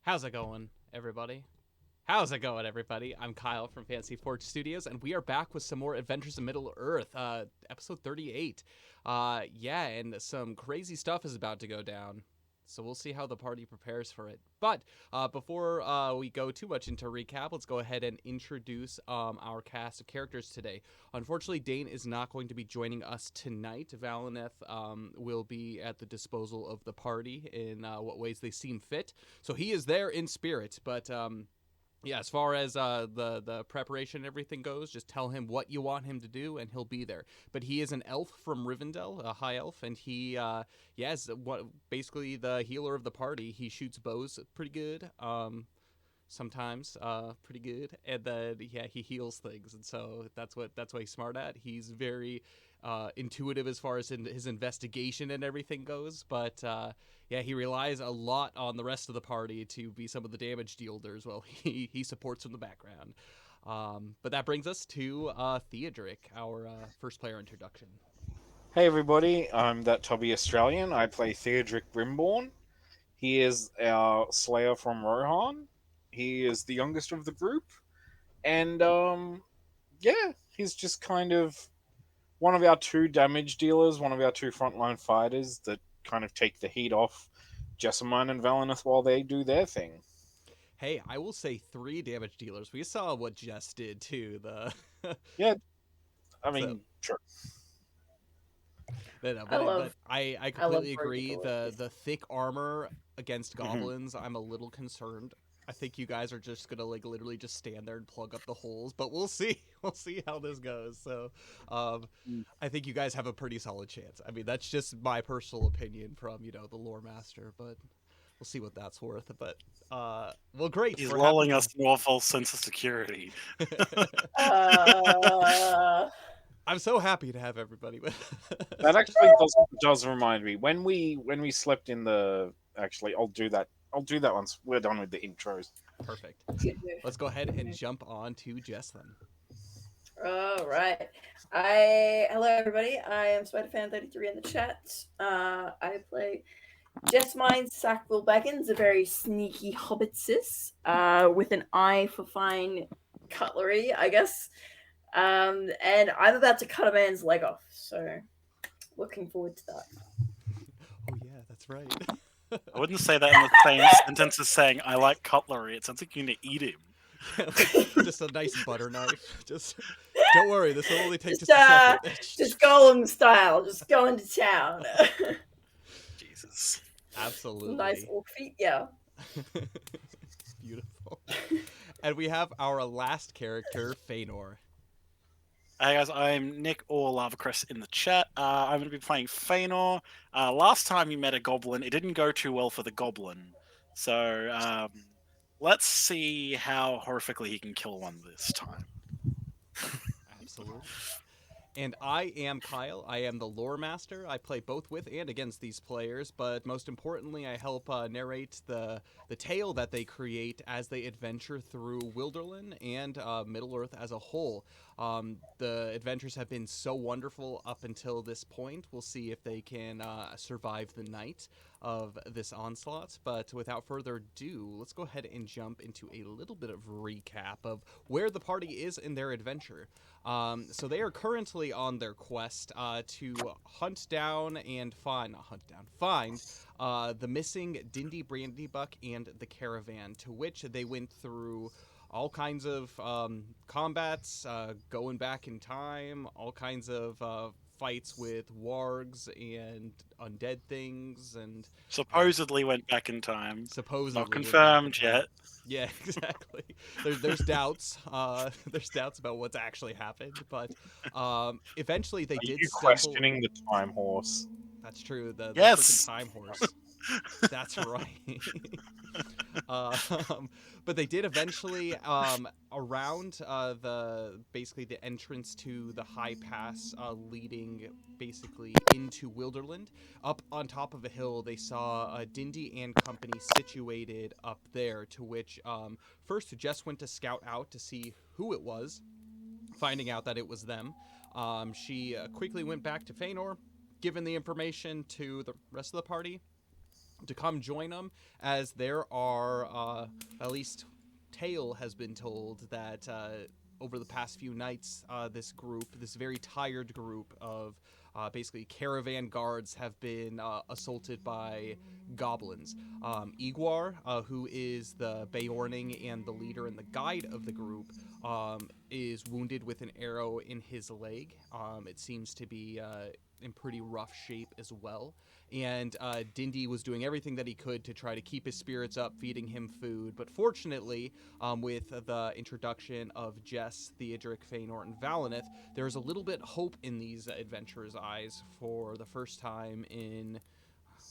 How's it going, everybody? How's it going, everybody? I'm Kyle from Fantasy Forge Studios, and we are back with some more Adventures in Middle-earth, episode 38. And some crazy stuff is about to go down, so we'll see how the party prepares for it. But before we go too much into recap, let's go ahead and introduce our cast of characters today. Unfortunately, Dain is not going to be joining us tonight. Valineth will be at the disposal of the party in what ways they seem fit. So he is there in spirit, but... yeah, as far as the preparation and everything goes, just tell him what you want him to do, and he'll be there. But he is an elf from Rivendell, a high elf, and he is basically the healer of the party. He shoots bows pretty good, sometimes pretty good, and then he heals things, and so that's what he's smart at. He's very intuitive as far as his investigation and everything goes, but he relies a lot on the rest of the party to be some of the damage dealers while he supports from the background. But that brings us to Theodric, our first player introduction. Hey everybody, I'm that Tubby Australian. I play Theodric Brimborn. He is our Slayer from Rohan. He is the youngest of the group. And he's just kind of one of our two damage dealers, one of our two frontline fighters that kind of take the heat off Jessamine and Valineth while they do their thing. Hey, I will say 3 damage dealers. We saw what Jess did too. Yeah, I So mean, sure. but I I love completely broken agree. deliveries. The thick armor against Mhm. goblins, I'm a little concerned. I think you guys are just gonna literally just stand there and plug up the holes, but we'll see. We'll see how this goes. So, I think you guys have a pretty solid chance. I mean, that's just my personal opinion from the lore master, but we'll see what that's worth. But well, great. He's We're happy lulling to... us into a false sense of security. Uh, I'm so happy to have everybody with us. That actually does remind me. When we slept in the I'll do that. I'll do that once we're done with the intros. Perfect. Let's go ahead and jump on to Jess then. all right. Hello everybody. I am SpiderFan33 in the chat. I play Jessmine Sackville Baggins, a very sneaky hobbit sis, with an eye for fine cutlery, I guess. And I'm about to cut a man's leg off, so looking forward to that. Oh yeah, that's right. I wouldn't say that in the same sentence as saying I like cutlery. It sounds like you're gonna eat him. Just a nice butter knife. Just don't worry, this will only take Just, just a second. Just Gollum style, just go into town. Jesus. Absolutely. Nice orc feet, yeah. Beautiful. And we have our last character, Feanor. Hey guys, I'm Nick or Lavacrest in the chat. I'm going to be playing Feanor. Last time you met a goblin, it didn't go too well for the goblin. So let's see how horrifically he can kill one this time. Absolutely. And I am Kyle. I am the lore master. I play both with and against these players, but most importantly, I help narrate the tale that they create as they adventure through Wilderland and Middle-earth as a whole. The adventures have been so wonderful up until this point. We'll see if they can survive the night of this onslaught. But without further ado, let's go ahead and jump into a little bit of recap of where the party is in their adventure. So they are currently on their quest to hunt down and find the missing Dindy Brandybuck and the caravan, to which they went through all kinds of combats, going back in time, all kinds of fights with wargs and undead things, and Supposedly went back in time. supposedly Not confirmed yet. Yeah, exactly. There's doubts. There's doubts about what's actually happened, but eventually they Are did you stumble. questioning the time horse? That's true. The Yes. freaking time horse. That's right. But they did eventually around the entrance to the high pass leading basically into Wilderland. Up on top of a hill, they saw Dindy and company situated up there. To which first Jess went to scout out to see who it was, finding out that it was them. She quickly went back to Feanor, given the information to the rest of the party. to come join them, as there are, at least tale has been told that over the past few nights, this very tired group of basically caravan guards have been assaulted by goblins. Igwar, who is the Beorning and the leader and the guide of the group, is wounded with an arrow in his leg. It seems to be in pretty rough shape as well. And Dindy was doing everything that he could to try to keep his spirits up, feeding him food. But fortunately, with the introduction of Jess, Theodric, Feanor, and Valineth, there's a little bit hope in these adventurers' eyes for the first time in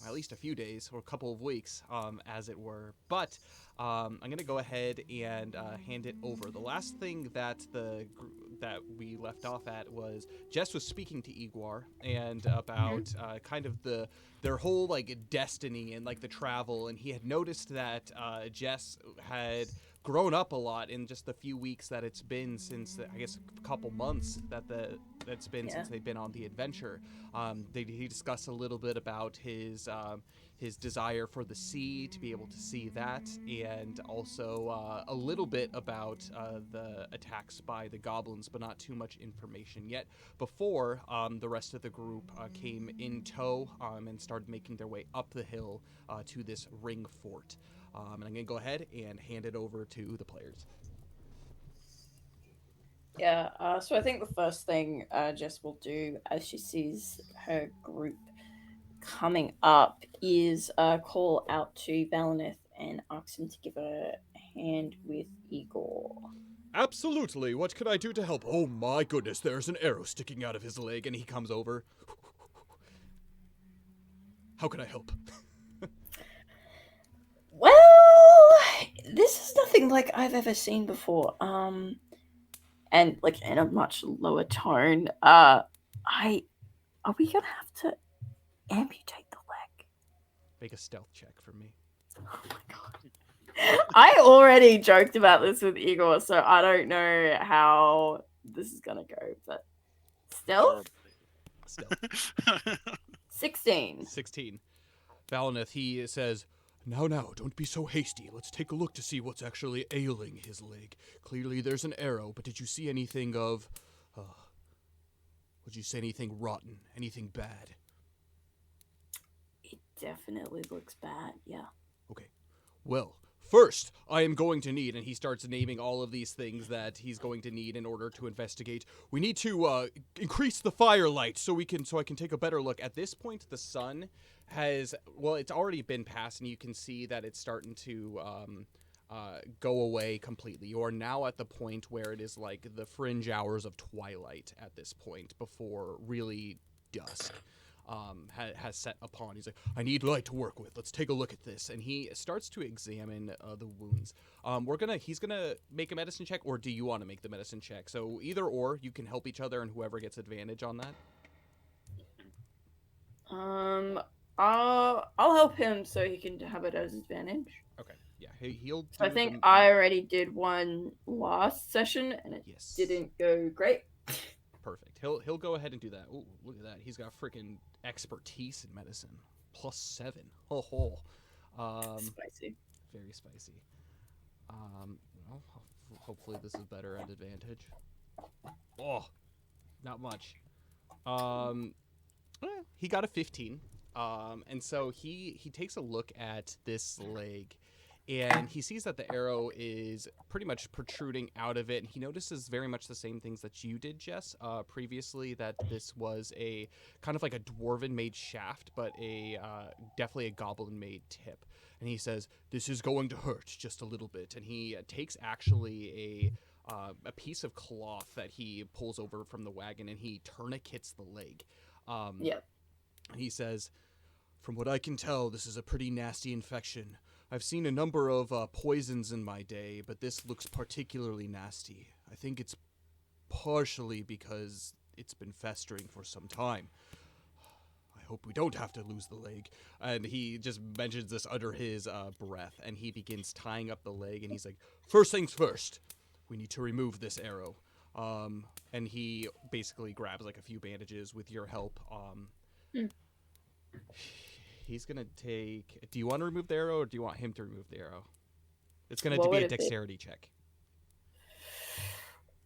at least a few days or a couple of weeks, as it were. But I'm going to go ahead and hand it over. The last thing that that we left off at was Jess was speaking to Igwar and about kind of their whole like destiny and like the travel, and he had noticed that Jess had grown up a lot in just the few weeks that it's been since I guess a couple months that's been since they've been on the adventure. He discussed a little bit about his desire for the sea, to be able to see that, and also a little bit about the attacks by the goblins, but not too much information yet, before the rest of the group came in tow and started making their way up the hill to this ring fort. And I'm going to go ahead and hand it over to the players. Yeah, so I think the first thing Jess will do as she sees her group coming up is call out to Valineth and ask him to give her a hand with Igor. Absolutely. What can I do to help? Oh my goodness, there's an arrow sticking out of his leg, and he comes over. How can I help? Well, this is nothing like I've ever seen before. And like in a much lower tone, are we gonna have to amputate the leg? Make a stealth check for me. Oh my god. I already joked about this with Igor, so I don't know how this is gonna go, but stealth? Stealth. 16. 16. Valineth, he says, Now, don't be so hasty. Let's take a look to see what's actually ailing his leg. Clearly there's an arrow, but did you see anything of... would you say anything rotten? Anything bad? It definitely looks bad, yeah. Okay. Well, first, I am going to need, and he starts naming all of these things that he's going to need in order to investigate. We need to increase the firelight so I can take a better look. At this point, the sun has, well, it's already been past, and you can see that it's starting to go away completely. You are now at the point where it is like the fringe hours of twilight at this point, before really dusk has set upon. He's like, I need light to work with. Let's take a look at this. And he starts to examine the wounds. He's gonna make a medicine check, or do you want to make the medicine check? So either or, you can help each other, and whoever gets advantage on that. I'll help him so he can have it as advantage. Okay, yeah, he'll. So I think I already did one last session, and it didn't go great. Perfect. He'll go ahead and do that. Ooh, look at that. He's got freaking expertise in medicine. +7. Oh. Spicy. Very spicy. Well, hopefully this is better at advantage. Oh, not much. He got a 15. And so he takes a look at this leg, and he sees that the arrow is pretty much protruding out of it, and he notices very much the same things that you did, Jess, previously, that this was a kind of like a dwarven-made shaft, but definitely a goblin-made tip. And he says, this is going to hurt just a little bit, and he takes actually a piece of cloth that he pulls over from the wagon, and he tourniquets the leg. And he says, from what I can tell, this is a pretty nasty infection. I've seen a number of poisons in my day, but this looks particularly nasty. I think it's partially because it's been festering for some time. I hope we don't have to lose the leg. And he just mentions this under his breath, and he begins tying up the leg, and he's like, first things first, we need to remove this arrow. And he basically grabs like a few bandages with your help. he's gonna take. Do you want to remove the arrow, or do you want him to remove the arrow? It's gonna What be would a it be? dexterity check.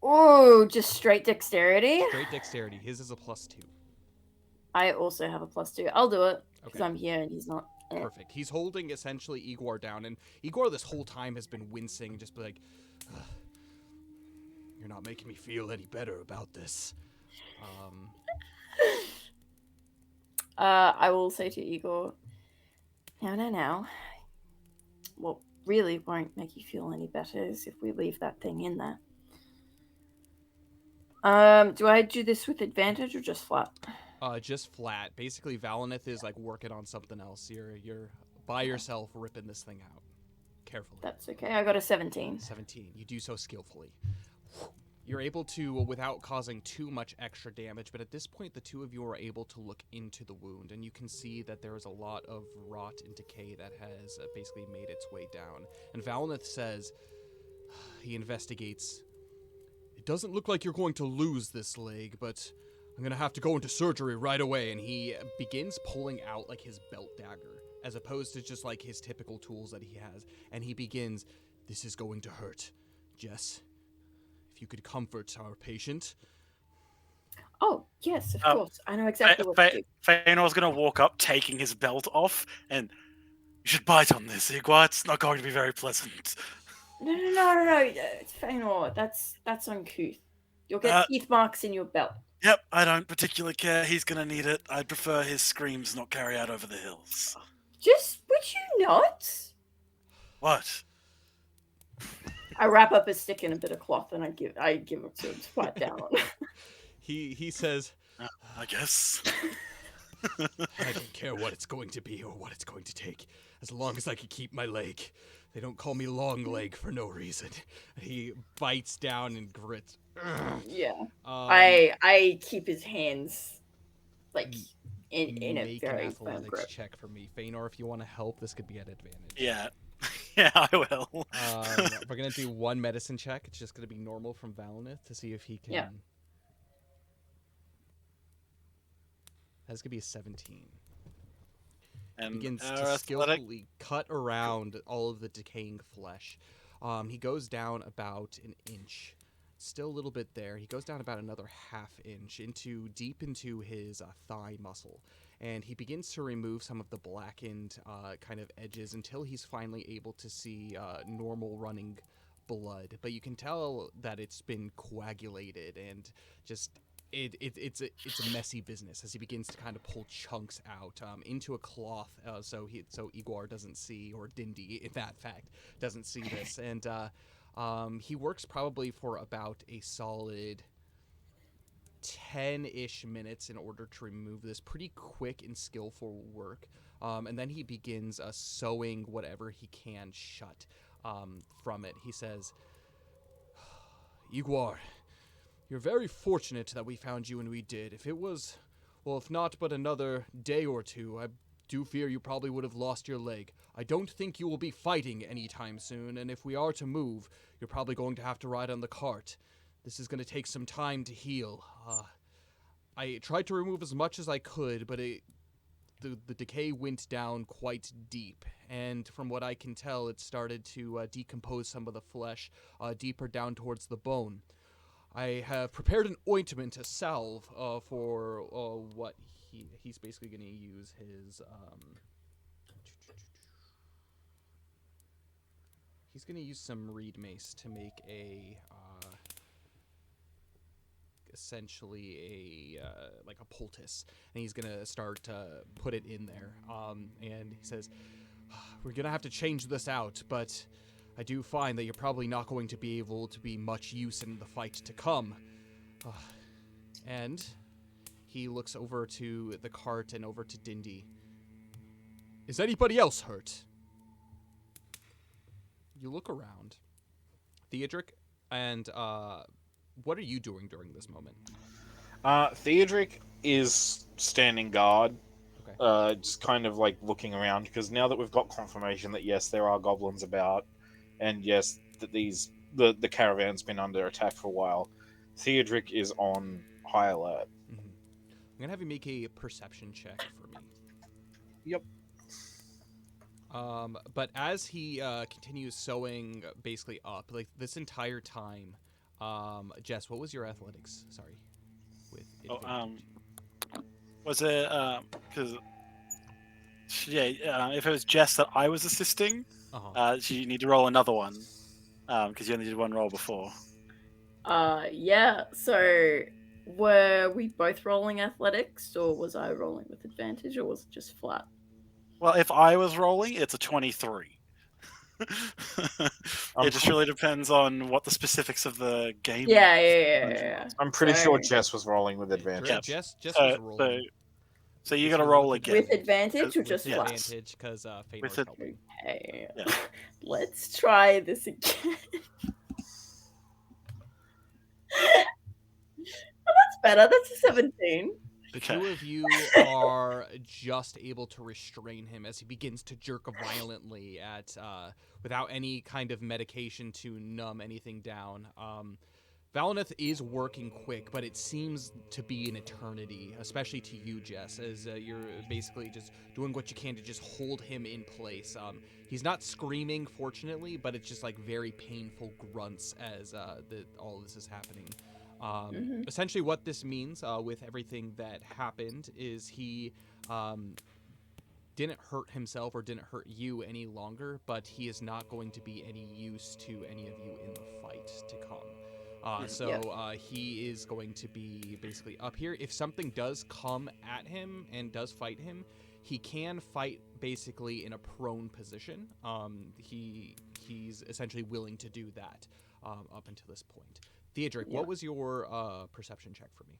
Oh, just straight dexterity. Straight dexterity. His is a +2. I also have a +2. I'll do it because Okay. I'm here and he's not. Perfect. He's holding essentially Igor down, and Igor this whole time has been wincing, just be like, "Ugh, "You're not making me feel any better about this." I will say to Igor, now. What really won't make you feel any better is if we leave that thing in there. Do I do this with advantage or just flat? Just flat. Basically, Valinith is like working on something else. You're by yourself ripping this thing out. Carefully. That's okay. I got a 17. 17. You do so skillfully. You're able to, without causing too much extra damage, but at this point, the two of you are able to look into the wound, and you can see that there is a lot of rot and decay that has basically made its way down. And Valinith says, he investigates, "It doesn't look like you're going to lose this leg, but I'm going to have to go into surgery right away." And he begins pulling out like his belt dagger, as opposed to just like his typical tools that he has. And he begins, "This is going to hurt. Jess, if you could comfort our patient." Oh, yes, of course. I know exactly what to do. Feanor's going to walk up, taking his belt off, and you should bite on this, Igor. It's not going to be very pleasant. No. It's Feanor. That's uncouth. You'll get teeth marks in your belt. Yep, I don't particularly care. He's going to need it. I'd prefer his screams not carry out over the hills. Would you not? What? I wrap up a stick in a bit of cloth and I give it to him to wipe down on. He says, I guess. "I don't care what it's going to be or what it's going to take, as long as I can keep my leg. They don't call me long leg for no reason." He bites down and grits. Yeah. I keep his hands like in a Make very an firm athletics grip. check for me. Feanor, if you want to help, this could be at advantage. Yeah. Yeah, I will. We're going to do one medicine check. It's just going to be normal from Valinith to see if he can... Yeah. That's going to be a 17. And Begins to skillfully cut around all of the decaying flesh. He goes down about an inch. Still a little bit there. He goes down about another half inch deep into his thigh muscle. And he begins to remove some of the blackened kind of edges until he's finally able to see normal running blood. But you can tell that it's been coagulated and just... It's a messy business as he begins to kind of pull chunks out into a cloth, so Igor doesn't see, or Dindy, in that fact, doesn't see this. And he works probably for about a solid 10-ish minutes in order to remove this. Pretty quick and skillful work. And then he begins sewing whatever he can shut from it. He says, "Igor, you're very fortunate that we found you when we did. If it was, well, if not but another day or two, I do fear you probably would have lost your leg. I don't think you will be fighting anytime soon, and if we are to move, you're probably going to have to ride on the cart. This is going to take some time to heal. I tried to remove as much as I could, but the decay went down quite deep, and from what I can tell, it started to decompose some of the flesh deeper down towards the bone. I have prepared an ointment, a salve, for what he's basically going to use his... he's going to use some reed mace to make essentially like a poultice, and he's going to start to put it in there. And he says, "We're going to have to change this out, but I do find that you're probably not going to be able to be much use in the fight to come." And he looks over to the cart and over to Dindy. "Is anybody else hurt?" You look around. Theodric, and what are you doing during this moment? Theodric is standing guard. Okay. Just kind of like looking around, because now that we've got confirmation that yes, there are goblins about, and yes, that the caravan's been under attack for a while, Theodric is on high alert. Mm-hmm. I'm gonna have you make a perception check for me. Yep. But as he continues sewing basically up, like this entire time, Jess, what was your athletics? Sorry, with Oh, advantage. was it because if it was Jess that I was assisting, Uh-huh. you need to roll another one because you only did one roll before. Yeah. So were we both rolling athletics, or was I rolling with advantage, or was it just flat? Well, if I was rolling, it's a 23. It just really depends on what the specifics of the game. Yeah. I'm pretty sure So, Jess was rolling with Yeah, advantage. Jess So, was rolling. so you This got to was roll with again. with advantage or With just flat? advantage, because Feanor's With it- helping. Okay. Yeah. Let's try this again. That's better. That's a 17. The Okay. two of you are just able to restrain him as he begins to jerk violently at without any kind of medication to numb anything down. Valineth is working quick, but it seems to be an eternity, especially to you, Jess, as you're basically just doing what you can to just hold him in place. He's not screaming, fortunately, but it's just like very painful grunts as all of this is happening. Essentially, what this means with everything that happened is he didn't hurt himself or didn't hurt you any longer, but he is not going to be any use to any of you in the fight to come. So he is going to be basically up here. If something does come at him and does fight him, he can fight basically in a prone position. He's essentially willing to do that up until this point. Theodric, what was your perception check for me?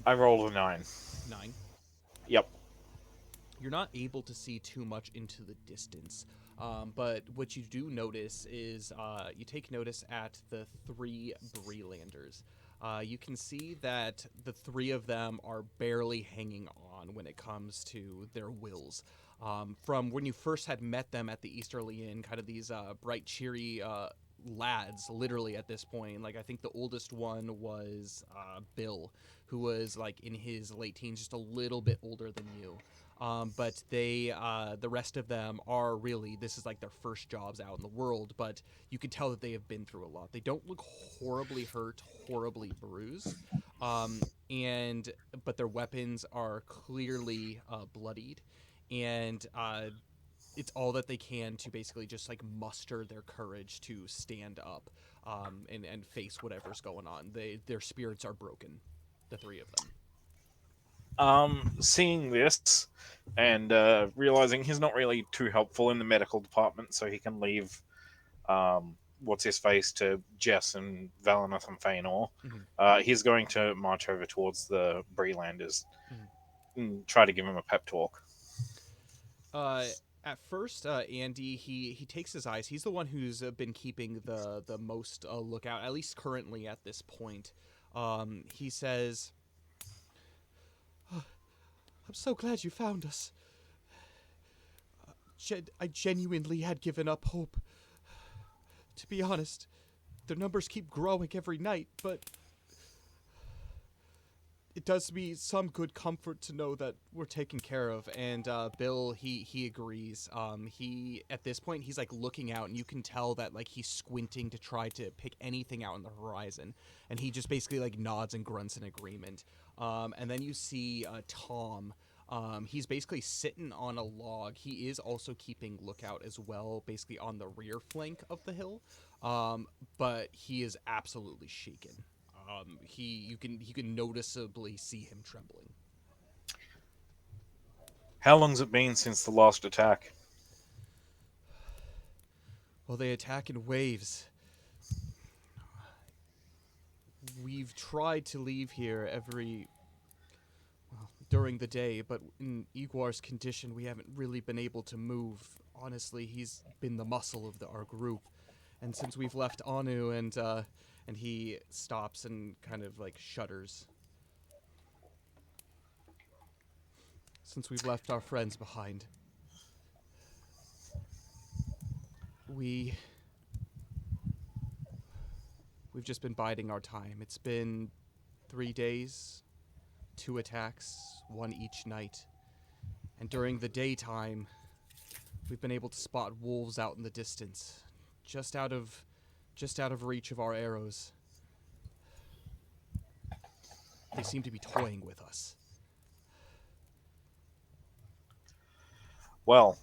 I rolled a 9. 9. Yep. You're not able to see too much into the distance, but what you do notice is you take notice at the 3 Brelanders. You can see that the 3 of them are barely hanging on when it comes to their wills. From when you first had met them at the Easterly Inn, kind of these bright, cheery lads, literally at this point. Like, I think the oldest one was Bill, who was like in his late teens, just a little bit older than you. But they, the rest of them are really, this is like their first jobs out in the world, but you can tell that they have been through a lot. They don't look horribly hurt, horribly bruised, but their weapons are clearly bloodied, and it's all that they can to basically just like muster their courage to stand up and face whatever's going on. Their spirits are broken, the 3 of them. Seeing this and realizing he's not really too helpful in the medical department, so he can leave what's his face to Jess and Valineth and Feanor. He's going to march over towards the Brelanders and try to give him a pep talk. At first, Andy, he takes his eyes. He's the one who's been keeping the most lookout, at least currently at this point. He says, "I'm so glad you found us. I genuinely had given up hope. To be honest, their numbers keep growing every night, but it does me some good comfort to know that we're taken care of." And Bill, he agrees. He at this point he's like looking out, and you can tell that like he's squinting to try to pick anything out on the horizon, and he just basically like nods and grunts in agreement. And then you see Tom. He's basically sitting on a log. He is also keeping lookout as well, basically on the rear flank of the hill. But he is absolutely shaken. You can noticeably see him trembling. How long's it been since the last attack? Well, they attack in waves. We've tried to leave here during the day, but in Igwar's condition, we haven't really been able to move. Honestly, he's been the muscle of our group, and since we've left Anew and he stops and kind of like shudders. Since we've left our friends behind, we've just been biding our time. It's been 3 days, 2 attacks, 1 each night. And during the daytime, We've been able to spot wolves out in the distance, just out of reach of our arrows. They seem to be toying with us. Well,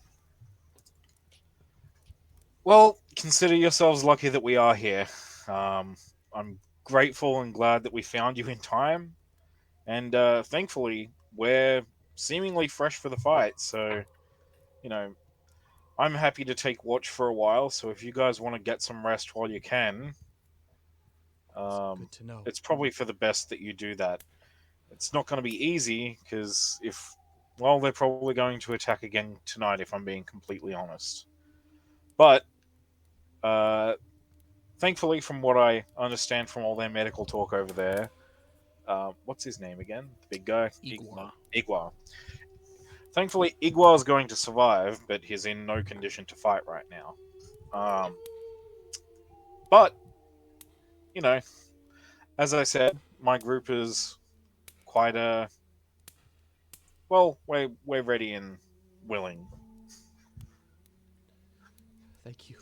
well, consider yourselves lucky that we are here. I'm grateful and glad that we found you in time, and thankfully we're seemingly fresh for the fight. So, you know, I'm happy to take watch for a while. So if you guys want to get some rest while you can, It's good to know. it's probably for the best that you do that. It's not going to be easy because well, they're probably going to attack again tonight. If I'm being completely honest, but uh, thankfully, from what I understand from all their medical talk over there, what's his name again? The big guy? Igua. Igua. Thankfully, Igua is going to survive, but he's in no condition to fight right now. But, you know, as I said, my group is quite well, we're ready and willing. Thank you.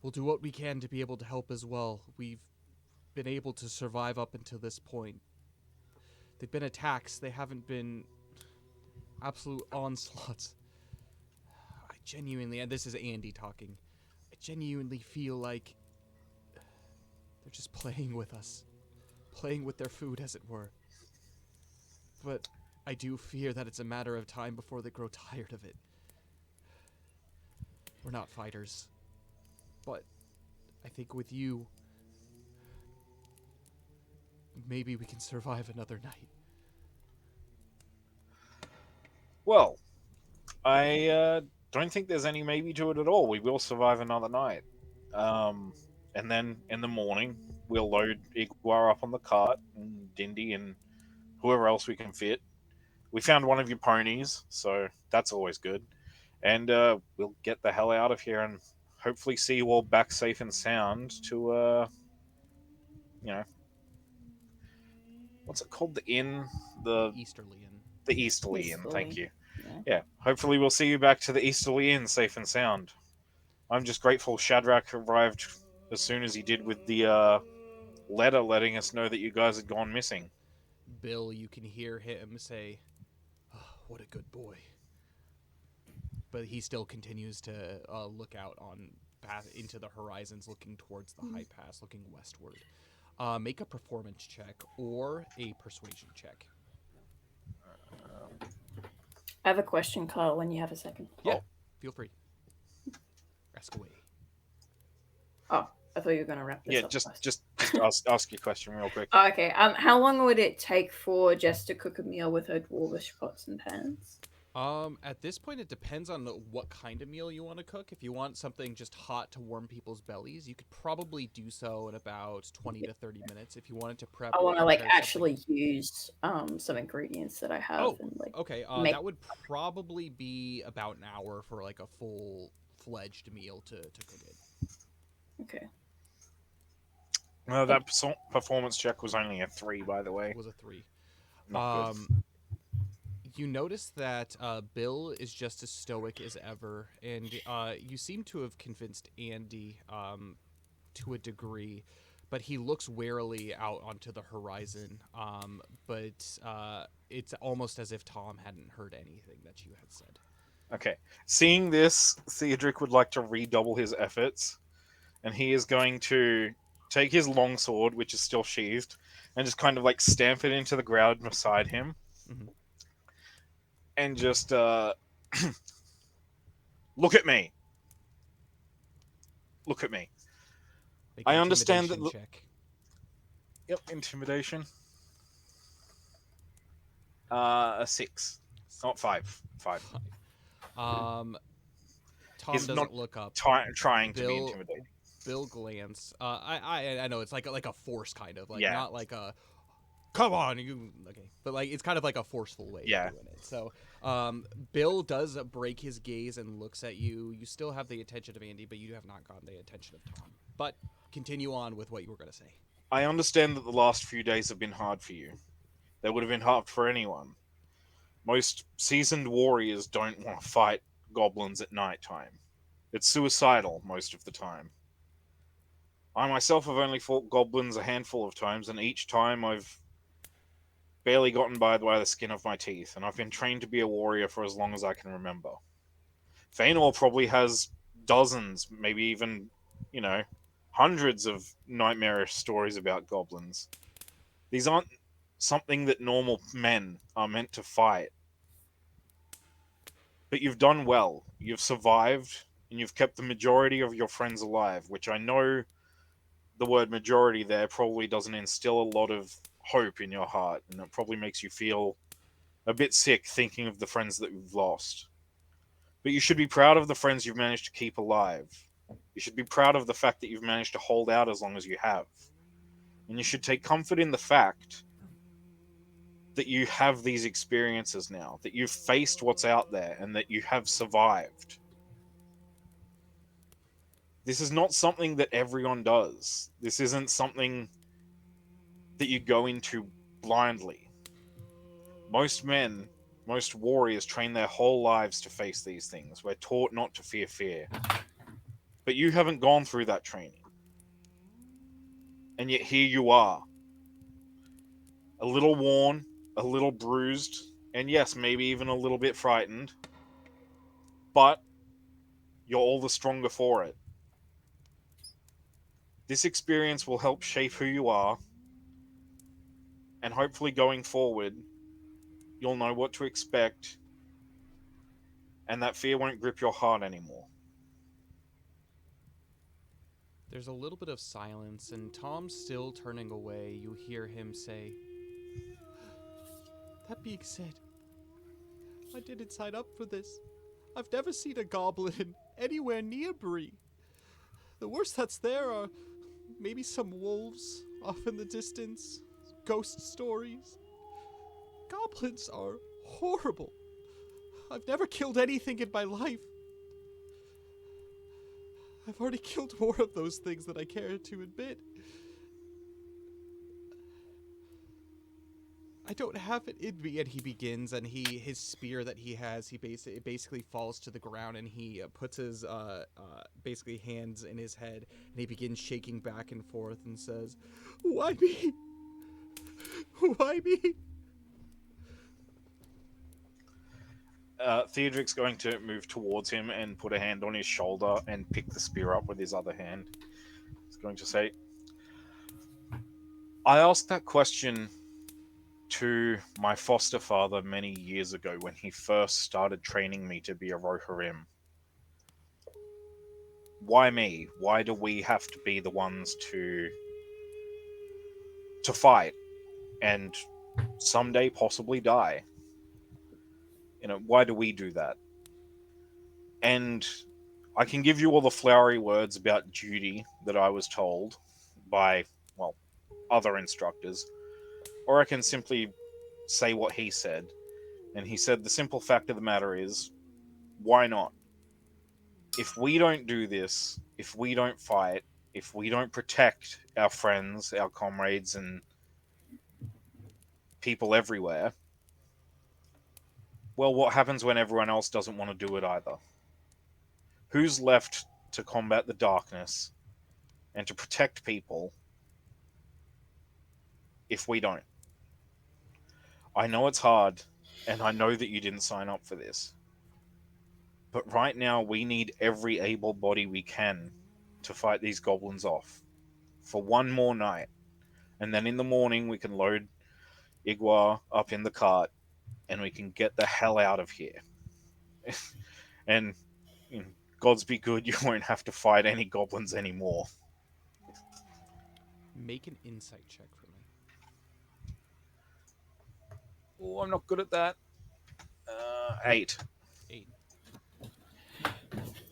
We'll do what we can to be able to help as well. We've been able to survive up until this point. They've been attacks. They haven't been absolute onslaughts. I genuinely, and this is Andy talking, I genuinely feel like they're just playing with us. Playing with their food, as it were. But I do fear that it's a matter of time before they grow tired of it. We're not fighters. But I think with you, maybe we can survive another night. Well, I don't think there's any maybe to it at all. We will survive another night. And then in the morning, we'll load Igwar up on the cart, and Dindy, and whoever else we can fit. We found one of your ponies, so that's always good. And we'll get the hell out of here and hopefully see you all back safe and sound to, you know, what's it called? The inn? The Easterly Inn. Easterly Inn, thank Easterly. you. Yeah. Yeah, hopefully we'll see you back to the Easterly Inn safe and sound. I'm just grateful Shadrach arrived as soon as he did with the letter letting us know that you guys had gone missing. Bill, you can hear him say, oh, what a good boy. But he still continues to look out on path into the horizons, looking towards the high pass, looking westward. Make a performance check or a persuasion check. I have a question, Kyle, when you have a second. Yeah, feel free. Ask away. Oh, I thought you were going to wrap this Yeah, up. just ask your question real quick. Oh, okay. How long would it take for Jess to cook a meal with her dwarvish pots and pans? At this point, it depends on what kind of meal you want to cook. If you want something just hot to warm people's bellies, you could probably do so in about 20 to 30 minutes. If you wanted to prep, I want to prepare actually use some ingredients that I have. Oh, and okay. make... That would probably be about an hour for like a full-fledged meal to cook it. Okay. That performance check was only a 3, by the way. It was a 3. Not good. You notice that Bill is just as stoic as ever, and you seem to have convinced Andy to a degree, but he looks warily out onto the horizon. But it's almost as if Tom hadn't heard anything that you had said. Okay. Seeing this, Theodric would like to redouble his efforts, and he is going to take his longsword, which is still sheathed, and just kind of like stamp it into the ground beside him. Mm-hmm. And just look at me. Look at me. Make I an understand that. intimidation check. Yep, intimidation. A 6, not 5. 5. Tom He's doesn't not look up. Trying to be intimidating. Bill glance. I know it's like a force kind of like Yeah. not like a come on you okay, but like it's kind of like a forceful way Yeah. of doing it. So Bill does break his gaze and looks at you. You still have the attention of Andy, but you have not gotten the attention of Tom. But continue on with what you were going to say. I understand that the last few days have been hard for you. They would have been hard for anyone. Most seasoned warriors don't want to fight goblins at night time. It's suicidal most of the time. I myself have only fought goblins a handful of times, and each time I've barely gotten by the skin of my teeth, and I've been trained to be a warrior for as long as I can remember. Feanor probably has dozens, maybe even, hundreds of nightmarish stories about goblins. These aren't something that normal men are meant to fight. But you've done well. You've survived, and you've kept the majority of your friends alive, which I know the word majority there probably doesn't instill a lot of hope in your heart, and it probably makes you feel a bit sick thinking of the friends that you've lost. But you should be proud of the friends you've managed to keep alive. You should be proud of the fact that you've managed to hold out as long as you have. And you should take comfort in the fact that you have these experiences now, that you've faced what's out there, and that you have survived. This is not something that everyone does. This isn't something that you go into blindly. Most men, most warriors train their whole lives to face these things. We're taught not to fear fear. But you haven't gone through that training. And yet here you are. A little worn, a little bruised, and yes, maybe even a little bit frightened. But you're all the stronger for it. This experience will help shape who you are, and hopefully going forward, you'll know what to expect, and that fear won't grip your heart anymore. There's a little bit of silence, and Tom's still turning away. You hear him say, "That being said, I didn't sign up for this. I've never seen a goblin anywhere near Bree. The worst that's there are maybe some wolves off in the distance, ghost stories. Goblins are horrible. I've never killed anything in my life. I've already killed more of those things than I care to admit. I don't have it in me." And he begins, and his spear that he has, it basically falls to the ground, and he puts his basically hands in his head, and he begins shaking back and forth and says, "Why me? Why me?" Theodric's going to move towards him and put a hand on his shoulder and pick the spear up with his other hand. He's going to say, I asked that question to my foster father many years ago when he first started training me to be a Rohirrim. Why me? Why do we have to be the ones to fight and someday possibly die? Why do we do that? And I can give you all the flowery words about duty that I was told by, well, other instructors, or I can simply say what he said. And he said the simple fact of the matter is, why not? If we don't do this, if we don't fight, if we don't protect our friends, our comrades, and people everywhere, well, what happens when everyone else doesn't want to do it either? Who's left to combat the darkness and to protect people if we don't? I know it's hard, and I know that you didn't sign up for this. But right now, we need every able body we can to fight these goblins off for one more night. And then in the morning, we can load Igwa up in the cart and we can get the hell out of here. And gods be good, you won't have to fight any goblins anymore. Make an insight check for me. Oh, I'm not good at that. 8. 8.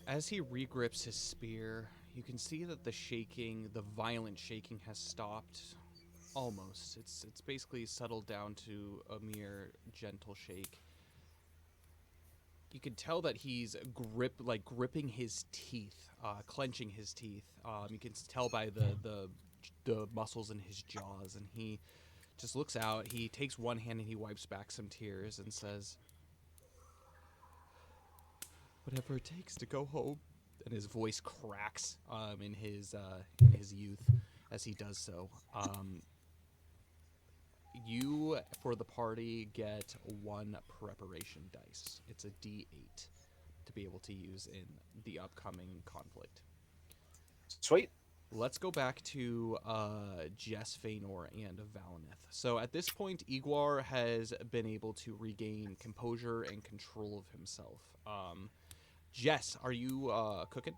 As he regrips his spear, you can see that the violent shaking has stopped. Almost. It's basically settled down to a mere gentle shake. You can tell that he's gripping his teeth, clenching his teeth. You can tell by the muscles in his jaws, and he just looks out. He takes one hand and he wipes back some tears and says, "Whatever it takes to go home." And his voice cracks in his youth as he does so. You, for the party, get 1 preparation dice. It's a D8 to be able to use in the upcoming conflict. Sweet. Let's go back to Jess, Feanor, and Valineth. So at this point, Igwar has been able to regain composure and control of himself. Jess, are you cooking?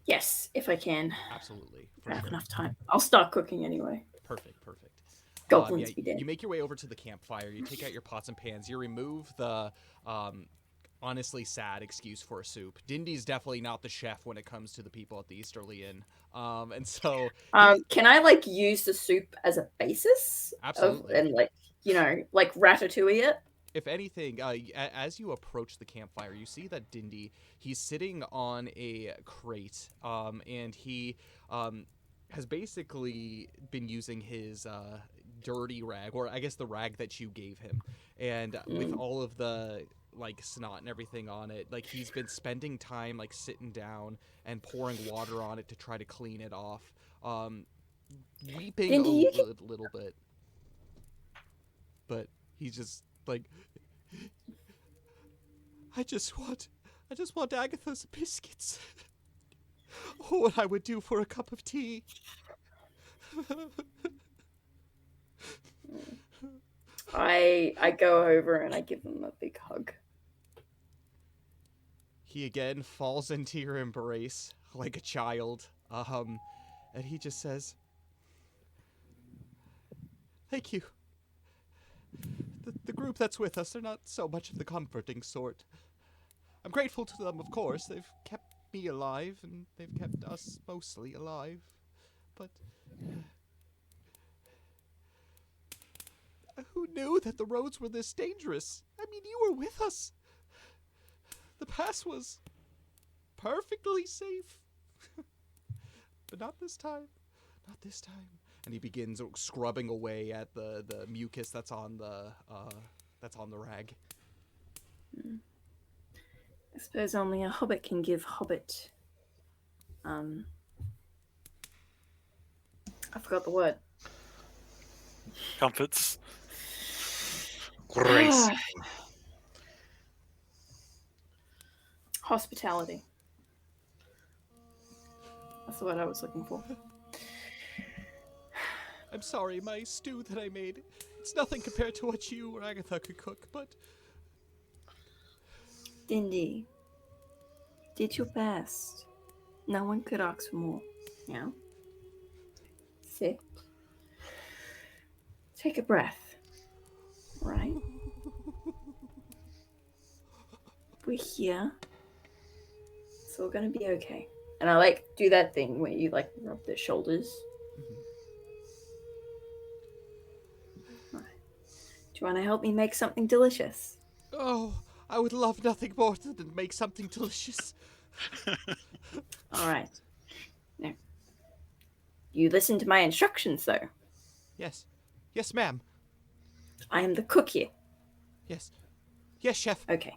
Yes, if I can. Absolutely. I have enough time. I'll start cooking anyway. Perfect. Goblins be dead. You make your way over to the campfire. You take out your pots and pans. You remove the honestly sad excuse for a soup. Dindy's definitely not the chef when it comes to the people at the Easterly Inn. And so... can I, use the soup as a basis? Absolutely. And, ratatouille it? If anything, as you approach the campfire, you see that Dindy, he's sitting on a crate, and he has basically been using his dirty rag, or I guess the rag that you gave him, and with all of the snot and everything on it, he's been spending time sitting down and pouring water on it to try to clean it off, weeping Dindy, a little bit, but he's just I just want Agatha's biscuits. Oh, what I would do for a cup of tea. I go over and I give him a big hug. He again falls into your embrace like a child. And he just says, "Thank you. The group that's with us, they're not so much of the comforting sort. I'm grateful to them, of course. They've kept me alive, and they've kept us mostly alive. But who knew that the roads were this dangerous? I mean, you were with us. The pass was perfectly safe. But not this time. Not this time." And he begins scrubbing away at the mucus that's on the rag. I suppose only a hobbit can give hobbit. I forgot the word. Comforts. Grace. Hospitality. That's the word I was looking for. I'm sorry, my stew that I made, it's nothing compared to what you or Agatha could cook, but... Dindy, you did your best. No one could ask for more. Yeah? Sit. Take a breath. Right? We're here. It's all gonna be okay. And I do that thing where you rub their shoulders. Do you want to help me make something delicious? Oh, I would love nothing more than make something delicious. All right. Now, you listen to my instructions, though. Yes. Yes, ma'am. I am the cook here. Yes. Yes, chef. Okay.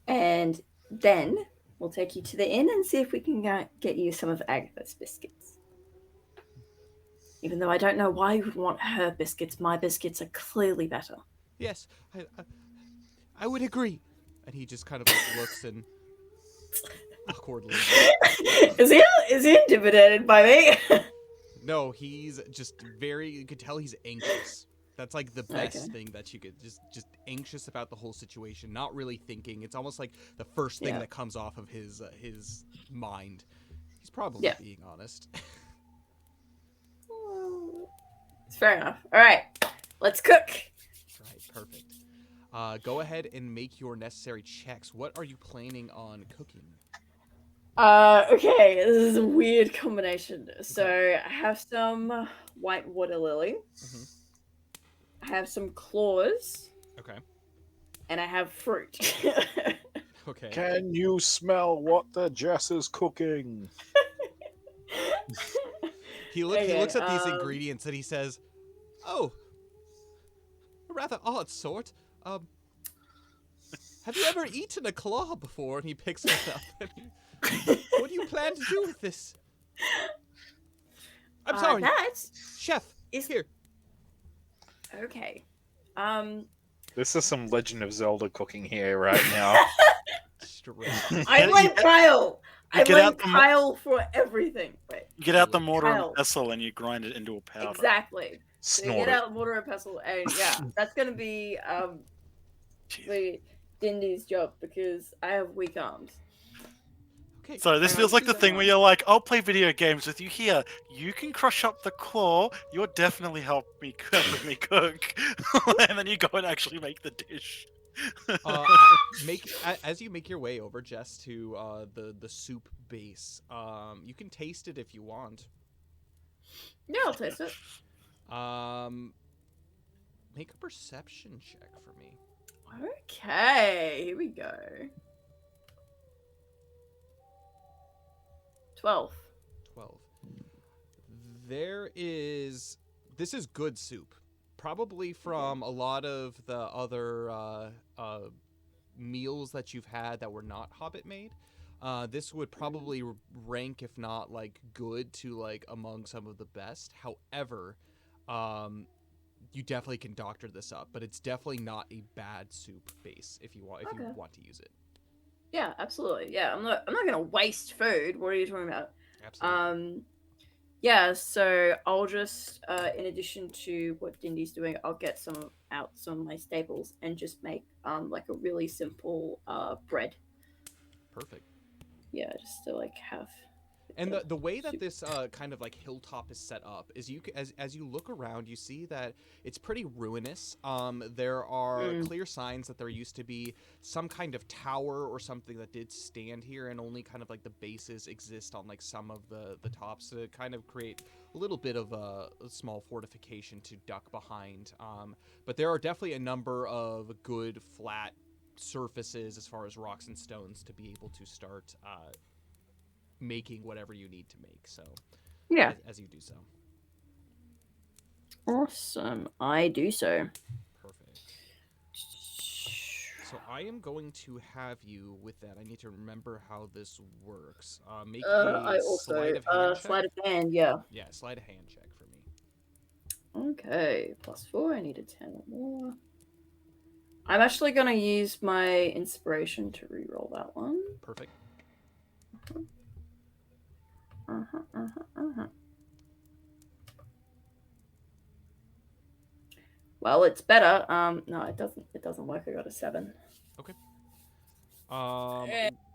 And then we'll take you to the inn and see if we can get you some of Agatha's biscuits. Even though I don't know why you would want her biscuits, my biscuits are clearly better. Yes, I would agree. And he just kind of looks and awkwardly. Is he intimidated by me? No, he's just you could tell he's anxious. That's the best thing that you could, just anxious about the whole situation, not really thinking. It's almost like the first thing that comes off of his mind. He's probably being honest. It's fair enough. All right, let's cook. Right, perfect. Go ahead and make your necessary checks. What are you planning on cooking? Okay, this is a weird combination. So I have some white water lily. Mm-hmm. I have some claws. Okay. And I have fruit. Okay. Can you smell what the Jess is cooking? He Okay, looks at these ingredients and he says, "Oh, a rather odd sort. Have you ever eaten a claw before?" And he picks one up. And what do you plan to do with this? I'm sorry, That chef. is Here. okay. This is some Legend of Zelda cooking here right now. Straight. I blame Kyle. I get blame out the Kyle for everything. Wait, You get out the mortar Kyle. and pestle and you grind it into a powder. exactly. So you Snort get it. out mortar and pestle, and yeah, that's gonna be Jeez. the Dindy's job because I have weak arms. Okay. So this Hang feels on, like the keep thing going where on. you're like, I'll play video games with you here. You can crush up the claw. You're definitely helping me cook. And then you go and actually make the dish. As you make your way over, Jess, to the soup base. You can taste it if you want. Yeah, I'll taste it. Make a perception check for me. Okay, here we go. 12. 12. This is good soup. Probably from a lot of the other meals that you've had that were not Hobbit made. This would probably rank, if not like good, to like among some of the best. However, you definitely can doctor this up, but it's definitely not a bad soup base if you want to use it. Yeah, absolutely. Yeah, I'm not gonna waste food. What are you talking about? Absolutely. Yeah, so I'll just in addition to what Dindy's doing, I'll get some of my staples and just make like a really simple bread. Perfect. Yeah, just to like have. And the way that soup. this kind of like hilltop is set up is as you look around, you see that it's pretty ruinous. There are clear signs that there used to be some kind of tower or something that did stand here, and only kind of like the bases exist on like some of the tops to kind of create a little bit of a small fortification to duck behind. But there are definitely a number of good flat surfaces as far as rocks and stones to be able to start making whatever you need to make. So Yeah. as you do so. Awesome. I do so. Perfect. So I am going to have you with that. I need to remember how this works. Make I a also sleight of hand check. sleight of hand. Yeah. Yeah, sleight of hand check for me. Okay. +4. I need a 10 or more. I'm actually gonna use my inspiration to reroll that one. Perfect. Well, it's better. No, it doesn't. It doesn't work. I got a 7. Okay.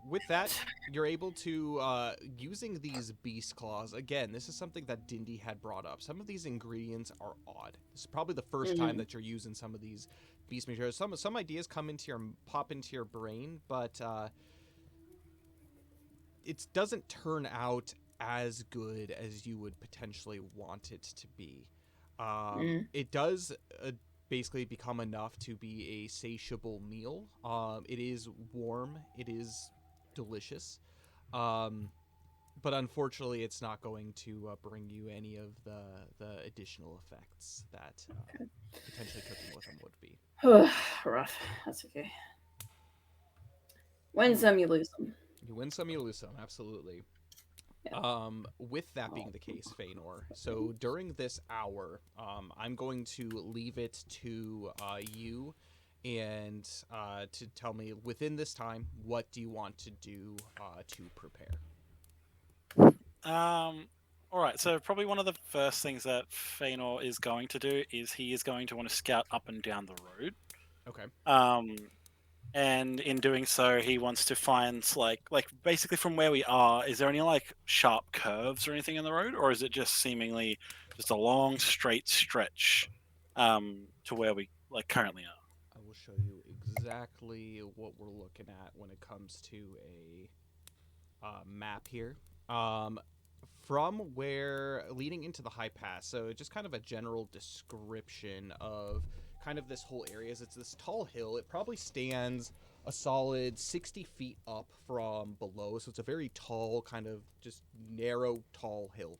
With that, you're able to, using these beast claws, again, this is something that Dindy had brought up. Some of these ingredients are odd. This is probably the first time that you're using some of these beast materials. Some ideas pop into your brain, but it doesn't turn out as good as you would potentially want it to be. It does basically become enough to be a satiable meal. It is warm. It is delicious. But unfortunately, it's not going to bring you any of the additional effects that potentially cooking with them would be. Rough. That's okay. Win some, you lose them. You win some, you lose some. Absolutely. Yeah. With that being the case, Feanor, so during this hour, I'm going to leave it to you and to tell me within this time, what do you want to do to prepare? All right, so probably one of the first things that Feanor is going to do is he is going to want to scout up and down the road. Okay. And in doing so, he wants to find like basically from where we are, is there any like sharp curves or anything in the road, or is it just seemingly just a long straight stretch to where we like currently are? I will show you exactly what we're looking at when it comes to a map here. From where leading into the high pass, so just kind of a general description of kind of this whole area. It's this tall hill. It probably stands a solid 60 feet up from below, so it's a very tall, kind of just narrow, tall hill.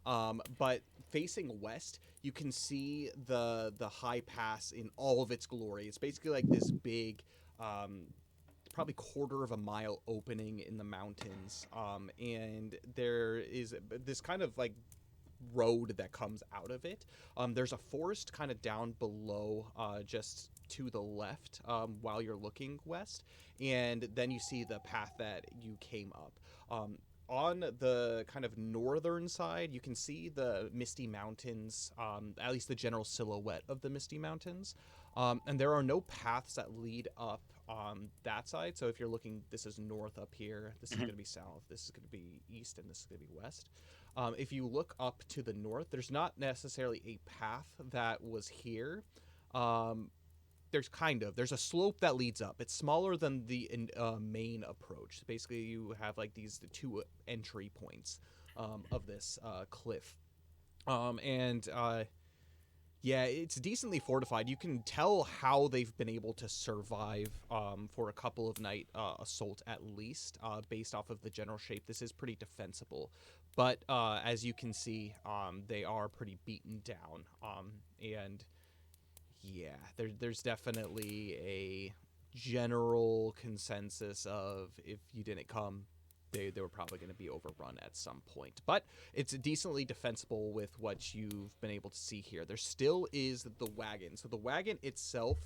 But facing west, you can see the high pass in all of its glory. It's basically like this big, probably quarter of a mile opening in the mountains, and there is this kind of like road that comes out of it. There's a forest kind of down below, just to the left, while you're looking west, and then you see the path that you came up. On the kind of northern side, you can see the Misty Mountains, at least the general silhouette of the Misty Mountains. And there are no paths that lead up on that side. So if you're looking, this is north up here, this is going to be south, this is going to be east, and this is going to be west. If you look up to the north, there's not necessarily a path that was here. There's a slope that leads up. It's smaller than the main approach. Basically, you have like these two entry points of this cliff. Yeah, it's decently fortified. You can tell how they've been able to survive for a couple of night assault at least, based off of the general shape. This is pretty defensible. But as you can see, they are pretty beaten down. And yeah, there's definitely a general consensus of if you didn't come, they were probably going to be overrun at some point. But it's decently defensible with what you've been able to see here. There still is the wagon. So the wagon itself,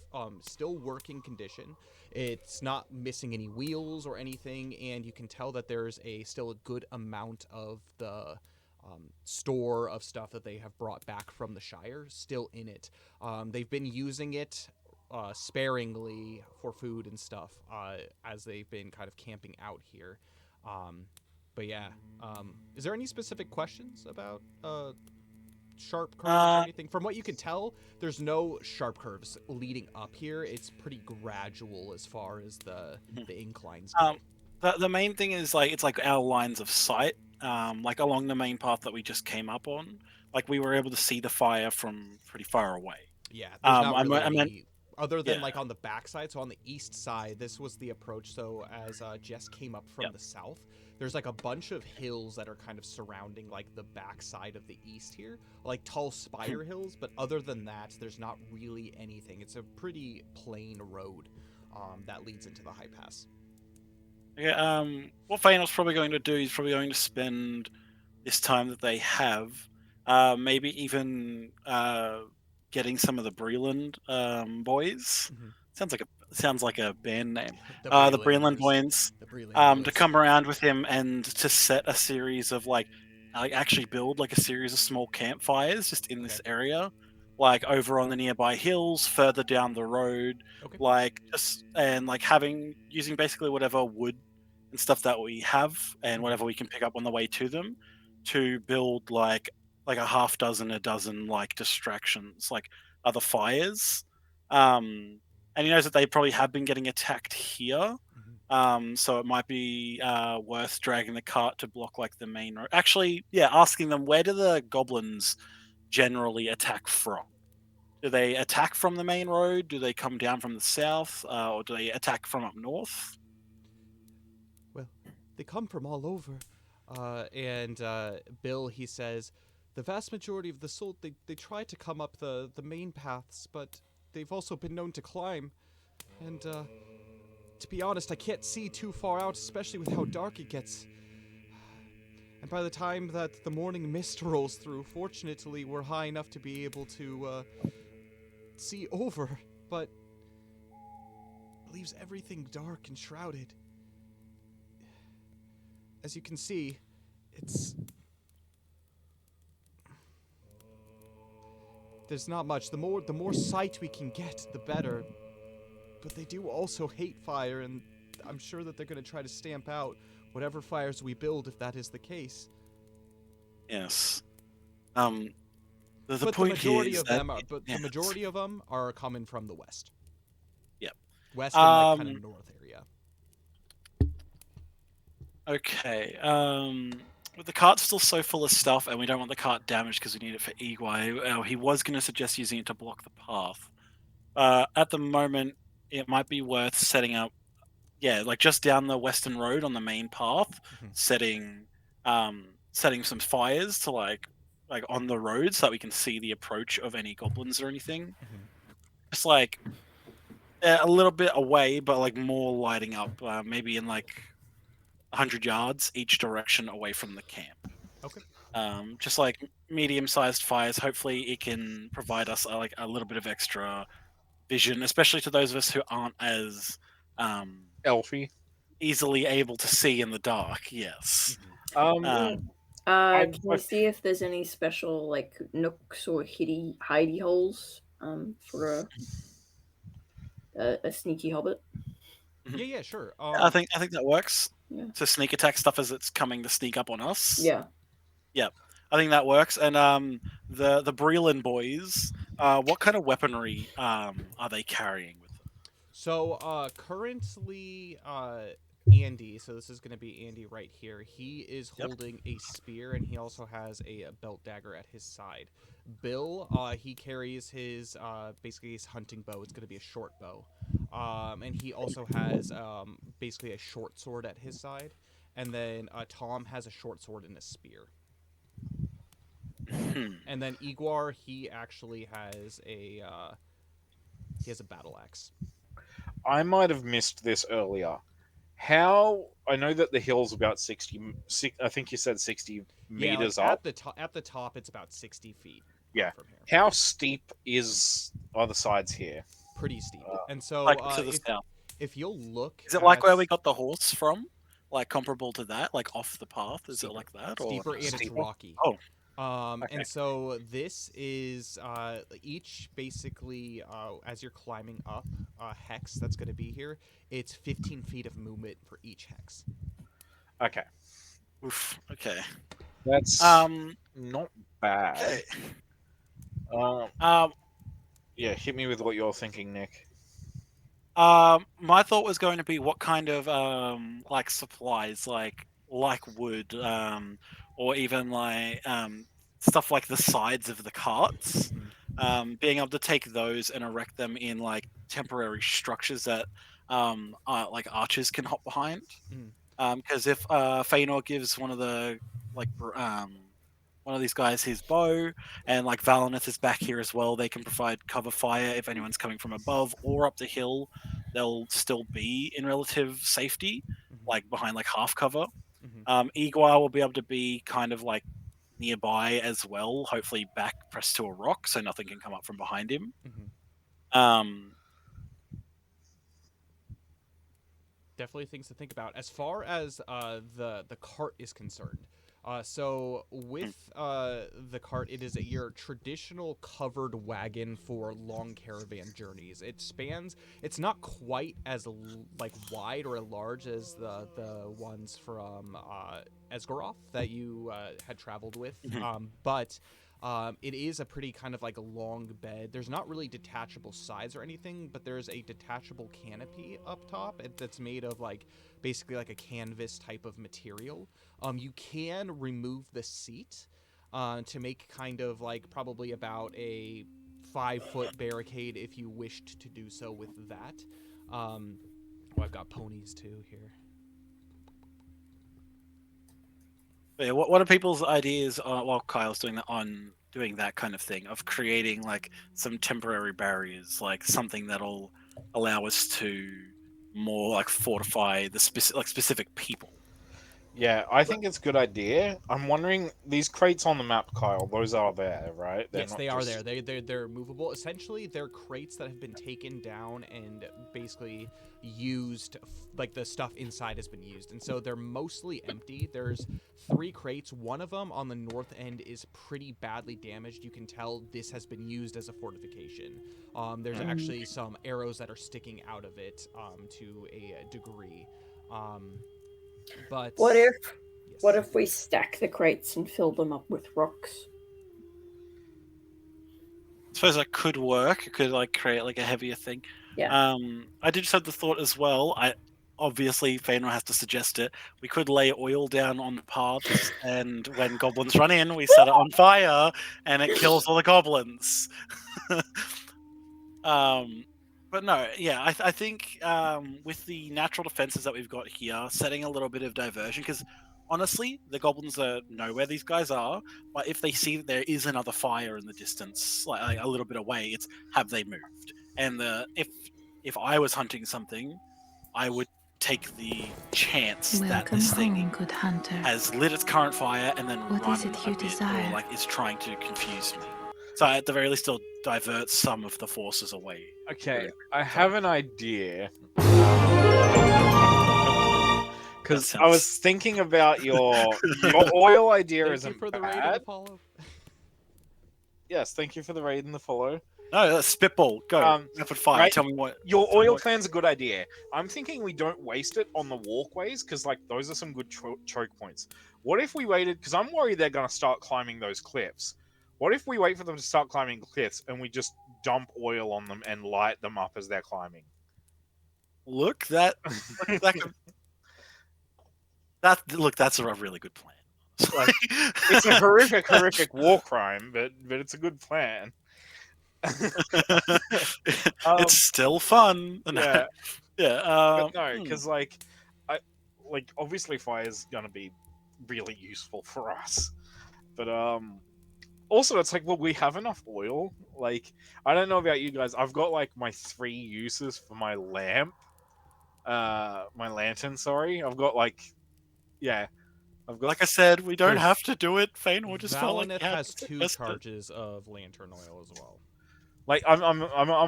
still working condition. It's not missing any wheels or anything, and you can tell that there's still a good amount of the store of stuff that they have brought back from the Shire still in it. They've been using it sparingly for food and stuff as they've been kind of camping out here. But yeah, is there any specific questions about sharp curves or anything? From what you can tell, there's no sharp curves leading up here. It's pretty gradual as far as the inclines go. The main thing is like it's like our lines of sight, like along the main path that we just came up on. Like we were able to see the fire from pretty far away. Yeah, there's not really I meant, any, other than like on the backside. So on the east side, this was the approach. So as Jess came up from the south, there's like a bunch of hills that are kind of surrounding like the backside of the east here, like tall spire hills. But other than that, there's not really anything. It's a pretty plain road that leads into the high pass. Yeah, what Feanor's probably going to do is probably going to spend this time that they have, maybe even getting some of the Breland boys. Sounds like a band name. The Breland boys. To come around with him and to set a series of like actually build like a series of small campfires just in this area, like over on the nearby hills, further down the road, like just and like using basically whatever wood and stuff that we have and whatever we can pick up on the way to them to build like a a dozen like distractions, like other fires. And he knows that they probably have been getting attacked here. So it might be worth dragging the cart to block like the main road. Actually, asking them, where do the goblins generally attack from? Do they attack from the main road? Do they come down from the south? Or do they attack from up north? Well, they come from all over. And Bill, he says, the vast majority of the assault, they try to come up the main paths, but they've also been known to climb. And to be honest, I can't see too far out, especially with how dark it gets. And by the time that the morning mist rolls through, fortunately, we're high enough to be able to see over, but it leaves everything dark and shrouded. As you can see, there's not much. The more sight we can get, the better. But they do also hate fire, and I'm sure that they're going to try to stamp out whatever fires we build if that is the case. Yes. The majority of them are coming from the west. Yep. West and like kind of north area. Okay. With the cart's still so full of stuff, and we don't want the cart damaged because we need it for Igwai, he was going to suggest using it to block the path. At the moment, it might be worth setting up, like just down the western road on the main path, setting some fires to like like on the road so that we can see the approach of any goblins or anything. Mhm. Just like a little bit away, but like more lighting up, maybe in like 100 yards each direction away from the camp. Okay. Just like medium-sized fires. Hopefully, it can provide us like a little bit of extra vision, especially to those of us who aren't as Elfie. easily able to see in the dark. Yes. Um, Um, Can I- you see if there's any special like nooks or hidey holes for a sneaky hobbit? Yeah, sure. I think that works. Yeah. To sneak attack stuff as it's coming to sneak up on us. Yeah. I think that works. And the Breland boys, what kind of weaponry are they carrying with them? So currently Andy, so this is going to be Andy right here. He is Yep. holding a spear, and he also has a belt dagger at his side. Bill, he carries his basically his hunting bow. It's going to be a short bow, and he also has basically a short sword at his side. And then Tom has a short sword and a spear. And then Igwar, he actually has a battle axe. I might have missed this earlier. How I know that the hill's about 60. I think you said 60 meters like up. At the top, it's about 60 feet. Yeah. From here. How steep is other sides here? Pretty steep. And so, Like to the south. if you'll look, Is it like where we got the horse from? Like comparable to that? Like off the path? Is Steeper. it like that? Steeper, and it's Steeper? rocky. Oh. And Okay. so this is each basically as you're climbing up hex that's going to be here. It's 15 feet of movement for each hex. Okay, Oof. Okay. that's Um. not bad. Okay. Yeah, hit me with what you're thinking, Nick. My thought was going to be what kind of like supplies, like wood, or even like stuff like the sides of the carts. Being able to take those and erect them in like temporary structures that like archers can hop behind. Because if Feanor gives one of the like one of these guys his bow, and like Valineth is back here as well, they can provide cover fire if anyone's coming from above or up the hill. They'll still be in relative safety, like behind like half cover. Igua will be able to be kind of like nearby as well, hopefully back pressed to a rock so nothing can come up from behind him. Definitely things to think about as far as the cart is concerned. So with the cart, it is your traditional covered wagon for long caravan journeys. It spans. It's not quite as like wide or large as the ones from Esgaroth that you had traveled with, but. It is a pretty kind of like a long bed. There's not really detachable sides or anything, but there's a detachable canopy up top that's made of like basically like a canvas type of material. You can remove the seat to make kind of like probably about a 5-foot barricade if you wished to do so with that. I've got ponies too here. Yeah, what are people's ideas while Kyle's doing that on doing that kind of thing of creating like some temporary barriers, like something that'll allow us to more like fortify the specific people? Yeah, I think it's a good idea. I'm wondering, these crates on the map, Kyle, those are there, right? Yes, they are there. They're movable. Essentially, they're crates that have been taken down and basically used, like the stuff inside has been used. And so they're mostly empty. There's 3 crates. One of them on the north end is pretty badly damaged. You can tell this has been used as a fortification. There's actually some arrows that are sticking out of it to a degree. But What yes. if we stack the crates and fill them up with rocks? I suppose that could work. It could like create like a heavier thing. Yeah. I did just have the thought as well. Obviously Feanor has to suggest it. We could lay oil down on the paths, and when goblins run in, we set it on fire, and it kills all the goblins. But no, yeah, I think with the natural defenses that we've got here, setting a little bit of diversion, because honestly, the goblins know where these guys are, but if they see that there is another fire in the distance, like a little bit away, it's have they moved? And if I was hunting something, I would take the chance that Welcome this home, thing good hunter. has lit its current fire and then What run is it a you bit, desire? or like is trying to confuse me. So at the very least, it'll divert some of the forces away. Okay, I have an idea. Because That I was sounds- thinking about your oil idea Thank you isn't for the raid and bad. the follow. Yes, thank you for the raid and the follow. No, that's spitball. Go. Rapid fire. right, Tell me what. Your tell me oil what- plan's a good idea. I'm thinking we don't waste it on the walkways because, like, those are some good choke points. What if we waited? Because I'm worried they're going to start climbing those cliffs. What if we wait for them to start climbing cliffs and we just dump oil on them and light them up as they're climbing? Look, that could, that's a really good plan. Like, it's a horrific war crime, but it's a good plan. It's still fun. Yeah, yeah. but no, because obviously fire's gonna be really useful for us, but also it's like, well, we have enough oil. Like, I don't know about you guys, I've got like my 3 uses for my lamp, my lantern. Sorry, I've got Like I said, we don't There's- have to do it. Feanor just felt like Valineth he had has to 2 test it. charges of lantern oil as well. like I'm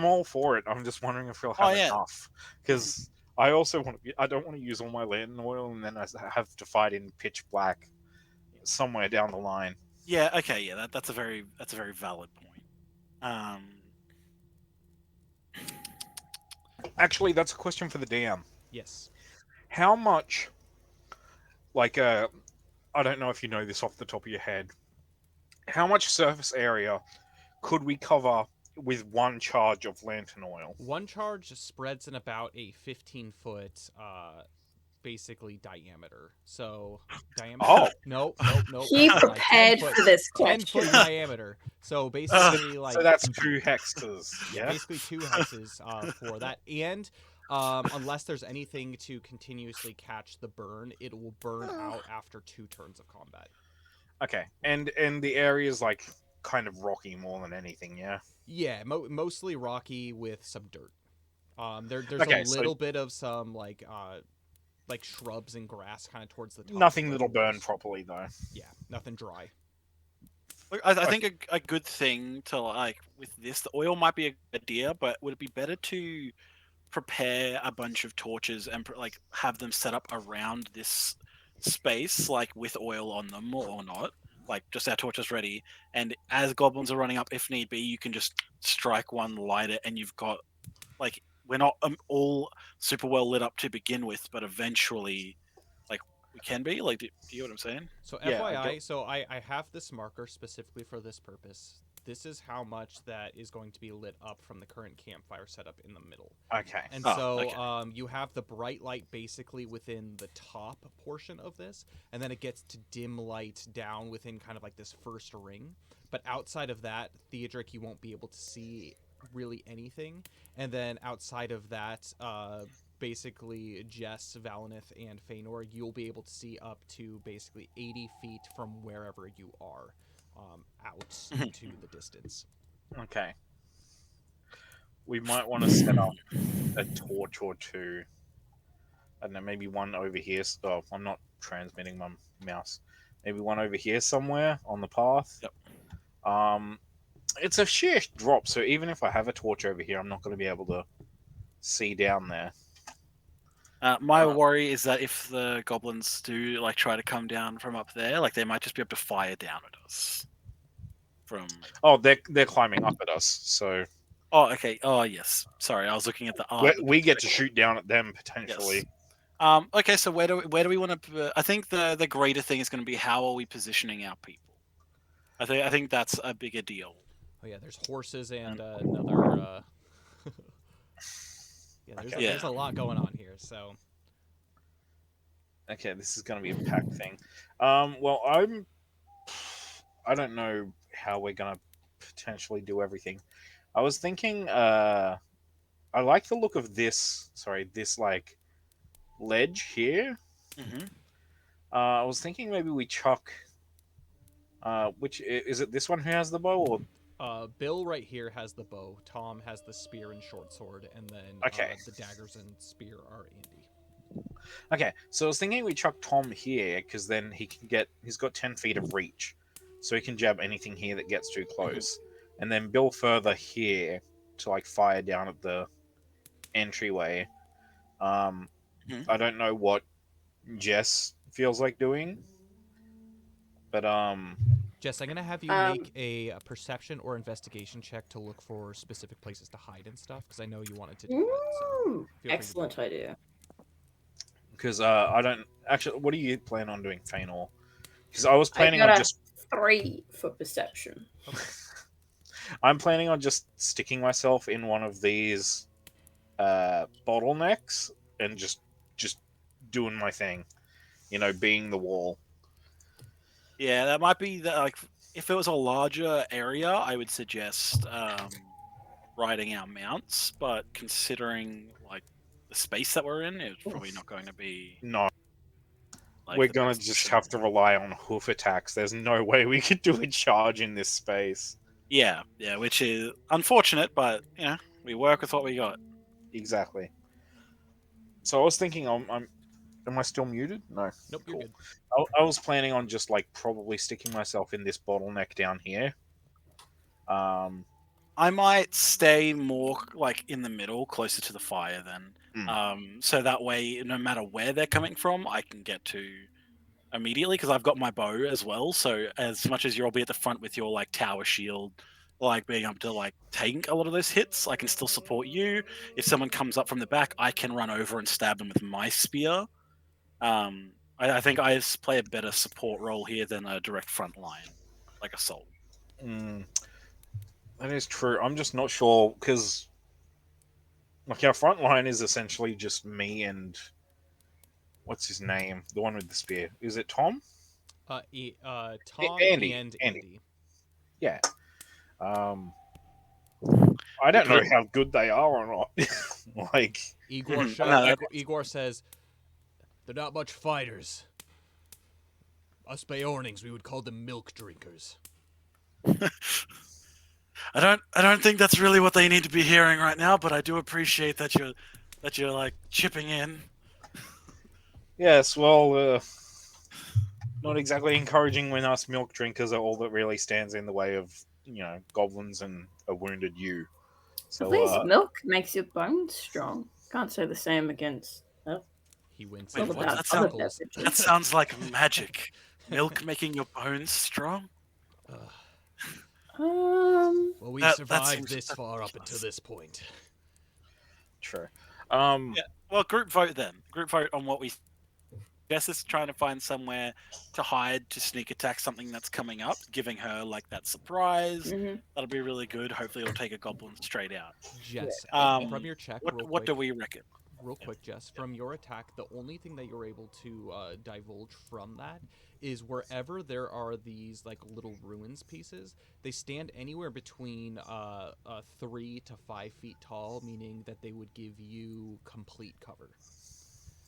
all for it. I'm just wondering if we'll have enough, because I also I don't want to use all my lantern oil and then I have to fight in pitch black somewhere down the line. Yeah. Okay. Yeah. That's a very valid point. Actually, that's a question for the DM. Yes. How much, I don't know if you know this off the top of your head, how much surface area could we cover with 1 charge of lantern oil? 1 charge spreads in about a 15-foot, basically diameter. So diameter. Oh. No. He Like prepared 10 foot, for this 10 question. foot diameter. So basically, like, So that's 2 hexes. yeah, Yeah. basically 2 hexes for that. And unless there's anything to continuously catch the burn, it will burn out after 2 turns of combat. Okay. And the area is like kind of rocky more than anything. Yeah. Yeah, mostly rocky with some dirt. There's Okay, a so- little bit of some like shrubs and grass kind of towards the top. Nothing but that'll burn otherwise- properly though. Yeah, nothing dry. Look, I think a good thing to like with this, the oil might be a good idea, but would it be better to prepare a bunch of torches and like have them set up around this space, like with oil on them or not? Like just our torches ready, and as goblins are running up, if need be, you can just strike one, light it, and you've got like we're not all super well lit up to begin with, but eventually, like we can be. Like, do you know what I'm saying? So Yeah, I FYI, so I have this marker specifically for this purpose. This is how much that is going to be lit up from the current campfire setup in the middle. Okay. And Oh, so okay. you have the bright light basically within the top portion of this, and then it gets to dim light down within kind of like this first ring. But outside of that, Theodric, you won't be able to see really anything. And then outside of that, basically Jess, Valineth, and Feanor, you'll be able to see up to basically 80 feet from wherever you are out to the distance. Okay. We might want to set up a torch or 2. I don't know, maybe one over here. Oh, I'm not transmitting my mouse. Maybe one over here somewhere on the path. Yep. It's a sheer drop, so even if I have a torch over here, I'm not going to be able to see down there. My worry is that if the goblins do like try to come down from up there, like they might just be able to fire down at us. From Oh, they're climbing up at us, so okay. Oh yes. Sorry, I was looking at the. we get to shoot down at them potentially. Yes. Okay, so where do we want to? I think the greater thing is going to be how are we positioning our people. I think that's a bigger deal. Oh yeah, there's horses and another. There's a lot going on here. So Okay, this is going to be a pack thing. Well, I don't know how we're going to potentially do everything. I was thinking, I like the look of this. Sorry, this like ledge here. Mm-hmm. I was thinking maybe we chuck. Which is it? This one who has the bow, or Bill right here has the bow. Tom has the spear and short sword, and then okay, the daggers and spear are Andy. okay. So I was thinking we chuck Tom here because then he can get. He's got 10 feet of reach, so he can jab anything here that gets too close, and then Bill further here to like fire down at the entryway. Um, Mhm. I don't know what Jess feels like doing, but Jess, I'm gonna have you Um, make a perception or investigation check to look for specific places to hide and stuff, because I know you wanted to do that. So Ooh, feel free to do excellent it. idea. because I don't actually. What do you plan on doing, Feanor? Because I was I planning got on a just. 3 for perception. I'm planning on just sticking myself in one of these bottlenecks and just doing my thing. Being the wall. Yeah, that might be the like. If it was a larger area, I would suggest riding our mounts. But considering like the space that we're in, it's probably not going to be No, like we're the gonna best just option. have to rely on hoof attacks. There's no way we could do a charge in this space. Yeah, yeah, which is unfortunate, but we work with what we got. Exactly. So I was thinking, am I still muted? No. Nope, you're Cool. good. I was planning on just like probably sticking myself in this bottleneck down here. Um, I might stay more like in the middle, closer to the fire then. So that way, no matter where they're coming from, I can get to immediately because I've got my bow as well. So as much as you'll be at the front with your like tower shield, like being able to like tank a lot of those hits, I can still support you. If someone comes up from the back, I can run over and stab them with my spear. I think I play a better support role here than a direct front line, like assault. mm, that is true. I'm just not sure because like our front line is essentially just me and what's his name, the one with the spear. Is it Tom? Tom Andy. and Andy. Andy. Yeah. Um, I We don't know could, how good they are or not. like, Igor, no, that- Igor says, they're not much fighters. Us Beornings, we would call them milk drinkers. I don't think that's really what they need to be hearing right now, but I do appreciate that you're like chipping in. yes, well, not exactly encouraging when us milk drinkers are all that really stands in the way of goblins and a wounded you. At So least milk makes your bones strong. Can't say the same against He winces Wait, all what? and about That other sounds chuckles. that beverages. sounds like magic. Milk making your bones strong. Ugh. Well, we That survived seems this that's far up until ridiculous. this point. true. Yeah. Well, group vote then. Group vote on what we. Jess is trying to find somewhere to hide to sneak attack something that's coming up, giving her like that surprise. hmm That'll be really good. Hopefully, it'll take a goblin straight out. Jess, from Um, your check, what do we reckon? real quick, Jess, from your attack, the only thing that you're able to divulge from that is wherever there are these like little ruins pieces, they stand anywhere between 3 to 5 feet tall, meaning that they would give you complete cover.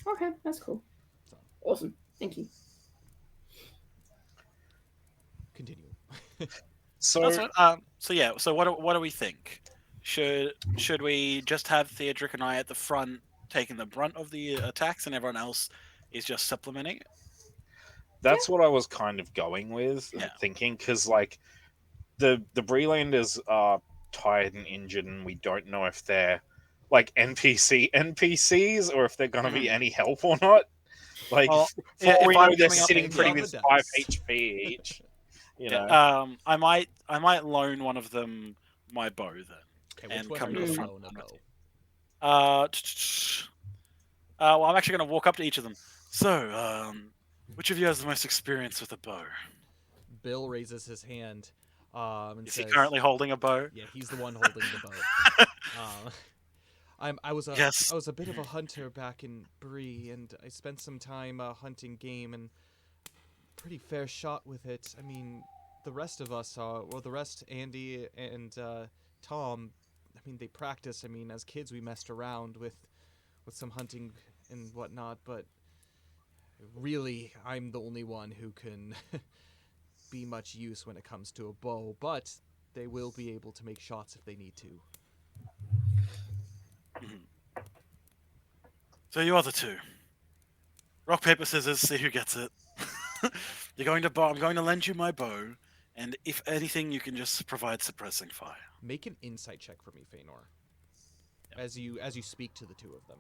Okay, that's cool. So Awesome. Thank you. continue. So That's what, so yeah. So what do we think? Should we just have Theodric and I at the front taking the brunt of the attacks, and everyone else is just supplementing it? that's what I was kind of going with Yeah. and thinking because like the Brelanders are tired and injured, and we don't know if they're like NPCs or if they're going to be any help or not. Like, Well, for yeah, all if we know, I'm they're coming up sitting Handy pretty on the with 5 dice. HP each. Yeah, I might loan one of them my bow then, Okay, which and one come are to you the gonna front. loan a bow? Well, I'm actually going to walk up to each of them. So, which of you has the most experience with a bow? Bill raises his hand and Is says, he currently holding a bow? "Yeah, he's the one holding the bow." I was Yes. a bit of a hunter back in Bree, and I spent some time hunting game, and pretty fair shot with it. I mean, the rest of us the rest, Andy and Tom. I mean, they practice. I mean, as kids, we messed around with some hunting and whatnot, but Really, I'm the only one who can be much use when it comes to a bow, but they will be able to make shots if they need to. So you other two. Rock, paper, scissors, see who gets it. You're going to I'm going to lend you my bow, and if anything, you can just provide suppressing fire. Make an insight check for me, Feanor. As you speak to the two of them.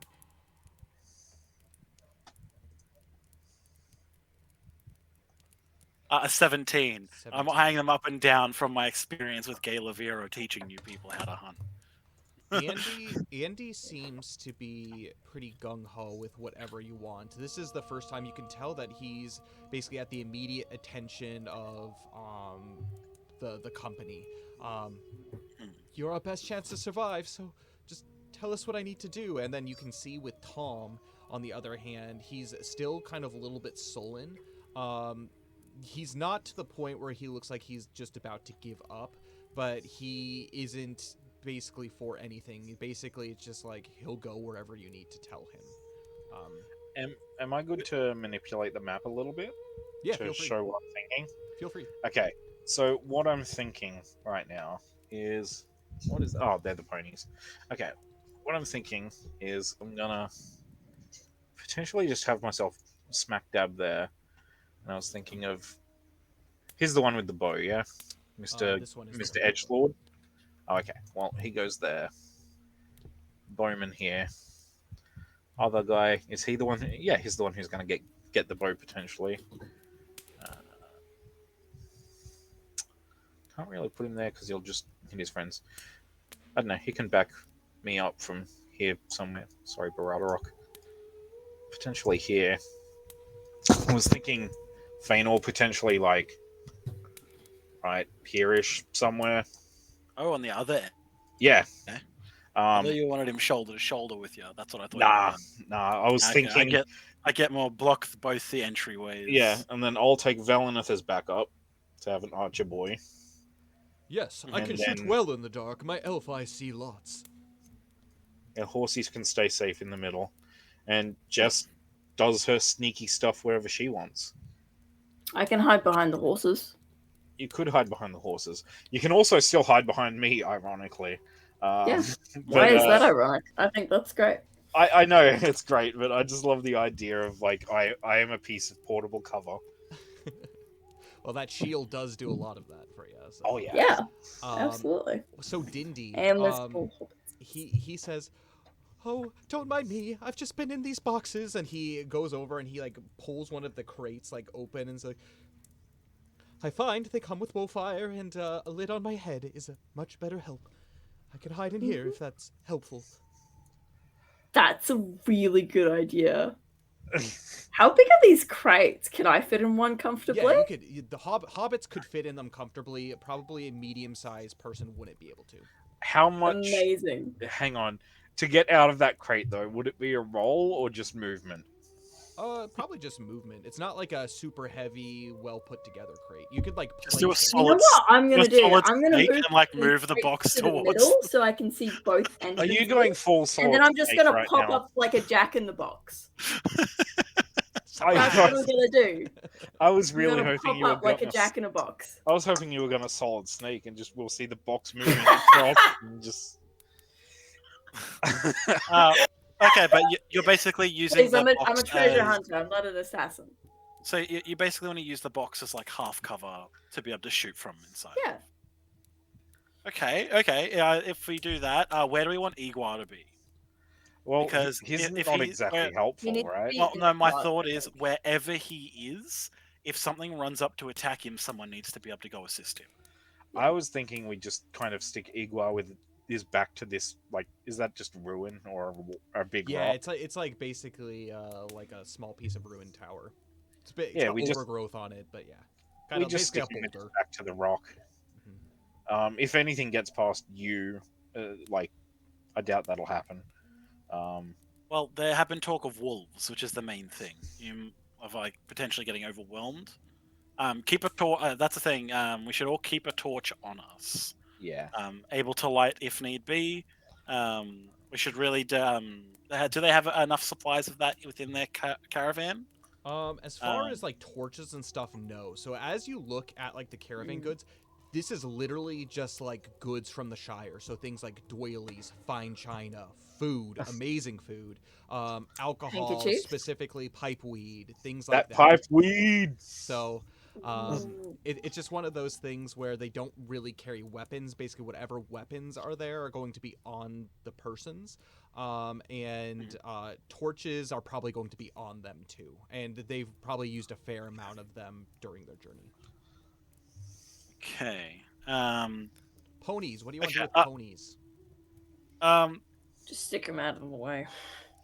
A 17. I'm 17. eyeing them up and down from my experience with Gay Lavero teaching new people how to hunt. Andy seems to be pretty gung-ho with whatever you want. This is the first time you can tell that he's basically at the immediate attention of the company. You're our best chance to survive, so just tell us what I need to do. And then you can see with Tom, on the other hand, he's still kind of a little bit sullen. He's not to the point where he looks like he's just about to give up, but he isn't basically for anything. Basically, it's just like he'll go wherever you need to tell him. Am I good to manipulate the map a little bit Yeah, to feel free. show what I'm thinking? Feel free. Okay, so what I'm thinking right now is they're the ponies. Okay, what I'm thinking is I'm gonna potentially just have myself smack dab there. And I was thinking of here's the one with the bow, yeah, Mr. This one is Mr. the one. Edgelord. Oh, okay, well he goes there. Bowman here. Other guy, is he the one? Yeah, he's the one who's gonna get the bow potentially. Can't really put him there because he'll just hit his friends. I don't know. He can back me up from here somewhere. Sorry, Barada Rock. Potentially here. I was thinking Feanor potentially like right here-ish somewhere. Oh, on the other end. Yeah. Okay. I thought you wanted him shoulder to shoulder with you. That's what I thought. Nah. I was Okay, thinking. I get more block both the entryways. Yeah, and then I'll take Valineth as backup to have an archer boy. Yes, I And can then- shoot well in the dark. My elf eyes see lots. And Horsies can stay safe in the middle, and Jess does her sneaky stuff wherever she wants. I can hide behind the horses. You could hide behind the horses. You can also still hide behind me, ironically. Yeah. but, Why is that ironic? I think that's great. I know it's great, but I just love the idea of like I am a piece of portable cover. Well, that shield does do a lot of that for you. So. Oh yeah. Yeah, Um, absolutely. So Dindy, And there's cool hobbits. he says, "Oh, don't mind me. I've just been in these boxes." And he goes over and he like pulls one of the crates like open and is like, "I find they come with fire and a lid on my head is a much better help. I can hide in here if that's helpful." That's a really good idea. How big are these crates? Can I fit in one comfortably? Yeah, you could. The hobbits could fit in them comfortably. Probably a medium-sized person wouldn't be able to. How much? Amazing. Hang on. To get out of that crate, though, would it be a roll or just movement? Probably just movement. It's not like a super heavy, well put together crate. You could like Just do a place it. You know what I'm gonna do? solid I'm gonna snake move, and, like, these move the crates box to the towards middle so I can see both Are entrances. you going full solid? And then I'm just snake gonna right pop now? up like a Jack in the Box. I, That's what I'm gonna do. I was I'm really gonna hoping pop you were up like a gonna. Jack in a Box. I was hoping you were gonna solid snake and just we'll see the box moving across and just. Okay, but you're basically using Please, I'm the a box treasure as- hunter. I'm not an assassin. So you basically want to use the box as like half cover to be able to shoot from inside. Yeah. Okay. If we do that, where do we want Igua to be? Well, Because he's if not he- exactly where- helpful, You need to right? be- Well, no, my Igua. thought is wherever he is, if something runs up to attack him, someone needs to be able to go assist him. I was thinking we just kind of stick Igua with his back to this. Like, is that just ruin or a big Yeah, rock? it's like basically like a small piece of ruined tower. It's big. Yeah, Got we just- overgrowth on it, but yeah, We kind of just basically stick a him boulder. back to the rock. If anything gets past you, like, I doubt that'll happen. Well, there have been talk of wolves, which is the main thing. Of like potentially getting overwhelmed. Keep a torch. That's the thing. We should all keep a torch on us. Yeah. Able to light if need be. We should really. Do they have enough supplies of that within their caravan? As far as like torches and stuff, no. So as you look at like the caravan goods, this is literally just like goods from the Shire. So things like doilies, fine china, food, amazing food, alcohol, Handkerchiefs? specifically pipeweed, things like That that. pipe weed. So Ooh. it's just one of those things where they don't really carry weapons. Basically, whatever weapons are there are going to be on the persons. And torches are probably going to be on them too. And they've probably used a fair amount of them during their journey. Okay. Ponies. What do you want to do Okay, with ponies? Just stick them out of the way.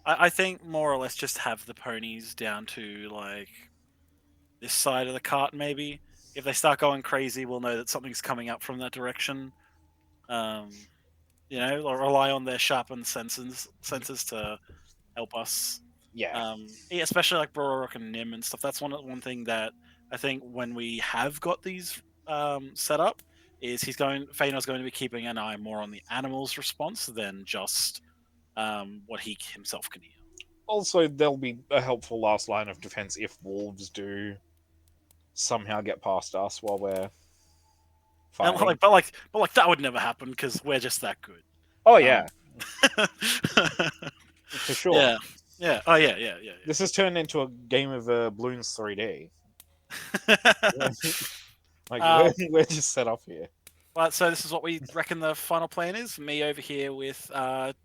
I think more or less just have the ponies down to like this side of the cart, maybe. If they start going crazy, we'll know that something's coming up from that direction. Or rely on their sharpened senses to help us. Yeah. Yeah, especially like Bororok and Nim and stuff. That's one thing that I think when we have got these set up is Feanor's going to be keeping an eye more on the animal's response than just what he himself can hear. Also, there'll be a helpful last line of defense if wolves do somehow get past us while we're And fighting. but that would never happen because we're just that good. Oh yeah, for sure. Yeah. Yeah. Oh yeah. This has turned into a game of Bloons 3D. Like we're just set up here. Right, so this is what we reckon the final plan is. Me over here with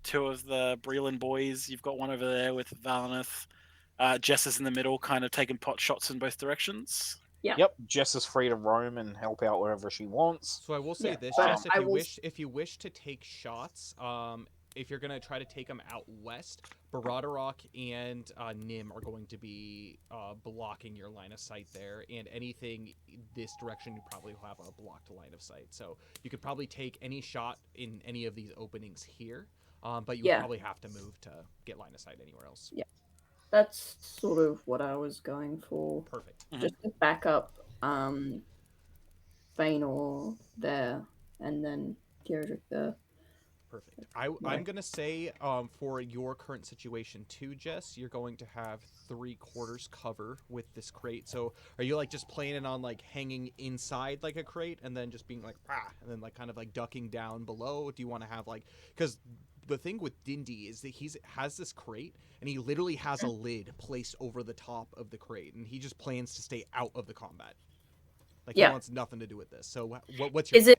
two of the Breland boys. You've got one over there with Valineth. Jess is in the middle, kind of taking pot shots in both directions. Yeah. Yep, Jess is free to roam and help out wherever she wants. So I will say Yeah, this, but Jess, I will- if you wish to take shots, if you're gonna try to take them out west, Baradorok and Nim are going to be blocking your line of sight there, and anything this direction you probably will have a blocked line of sight. So you could probably take any shot in any of these openings here, but you would probably have to move to get line of sight anywhere else. Yeah. That's sort of what I was going for. Perfect. Just to back up Feanor there and then Theodric there. Perfect. I'm going to say for your current situation too, Jess, you're going to have 3/4 cover with this crate. So are you like just planning on like hanging inside like a crate and then just being like, and then like kind of like ducking down below? Do you want to have like, because the thing with Dindy is that has this crate and he literally has a lid placed over the top of the crate and he just plans to stay out of the combat. Like he wants nothing to do with this. So what's your plan?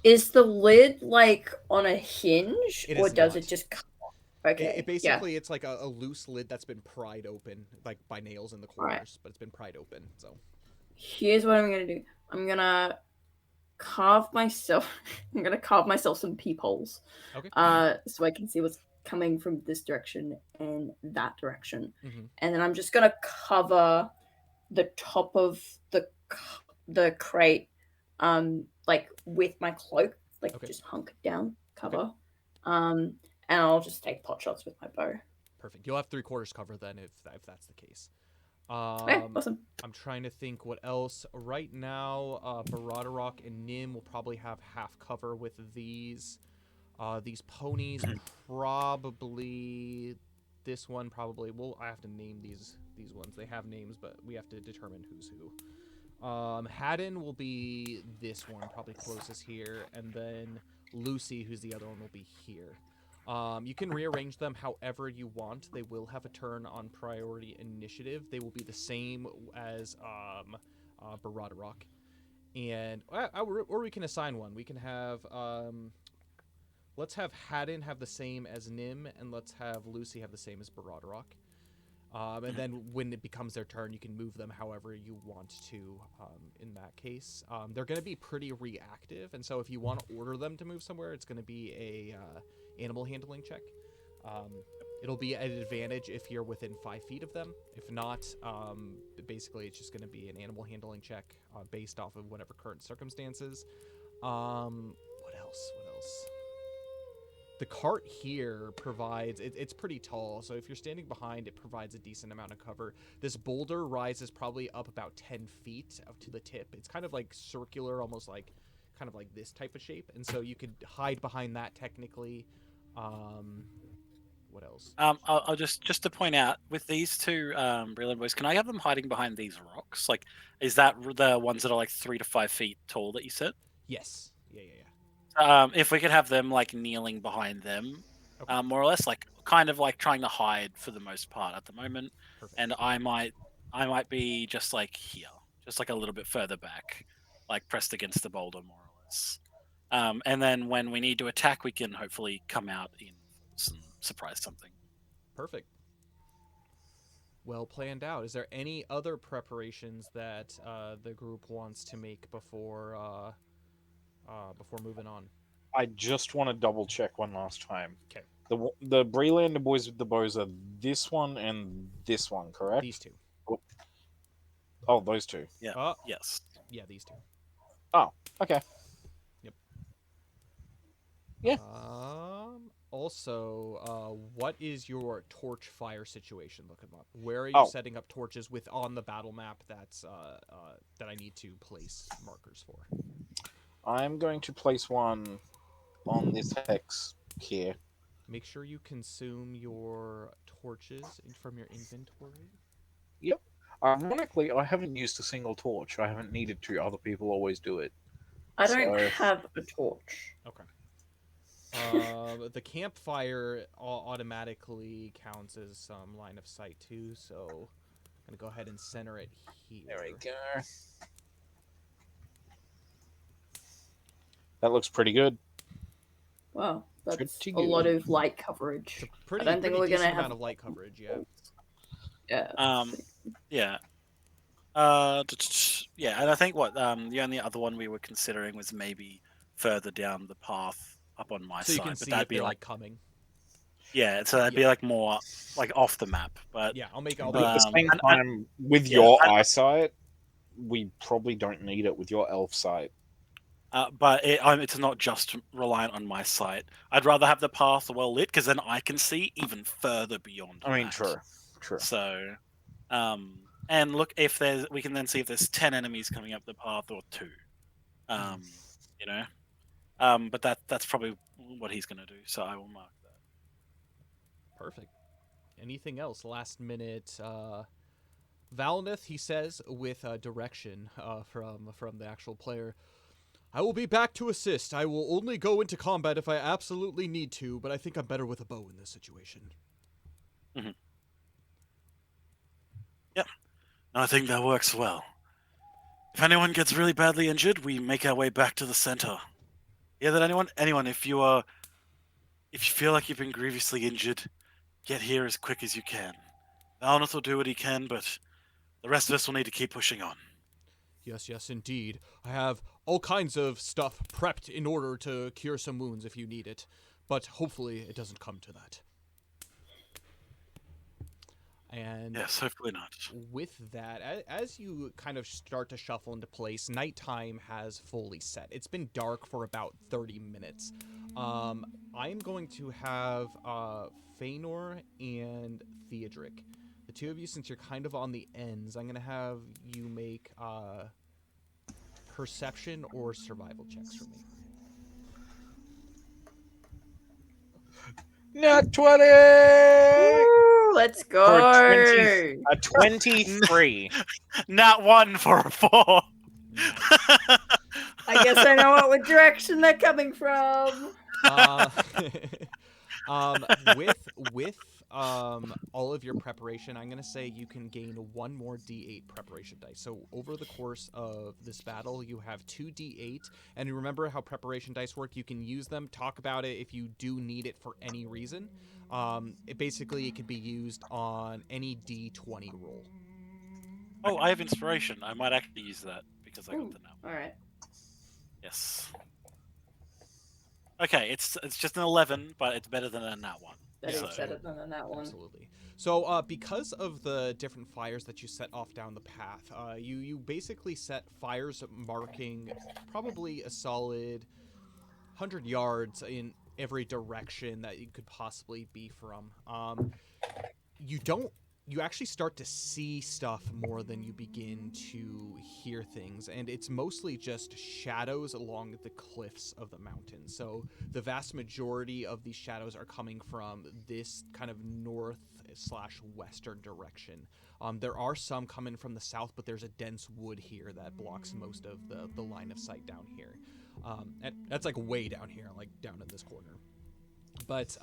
Is the lid like on a hinge, It or is does not. it just come off? Okay. It basically it's like a loose lid that's been pried open, like by nails in the corners, but it's been pried open. So here's what I'm gonna do. I'm gonna carve myself. I'm gonna carve myself some peepholes. Okay. So I can see what's coming from this direction and that direction, Mhm. and then I'm just gonna cover the top of the crate, like with my cloak, like just hunkered down, cover, and I'll just take pot shots with my bow. Perfect. You'll have 3/4 cover then if that's the case. Awesome. I'm trying to think what else. Right now, Baradorok and Nim will probably have half cover with these. These ponies probably. This one probably. Well, I have to name these ones. They have names, but we have to determine who's who. Haddon will be this one, probably closest here, and then Lucy, who's the other one, will be here. You can rearrange them however you want. They will have a turn on priority initiative. They will be the same as Baradorok. And or we can assign one. We can have let's have Haddon have the same as Nim, and let's have Lucy have the same as Baradorok. And then when it becomes their turn, you can move them however you want to in that case. They're going to be pretty reactive, and so if you want to order them to move somewhere, it's going to be a animal handling check. It'll be at an advantage if you're within 5 feet of them. If not, basically it's just going to be an animal handling check based off of whatever current circumstances. What else? The cart here provides, it's pretty tall, so if you're standing behind, it provides a decent amount of cover. This boulder rises probably up about 10 feet up to the tip. It's kind of like circular, almost like kind of like this type of shape, and so you could hide behind that technically. What else? I'll just to point out with these two Breland boys, can I have them hiding behind these rocks? Like, is that the ones that are like 3 to 5 feet tall that you said? Yes. Yeah. If we could have them like kneeling behind them, Okay. more or less, like kind of like trying to hide for the most part at the moment, Perfect. and I might be just like here, just like a little bit further back, like pressed against the boulder, more or less. And then when we need to attack, we can hopefully come out in force and surprise something. Perfect. Well planned out. Is there any other preparations that the group wants to make before moving on? I just want to double check one last time. Okay. The Breelander boys with the bows are this one and this one, correct? These two. Oh, those two. Yeah. Yes. Yeah, these two. Oh, okay. Yep. Yeah. Also, what is your torch fire situation looking like? Where are you setting up torches on the battle map that I need to place markers for? I'm going to place one on this hex here. Make sure you consume your torches from your inventory. Yep. Ironically, I haven't used a single torch. I haven't needed to. Other people always do it. I don't have a torch. Okay. The campfire automatically counts as some line of sight too, so I'm gonna go ahead and center it here. There we go. That looks pretty good. Wow, that's Pretty a lot good. of light coverage. It's a pretty, I don't think we're decent gonna amount have of light coverage, yeah. Yeah. Yeah. Yeah, and I think the only other one we were considering was maybe further down the path up on my So side, you can but see that'd if be they're like coming. yeah, so that'd be like more like off the map. But Yeah, I'll make But at the same and- time, with your eyesight, we probably don't need it with your elf sight. but it's not just reliant on my sight. I'd rather have the path well lit because then I can see even further beyond. I mean, that. true. So, and look, we can then see if there's 10 enemies coming up the path or 2. You know, but that's probably what he's going to do. So I will mark that. Perfect. Anything else? Last minute. Valnith, he says with direction from the actual player. I will be back to assist. I will only go into combat if I absolutely need to, but I think I'm better with a bow in this situation. Mm-hmm. Yep. I think that works well. If anyone gets really badly injured, we make our way back to the center. Yeah, that anyone, if you feel like you've been grievously injured, get here as quick as you can. Valnith will do what he can, but the rest of us will need to keep pushing on. Yes, indeed. I have all kinds of stuff prepped in order to cure some wounds if you need it, but hopefully it doesn't come to that. And yes, hopefully not. With that, as you kind of start to shuffle into place, nighttime has fully set. It's been dark for about 30 minutes. I'm going to have Feanor and Theodric. The two of you, since you're kind of on the ends, I'm going to have you make perception or survival checks for me. Nat 20! Woo, let's go. For a 23. Not 1 for a 4. I guess I know what direction they're coming from. With all of your preparation, I'm gonna say you can gain 1 more D8 preparation dice. So over the course of this battle, you have 2 D8, and you remember how preparation dice work. You can use them, talk about it if you do need it for any reason. It can be used on any D20 roll. Oh, I have inspiration. I might actually use that because I got the number. All right. Yes. Okay, it's just an 11, but it's better than a nat 1. That is Yeah, better than that one. Absolutely. So, because of the different fires that you set off down the path, you basically set fires marking probably a solid 100 yards in every direction that you could possibly be from. You don't you actually start to see stuff more than you begin to hear things, and it's mostly just shadows along the cliffs of the mountain. So the vast majority of these shadows are coming from this kind of north/western direction. There are some coming from the south, but there's a dense wood here that blocks most of the line of sight down here. And that's like way down here, like down in this corner. But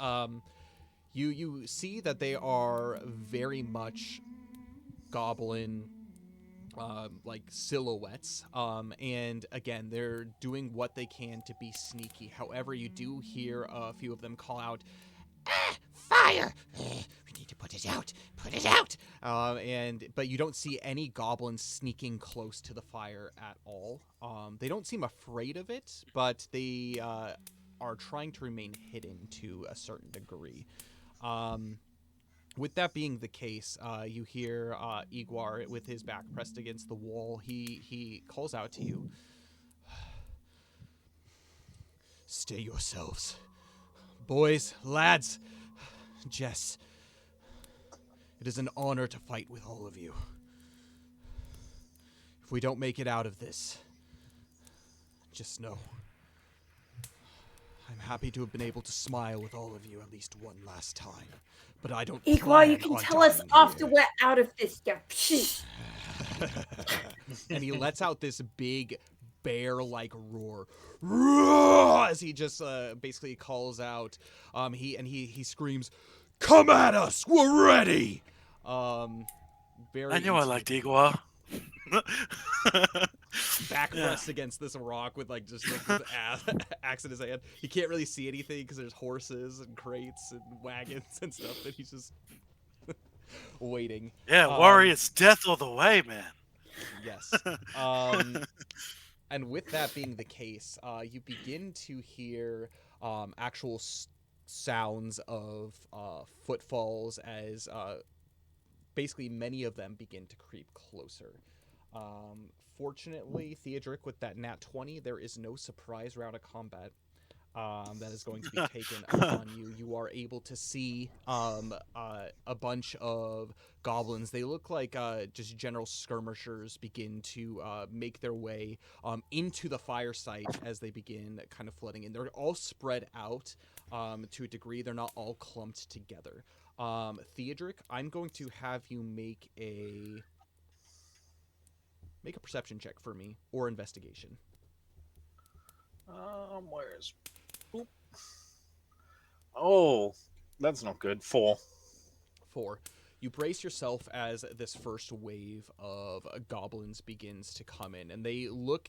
you see that they are very much goblin like silhouettes, and again, they're doing what they can to be sneaky. However, you do hear a few of them call out, fire! We need to put it out. But you don't see any goblins sneaking close to the fire at all. They don't seem afraid of it, but they are trying to remain hidden to a certain degree. With that being the case, you hear Igwar with his back pressed against the wall. He calls out to you. Stay yourselves. Boys, lads, Jess, it is an honor to fight with all of you. If we don't make it out of this, just know I'm happy to have been able to smile with all of you at least one last time, but I don't. Igwar, you can tell us after we're out of this. And he lets out this big bear-like roar as he just basically calls out. He screams, "Come at us! We're ready!" Very. I knew I liked Igwar. Back pressed against this rock with like just like his axe in his hand. He can't really see anything because there's horses and crates and wagons and stuff, but he's just waiting. Yeah, warriors, death all the way, man. Yes. And with that being the case, you begin to hear actual sounds of footfalls as basically many of them begin to creep closer. Fortunately, Theodric, with that nat 20, there is no surprise round of combat that is going to be taken upon you. You are able to see a bunch of goblins. They look like just general skirmishers begin to make their way into the fire site as they begin kind of flooding in. They're all spread out to a degree. They're not all clumped together. Theodric, I'm going to have you make a perception check for me, or investigation. Where's... Oop. Oh, that's not good. 4. 4. You brace yourself as this first wave of goblins begins to come in, and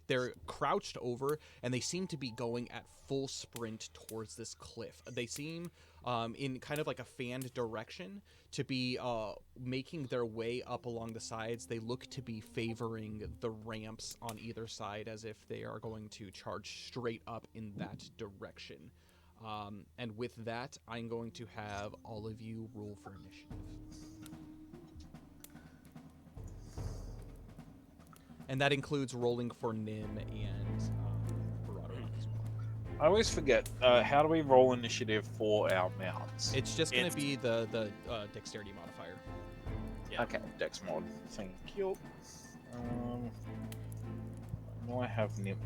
they're crouched over, and they seem to be going at full sprint towards this cliff. They seem, in kind of like a fanned direction, to be making their way up along the sides. They look to be favoring the ramps on either side as if they are going to charge straight up in that direction. And with that, I'm going to have all of you roll for initiative. And that includes rolling for Nim and Barado as well. I always forget, how do we roll initiative for our mounts? It's just going to be the dexterity modifier. Yeah. Okay, dex mod. Thank you. Do I have Nim,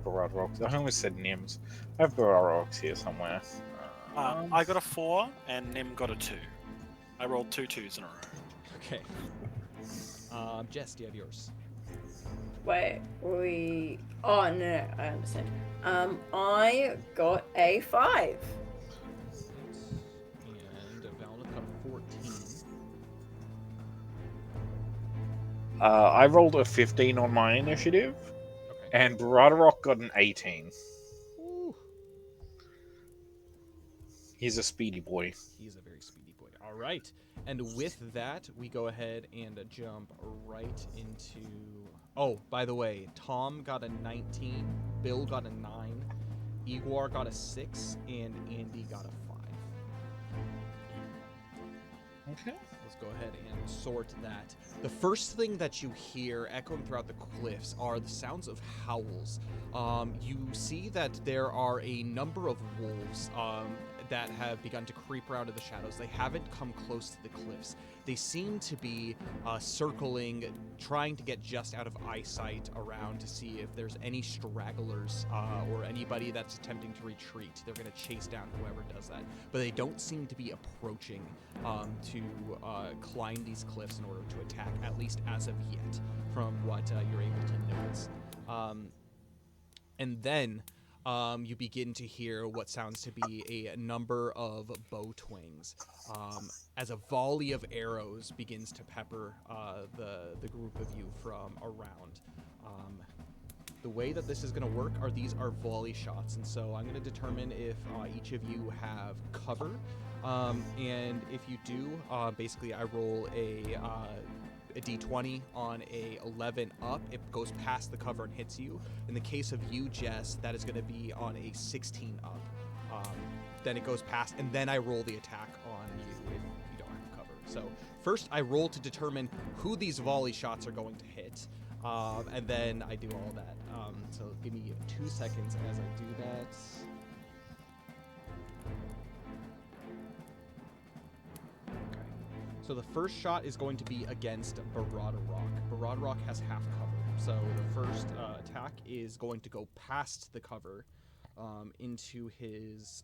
Baradox? I almost said Nims. I have Baradox here somewhere. I got a 4 and Nim got a 2. I rolled 2 2s in a row. Okay. Jess, do you have yours? Wait, Oh, no, I understand. I got a 5. And Valna got a 14. I rolled a 15 on my initiative, Okay. and Baradox got an 18. Ooh. He's a speedy boy. He's a very speedy boy. All right. And with that, we go ahead and jump right into... Oh, by the way, Tom got a 19, Bill got a 9, Igwar got a 6, and Andy got a 5. Okay. Let's go ahead and sort that. The first thing that you hear echoing throughout the cliffs are the sounds of howls. You see that there are a number of wolves that have begun to creep around in the shadows. They haven't come close to the cliffs. They seem to be circling, trying to get just out of eyesight around to see if there's any stragglers or anybody that's attempting to retreat. They're going to chase down whoever does that. But they don't seem to be approaching to climb these cliffs in order to attack, at least as of yet, from what you're able to notice. And then you begin to hear what sounds to be a number of bow twings as a volley of arrows begins to pepper the group of you from around. The way that this is going to work are these are volley shots, and so I'm going to determine if each of you have cover, and if you do, basically I roll a d20 on a 11 up. It goes past the cover and hits you. In the case of you, Jess, that is going to be on a 16 up. Then it goes past, and then I roll the attack on you if you don't have cover. So first I roll to determine who these volley shots are going to hit, and then I do all that. So give me 2 seconds as I do that. So the first shot is going to be against Barada Rock. Barada Rock has half cover. So the first attack is going to go past the cover into his...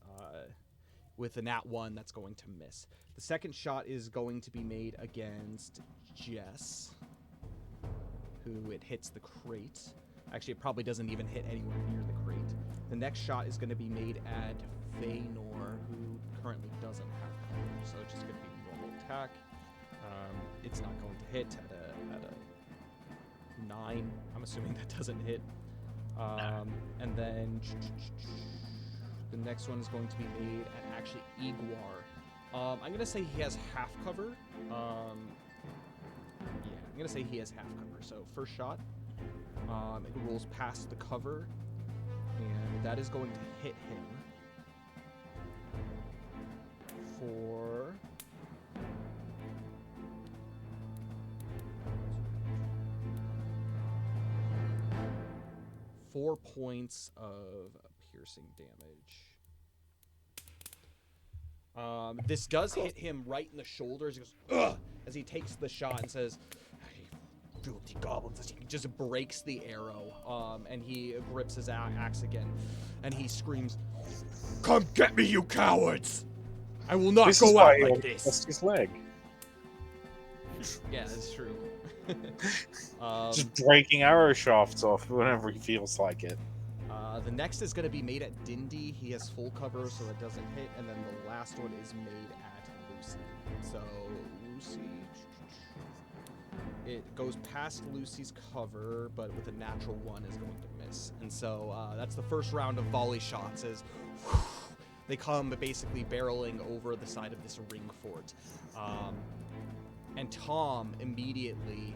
with a nat 1, that's going to miss. The second shot is going to be made against Jess, who it hits the crate. Actually, it probably doesn't even hit anywhere near the crate. The next shot is going to be made at Feanor, who currently doesn't have cover. So it's just going to be a normal attack. It's not going to hit at a 9. I'm assuming that doesn't hit. And then the next one is going to be made at actually Igwar. I'm going to say he has half cover. Yeah, I'm going to say he has half cover. So first shot, it rolls past the cover, and that is going to hit him for... 4 points of piercing damage. This does hit him right in the shoulders. He goes, ugh, as he takes the shot and says, filthy goblins, as he just breaks the arrow. And he grips his axe again, and he screams, come get me, you cowards! I will not go out like this. That's his leg. Yeah, that's true. Just breaking arrow shafts off whenever he feels like it. The next is going to be made at Dindy. He has full cover, so it doesn't hit. And then the last one is made at Lucy. So, Lucy... It goes past Lucy's cover, but with a natural 1 is going to miss. And so that's the first round of volley shots as they come basically barreling over the side of this ring fort. And Tom immediately,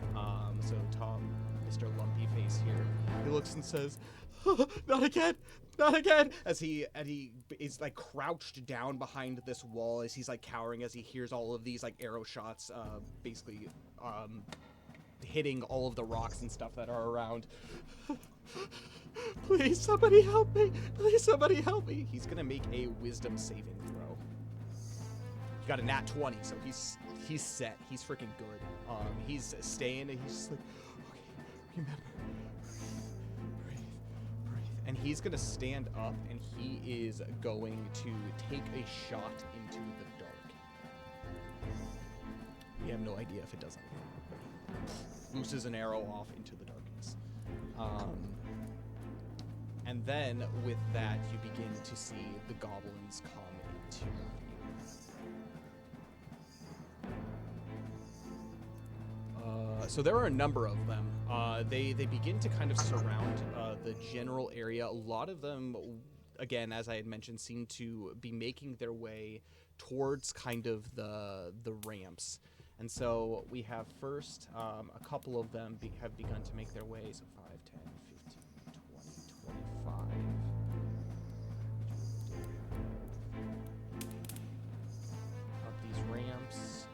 so Tom, Mr. Lumpy Face here, he looks and says, not again, not again, as he is like crouched down behind this wall as he's like cowering as he hears all of these like arrow shots, basically hitting all of the rocks and stuff that are around. Please, somebody help me! Please, somebody help me! He's gonna make a wisdom saving throw. He got a nat 20, so he's set. He's freaking good. He's staying, and he's just like, okay, remember, breathe. And he's gonna stand up, and he is going to take a shot into the dark. We have no idea if it does anything. Looses an arrow off into the darkness. And then, with that, you begin to see the goblins come into view. So there are a number of them. They begin to kind of surround the general area. A lot of them, again, as I had mentioned, seem to be making their way towards kind of the ramps. And so we have first, a couple of them have begun to make their way. So 5, 10, 15, 20, 25. Up these ramps.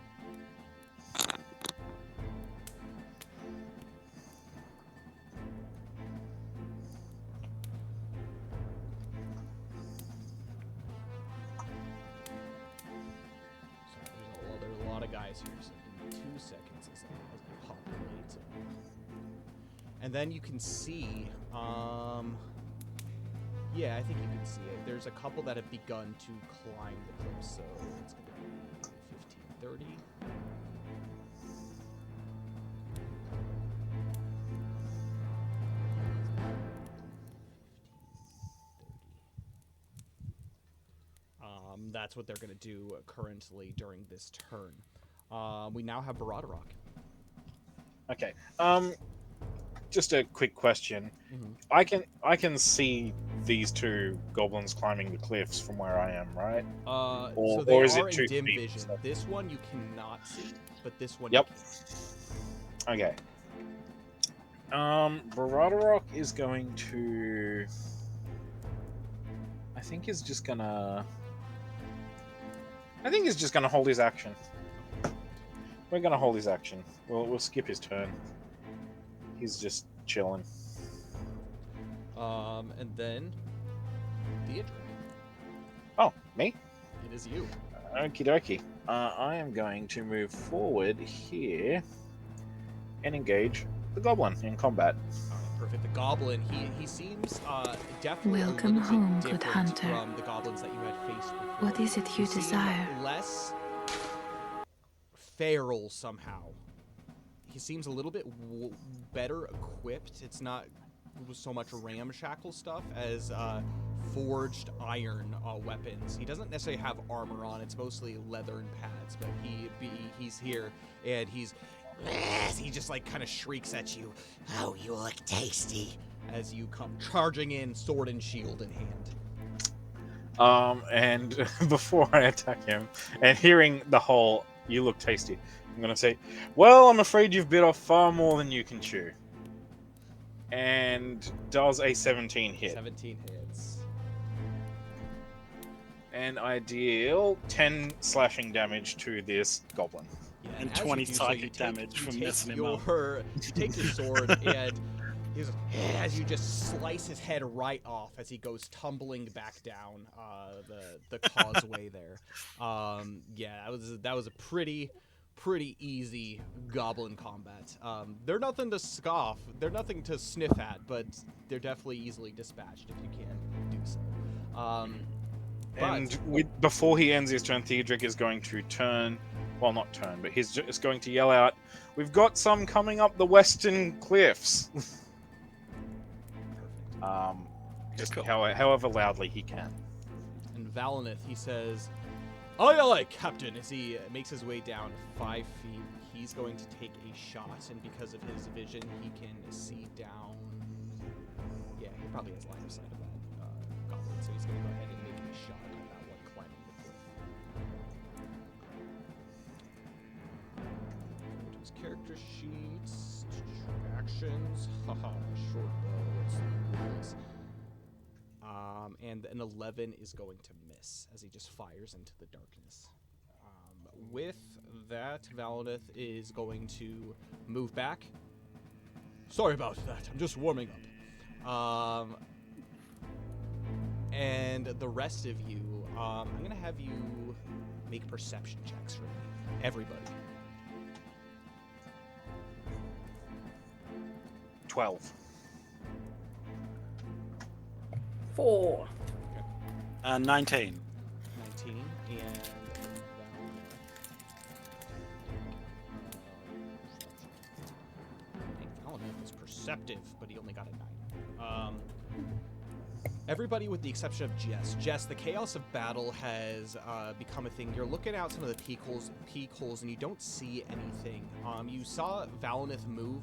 guys here, so give me 2 seconds as I populate. And then you can see, yeah, I think you can see it. There's a couple that have begun to climb the cliff, so it's going to be 15, 30. That's what they're going to do currently during this turn. We now have Baradorok. Okay. Just a quick question. Mm-hmm. I can see these two goblins climbing the cliffs from where I am, right? So they is it are in 2 dim feet? vision. This one you cannot see, but this one Yep. you can. Okay. Baradorok is going to. I think he's just gonna hold his action. We're gonna hold his action. We'll skip his turn. He's just chilling. And then Theodric. Oh, me? It is you. Okie dokie. I am going to move forward here and engage the goblin in combat. Perfect. The goblin, he seems definitely Welcome a little home, bit good different hunter. from the goblins that you had faced before. What is it you seem desire? less feral somehow. He seems a little bit better equipped. It's not so much ramshackle stuff as forged iron weapons. He doesn't necessarily have armor on. It's mostly leather and pads, but he's here and he just like kind of shrieks at you. Oh, you look tasty, as you come charging in, sword and shield in hand. And before I attack him, and hearing the whole "you look tasty," I'm gonna say, "Well, I'm afraid you've bit off far more than you can chew." And does a 17 hit? 17 hits. And I deal 10 slashing damage to this goblin. Yeah, And as you 20 do so, psychic damage from messing him up. You take your sword and as you just slice his head right off as he goes tumbling back down the causeway there. Yeah, that was a pretty easy goblin combat. They're nothing to scoff. They're nothing to sniff at, but they're definitely easily dispatched if you can do so. Before he ends his turn, Theodric is going to turn. Well, not turn, but he's just going to yell out, "We've got some coming up the western cliffs." Just Cool. however loudly he can. And Valineth, he says, "Aye, aye, Captain," as he makes his way down 5 feet. He's going to take a shot, and because of his vision, he can see down. Yeah, he probably has line of sight of that goblin, so he's going to go ahead and make a shot at that one climbing the cliff. Go to his character sheets, actions, haha, short bow, it's rules. And an 11 is going to miss as he just fires into the darkness. With that, Valineth is going to move back. Sorry about that. I'm just warming up. And the rest of you, I'm going to have you make perception checks for me. Everybody. 12. 4. 19. 19. And Valineth was perceptive, but he only got a 9. Everybody with the exception of Jess. Jess, the chaos of battle has become a thing. You're looking out some of the peak holes, and you don't see anything. You saw Valineth move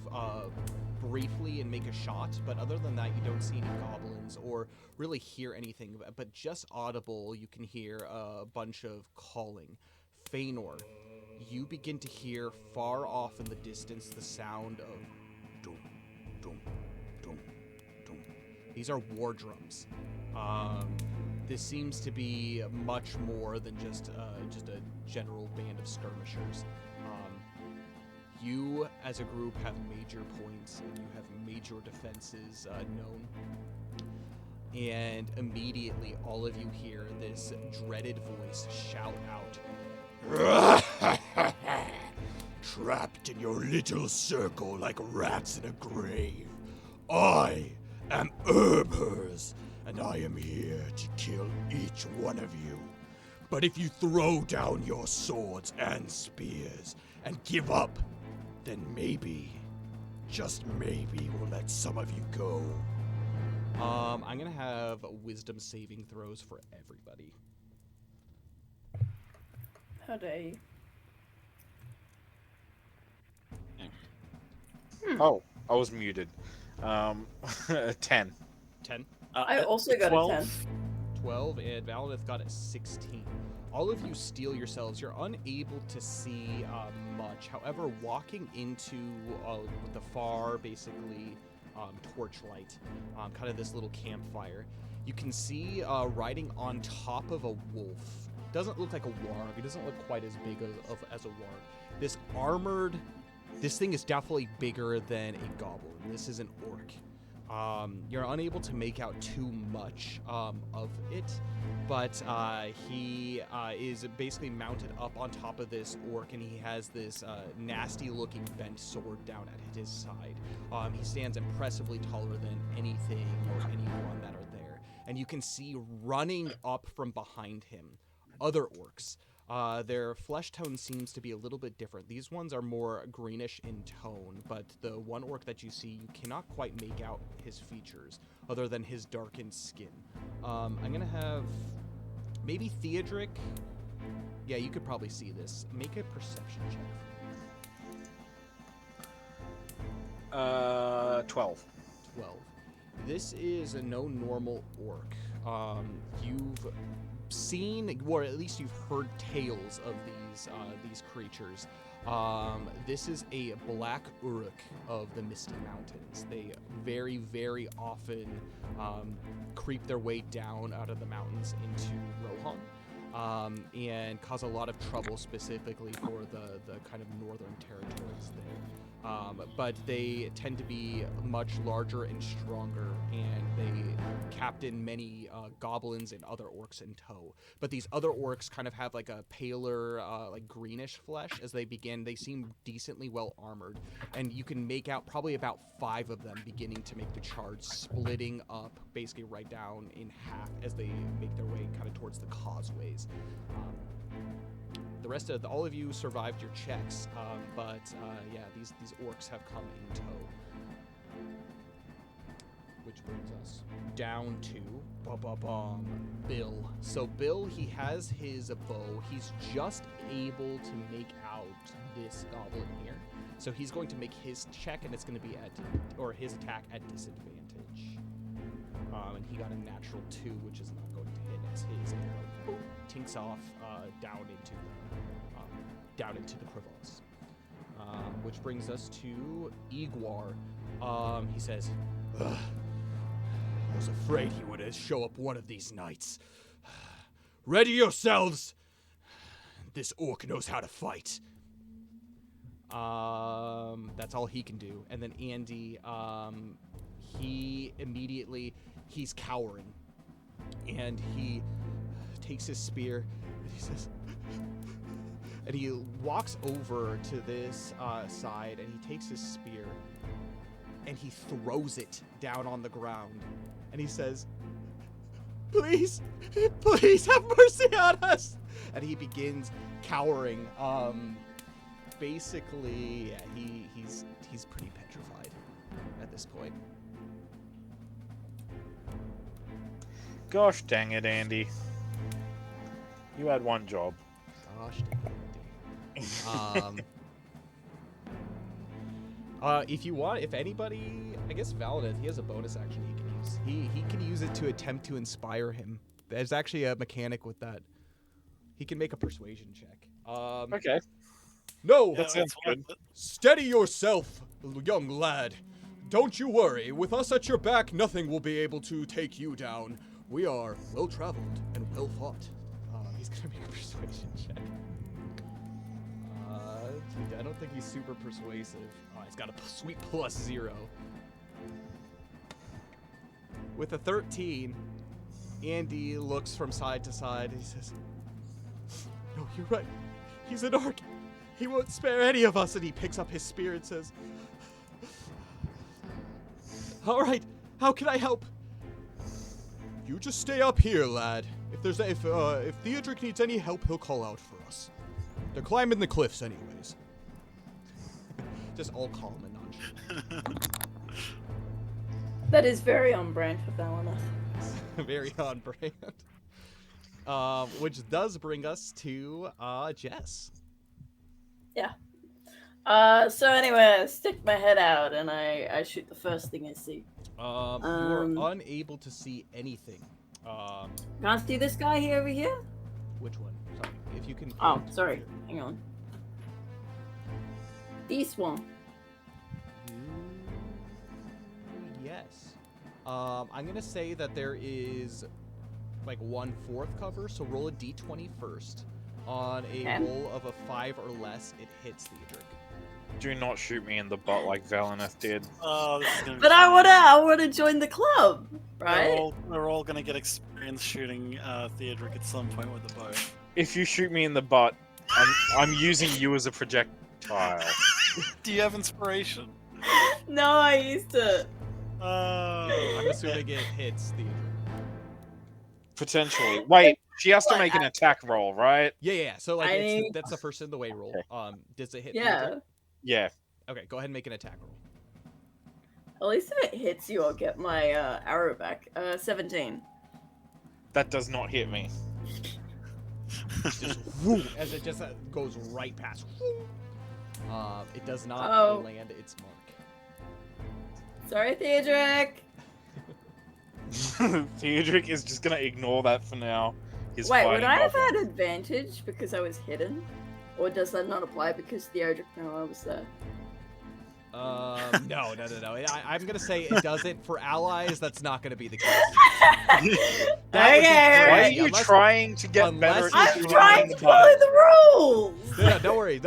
briefly and make a shot, but other than that, you don't see any goblins or really hear anything. But just audible, you can hear a bunch of calling. Feanor, you begin to hear far off in the distance the sound of dum, dum, dum, dum. These are war drums. This seems to be much more than just a general band of skirmishers. You, as a group, have major points and you have major defenses known. And immediately, all of you hear this dreaded voice shout out, trapped in your little circle like rats in a grave. I am Herbers, and I am here to kill each one of you. But if you throw down your swords and spears and give up, then maybe, just maybe, we'll let some of you go. I'm gonna have wisdom saving throws for everybody. How dare you? Oh, I was muted. 10. 10, I also got a 10. 12, and Valineth got a 16. All of you steel yourselves. You're unable to see much. However, walking into the far, basically, torchlight, kind of this little campfire, you can see riding on top of a wolf. Doesn't look like a warg. It doesn't look quite as big as a warg. This armored... This thing is definitely bigger than a goblin. This is an orc. You're unable to make out too much of it, but he is basically mounted up on top of this orc, and he has this nasty-looking bent sword down at his side. He stands impressively taller than anything or anyone that are there, and you can see running up from behind him other orcs. Their flesh tone seems to be a little bit different. These ones are more greenish in tone, but the one orc that you see, you cannot quite make out his features, other than his darkened skin. I'm gonna have maybe Theodric. Yeah, you could probably see this. Make a perception check. 12. 12. This is no normal orc. You've seen, or at least you've heard tales of these creatures. This is a black uruk of the Misty Mountains. They very, very often creep their way down out of the mountains into Rohan, and cause a lot of trouble specifically for the kind of northern territories there. But they tend to be much larger and stronger, and they captain many goblins and other orcs in tow. But these other orcs kind of have like a paler, like greenish flesh as they begin. They seem decently well armored, and you can make out probably about 5 of them beginning to make the charge, splitting up basically right down in half as they make their way kind of towards the causeways. The rest of all of you survived your checks, but yeah, these orcs have come in tow. Which brings us down to Bill. So Bill, he has his bow. He's just able to make out this goblin here. So he's going to make his check, and it's going to be his attack at disadvantage. And he got a natural 2, which is not going to hit as his arrow tinks off down into the crevasse. Which brings us to Igwar. He says, Ugh. I was afraid he would show up one of these nights. Ready yourselves! This orc knows how to fight. That's all he can do. And then Andy, he's cowering. And he takes his spear, and he says, and he walks over to this side, and he takes his spear, and he throws it down on the ground, and he says, please have mercy on us. And he begins cowering. Basically, yeah, he's pretty petrified at this point. Gosh dang it, Andy. You had one job. Gosh dang it. If you want, if anybody, I guess Valineth, he has a bonus action he can use. He can use it to attempt to inspire him. There's actually a mechanic with that. He can make a persuasion check. Okay. No! That sounds good. Steady yourself, young lad. Don't you worry. With us at your back, nothing will be able to take you down. We are well-traveled and well-fought. He's gonna make a persuasion check. I don't think he's super persuasive. He's got a sweet +0. With a 13, Andy looks from side to side. He says, no, you're right. He's an orc. He won't spare any of us. And he picks up his spear and says, all right, how can I help? You just stay up here, lad. If Theodric needs any help, he'll call out for us. They're climbing the cliffs anyways. Just all calm and nonchalant. That is very on brand for Valana. Very on brand. Which does bring us to Jess. Yeah. So anyway, I stick my head out and I shoot the first thing I see. You're unable to see anything. Can't see this guy here over here? Which one? Sorry, if you can. Oh, sorry. Hang on. This one. Yes. I'm gonna say that there is like 1/4 cover, so roll a d20 first. On a roll of a 5 or less, it hits Theodric. Do not shoot me in the butt like Valineth did. Oh, this is gonna be But funny. I wanna join the club, right? We're all gonna get experience shooting Theodric at some point with the bow. If you shoot me in the butt, I'm using you as a projectile. Do you have inspiration? No, I used to. I'm assuming it hits Theodric. Potentially. Wait, she has to make an attack roll, right? Yeah. So like I need- that's the first in the way roll. Does it hit? Yeah. Theodric? Yeah. Okay, go ahead and make an attack roll. At least if it hits you, I'll get my arrow back. 17. That does not hit me. Just whoo, as it just goes right past. Whoo. It does not Oh. land its mark. Sorry, Theodric. Theodric is just gonna ignore that for now. His Wait, would fighting I have goblin. had advantage because I was hidden? Or does that not apply because Theodric knew I was there? No. I'm gonna say it doesn't. For allies, that's not gonna be the case. That would be Okay, Why are alright. you Unless- trying to get better unless at I'm shooting me trying in to the follow butt? the rules! No, don't worry.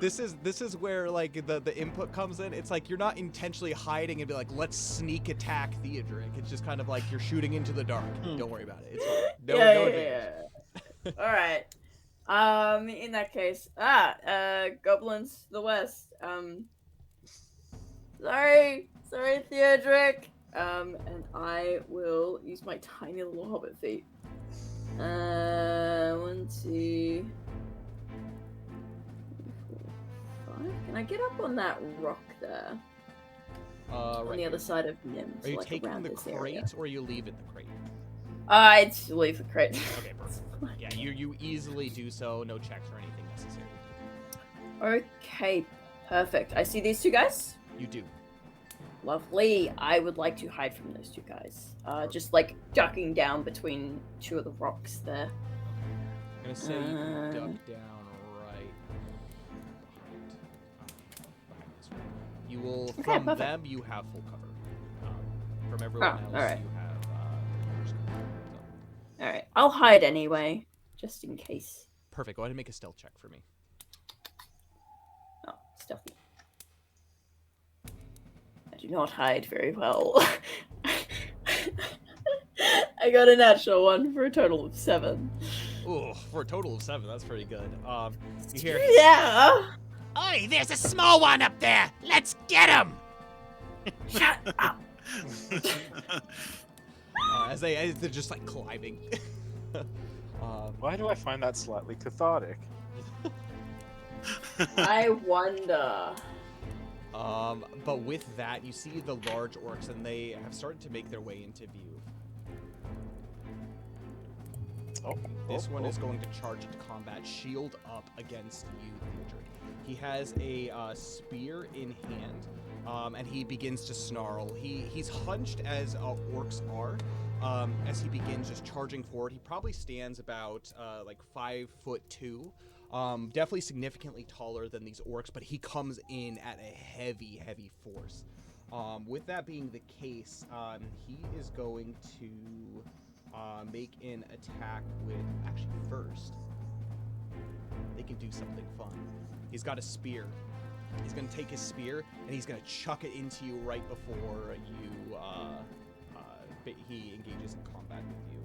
This is where like the input comes in. It's like you're not intentionally hiding and be like, let's sneak attack Theodric. It's just kind of like you're shooting into the dark. Don't worry about it. It's fine. No advantage. Alright. In that case, goblins to the west. Sorry, Theodric. And I will use my tiny little hobbit feet. 1, 2, 4, 5. Can I get up on that rock there? On Right the here. other side of Nim. Are you like taking around the this crate area. or you leave it the crate? I'd leave the crate. Okay, perfect. Yeah, you easily do so. No checks or anything necessary. Okay, perfect. I see these two guys. You do. Lovely. I would like to hide from those two guys. Just like ducking down between two of the rocks there. I'm gonna say you can duck down right behind this rock. You will from perfect. them. You have full cover. From everyone else, alright. you have first cover. So, All right, I'll hide anyway, just in case. perfect. Go ahead and make a stealth check for me. Oh, stealthy. I do not hide very well. I got a natural 1 for a total of 7. Ooh, for a total of 7, that's pretty good. You hear? Yeah. Oi, there's a small one up there! Let's get him! Shut up. As they're just like climbing. Why do I find that slightly cathartic? I wonder. But with that, you see the large orcs, and they have started to make their way into view. This one is going to charge into combat, shield up against you, Theodric. He has a spear in hand, and he begins to snarl. He's hunched as orcs are. As he begins just charging forward, he probably stands about like 5'2". Definitely significantly taller than these orcs, but he comes in at a heavy force. With that being the case, he is going to make an attack with... Actually, first, they can do something fun. He's got a spear. He's going to take his spear, and he's going to chuck it into you right before you... he engages in combat with you.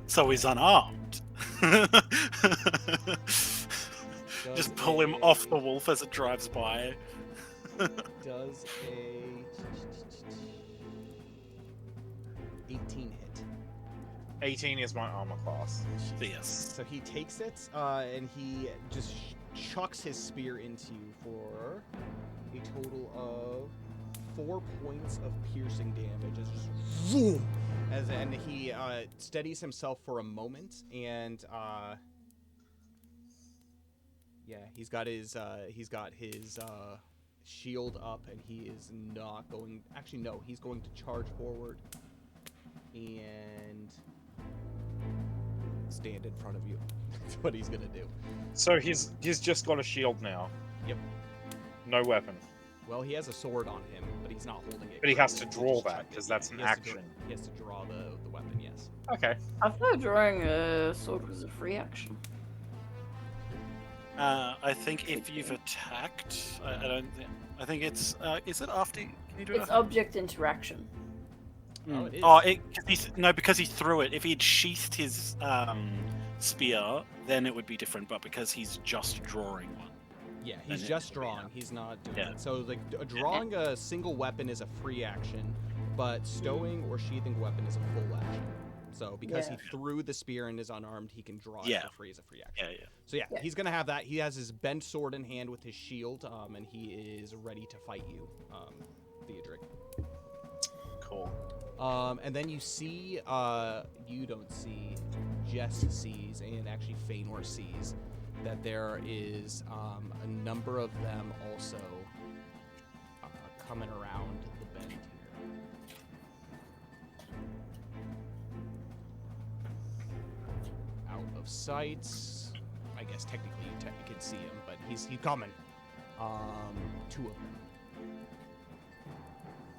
So he's unarmed. Just pull him off the wolf as it drives by. Does a 18 hit. 18 is my armor class. Yes. So he takes it, and he just chucks his spear into you for a total of 4 points of piercing damage. It's just zoom, and he steadies himself for a moment, and yeah, he's got his shield up, and he is not going. Actually, no, he's going to charge forward and stand in front of you. That's what he's gonna do. So he's just got a shield now. Yep. No weapon. Well, he has a sword on him, but he's not holding it. But he has to currently. draw just that, checked it. 'cause that's an he has to action. he has to draw the weapon, yes. Okay. I thought drawing a sword was a free action. I think if you've attacked, I don't think. I think it's. Is it after? Can you do it? It's object interaction. Oh, it is. Oh, because he threw it. If he'd sheathed his spear, then it would be different. But because he's just drawing one. Yeah, Then he's it just would be drawing. He's not doing Yeah. it. So, like, drawing a single weapon is a free action, but stowing or sheathing a weapon is a full action. So, because Yeah. he threw the spear and is unarmed, he can draw it Yeah. for free as a free action. Yeah, yeah. So, yeah, Yeah. he's going to have that. He has his bent sword in hand with his shield, and he is ready to fight you, Theodric. Cool. And then you see, you don't see, Jess sees, and actually Feanor sees, that there is a number of them also coming around the bend here. Out of sight. I guess technically you can see him, but he's coming. Two of them.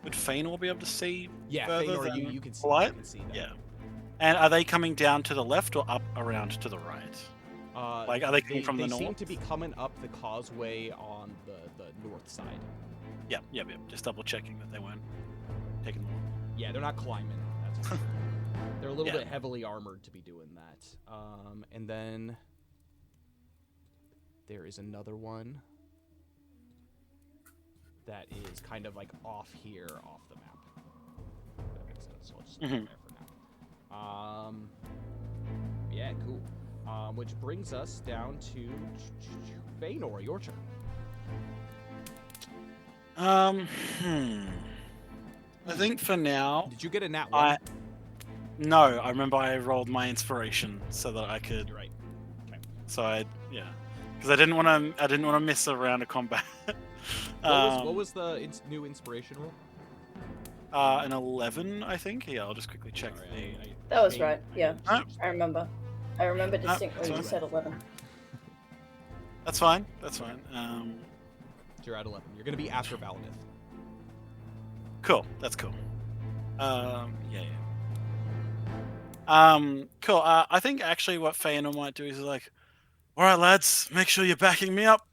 Would Feanor be able to see? Yeah, further Feanor, than you can see. light? You can see them. Yeah. And are they coming down to the left or up around to the right? Like, are they coming from the They seem north? to be coming up the causeway on the north side. Yeah. Just double checking that they weren't taking more. Yeah, they're not climbing. That's for sure. They're a little Yeah. bit heavily armored to be doing that. And then there is another one that is kind of like off here, off the map. If that makes sense. So I'll just leave it there for now. Yeah, cool. Which brings us down to Feanor, your turn. I think for now, Did you get a nat one? no. I remember I rolled my inspiration so that I could. You're right. So because I didn't want to miss a round of combat. What was the new inspiration roll? An 11, I think. Yeah, I'll just quickly check. Sorry, That was right, yeah. Oh. I remember. I remember distinctly that's you said 11. That's fine. You're at 11. You're going to be after Valinith. Cool. That's cool. Yeah. Cool. I think actually what Feanor might do is like, all right, lads, make sure you're backing me up.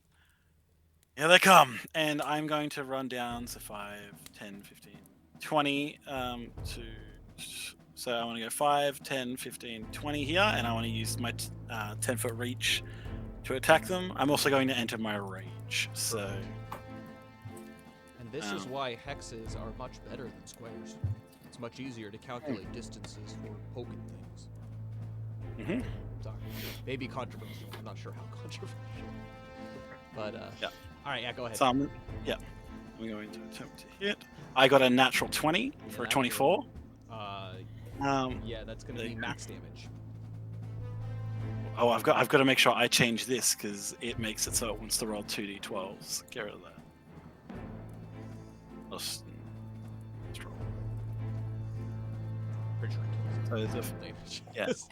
Here they come. And I'm going to run down, so 5, 10, 15, 20 so I want to go 5, 10, 15, 20 here, and I want to use my 10-foot reach to attack them. I'm also going to enter my rage, so... And this is why hexes are much better than squares. It's much easier to calculate distances for poking things. Mhm. Sorry. Maybe controversial. I'm not sure how controversial. But, Yeah. Alright, yeah, go ahead. So I'm going to attempt to hit. I got a natural 20 for a that 24. Yeah, that's going to be max damage. Oh, I've got to make sure I change this because it makes it so it wants to roll 2d12s. Get rid of that. Let's roll. Pretty sure it kills. So Damage. Yes.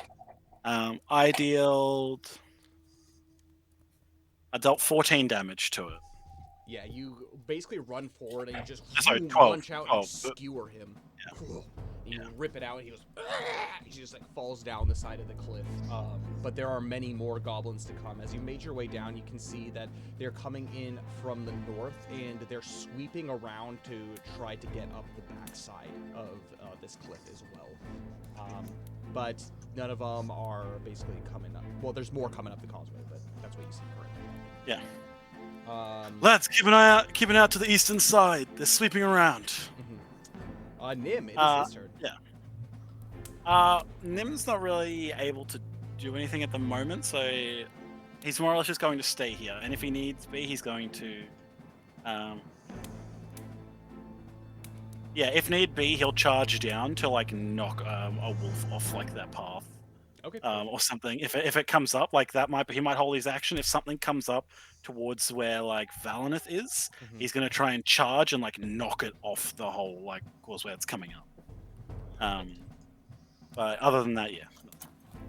I dealt 14 damage to it. Yeah, you basically run forward and you just Sorry, boom, 12, punch out 12, and skewer him. Yeah. You rip it out, and he goes. He just like falls down the side of the cliff. But there are many more goblins to come. As you made your way down, you can see that they're coming in from the north, and they're sweeping around to try to get up the backside of this cliff as well. But none of them are basically coming up. Well, there's more coming up the causeway, but that's what you see currently. Yeah. Lads, keep an eye out to the eastern side. They're sweeping around. Nim, it is his turn. Yeah. Nim's not really able to do anything at the moment, so he's more or less just going to stay here. And if he needs be, he's going to, if need be, he'll charge down to like knock a wolf off like that path. Okay. Or something. If it comes up like that, he might hold his action. If something comes up towards where like Valineth is, he's gonna try and charge and like knock it off the whole like course where it's coming up. But other than that, yeah.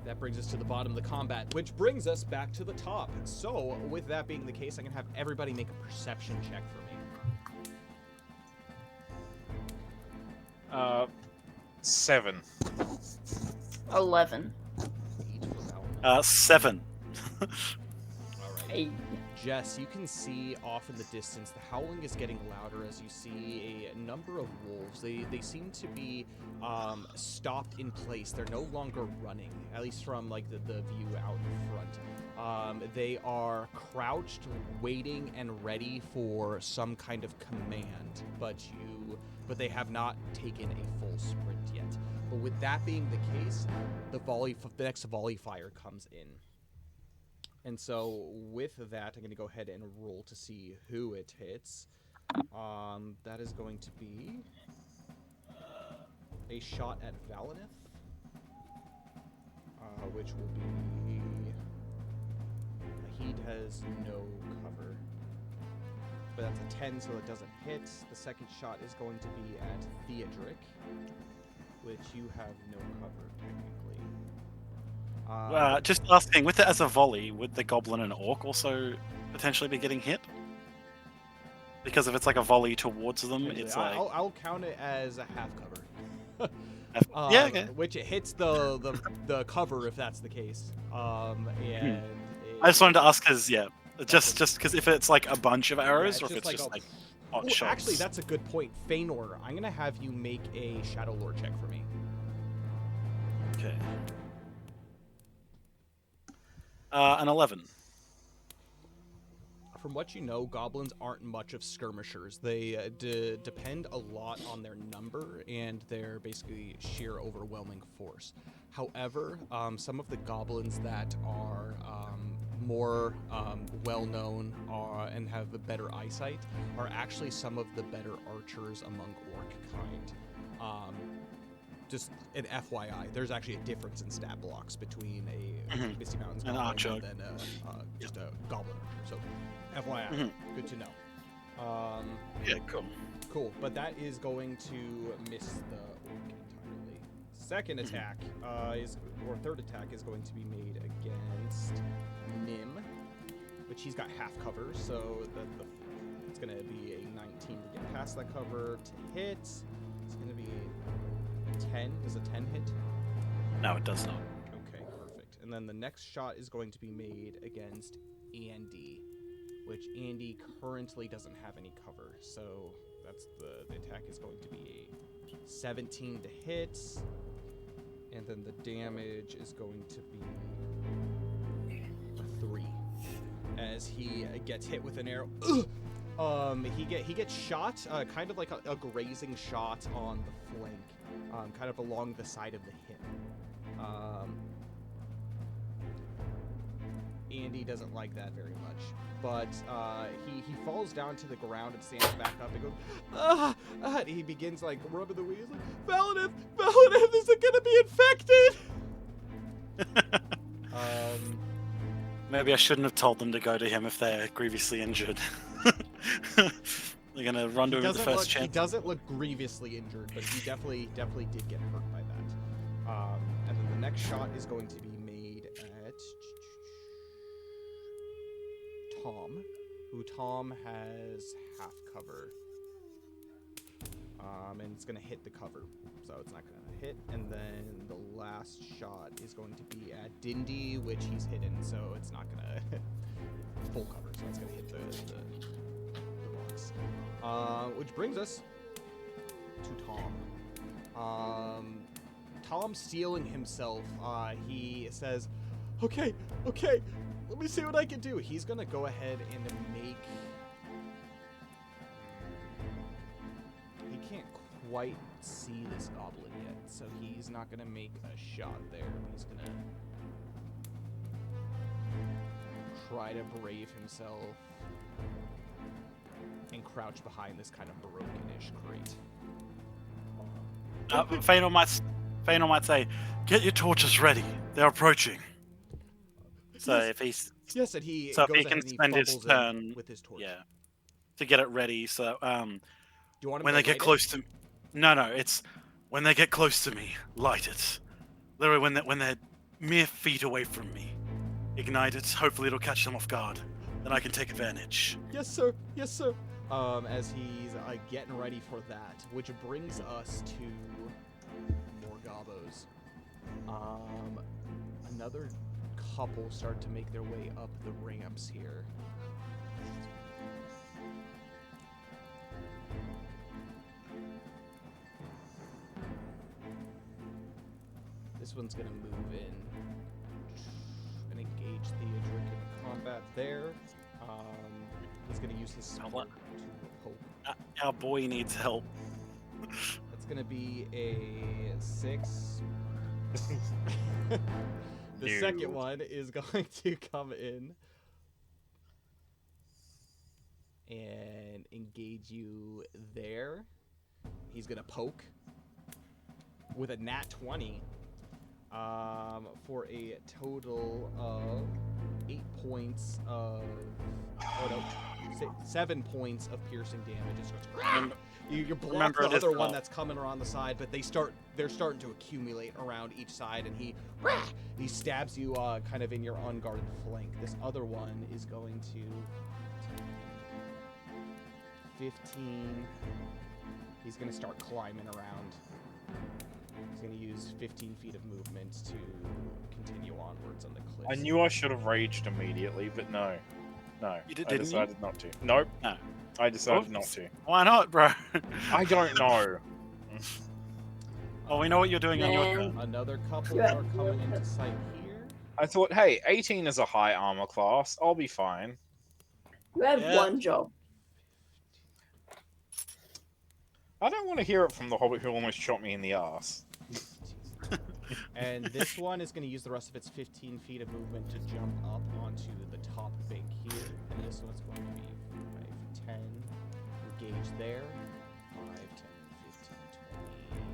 That brings us to the bottom of the combat, which brings us back to the top. So, with that being the case, I'm gonna have everybody make a perception check for me. 7. 11. 7. All right. 8. Jess, you can see off in the distance, the howling is getting louder as you see a number of wolves. They seem to be stopped in place. They're no longer running, at least from like the view out in front. They are crouched, waiting and ready for some kind of command, but they have not taken a full sprint yet. But with that being the case, the next volley fire comes in. And so with that, I'm going to go ahead and roll to see who it hits. That is going to be a shot at Valineth, which will be... He has no cover. But that's a 10, so it doesn't hit. The second shot is going to be at Theodric, which you have no cover, technically. Just asking, with it as a volley, would the goblin and orc also potentially be getting hit? Because if it's like a volley towards them, it's like... I'll count it as a half cover. Yeah, okay. Which it hits the cover if that's the case. And I just wanted to ask because, just because if it's like a bunch of arrows or if it's like just a... like hot Well, shots. actually, that's a good point. Feanor, I'm going to have you make a Shadow Lore check for me. Okay. An 11. From what you know, goblins aren't much of skirmishers. They depend a lot on their number and their basically sheer overwhelming force. However, some of the goblins that are more well-known and have a better eyesight are actually some of the better archers among orc kind. Just an FYI, there's actually a difference in stat blocks between a Misty Mountains An goblin archer. and then just a goblin archer. So, FYI, good to know. Yeah, cool. Cool, but that is going to miss the orc entirely. Second attack third attack is going to be made against Nim, which he's got half cover, so it's going to be a 19 to get past that cover to hit. It's going to be a 10. Does a 10 hit? No, it does not. Okay, perfect. And then the next shot is going to be made against Andy, which Andy currently doesn't have any cover. So that's the attack is going to be a 17 to hit. And then the damage is going to be a 3. As he gets hit with an arrow. He gets shot, kind of like a grazing shot on the flank, kind of along the side of the hip. Andy doesn't like that very much, but he falls down to the ground and stands back up and goes, and he begins like rubbing the wheels, like, Valineth, is it gonna be infected? Maybe I shouldn't have told them to go to him if they're grievously injured. They're gonna run to him at the first chance. He doesn't look grievously injured, but he definitely did get hurt by that. And then the next shot is going to be made at Tom, who Tom has half cover. And it's gonna hit the cover, so it's not gonna hit. And then the last shot is going to be at Dindy, which he's hidden, so it's not gonna full cover, so it's gonna hit the rocks. Which brings us to Tom. Tom stealing himself. He says, "Okay, let me see what I can do." He's gonna go ahead and make. He can't quite see this goblin yet, so he's not gonna make a shot there. He's gonna try to brave himself and crouch behind this kind of broken-ish crate. Feanor might say, "Get your torches ready. They're approaching." So Yes. if he's Yes, and he so if goes he ahead can and he spend his fumbles in turn, with his torch. yeah, to get it ready. So Do you want him when to they get light close to, no, it's when they get close to me, light it. Literally, when they're mere feet away from me, ignite it. Hopefully, it'll catch them off guard. Then I can take advantage. it? Yes, sir. Yes, sir. As he's getting ready for that, which brings us to more gobos. Another couple start to make their way up the ramps here. This one's gonna move in and engage Theodric in combat there. He's gonna use his sword What? to poke. Our boy needs help. That's gonna be a 6. The No. second one is going to come in and engage you there. He's gonna poke with a nat 20 for a total of 8 points of 7 points of piercing damage. It starts, you block remember the it is other one the- that's coming around the side, but they're starting to accumulate around each side, and he stabs you kind of in your unguarded flank. This other one is going to 15. He's going to start climbing around. He's going to use 15 feet of movement to continue onwards on the cliff. I knew I should have raged immediately, but no. You I didn't you? decided not to. Nope. No. I decided Oops. not to. Why not, bro? I don't know. Oh, we know what you're doing on your Man. turn. Another couple Yeah. are coming into sight here. I thought, hey, 18 is a high armor class. I'll be fine. You had Yeah. one job. I don't want to hear it from the Hobbit who almost shot me in the ass. And this one is going to use the rest of its 15 feet of movement to jump up onto the top bank here. And this one's going to be 5, 10, engage there. 5, 10, 15, 20,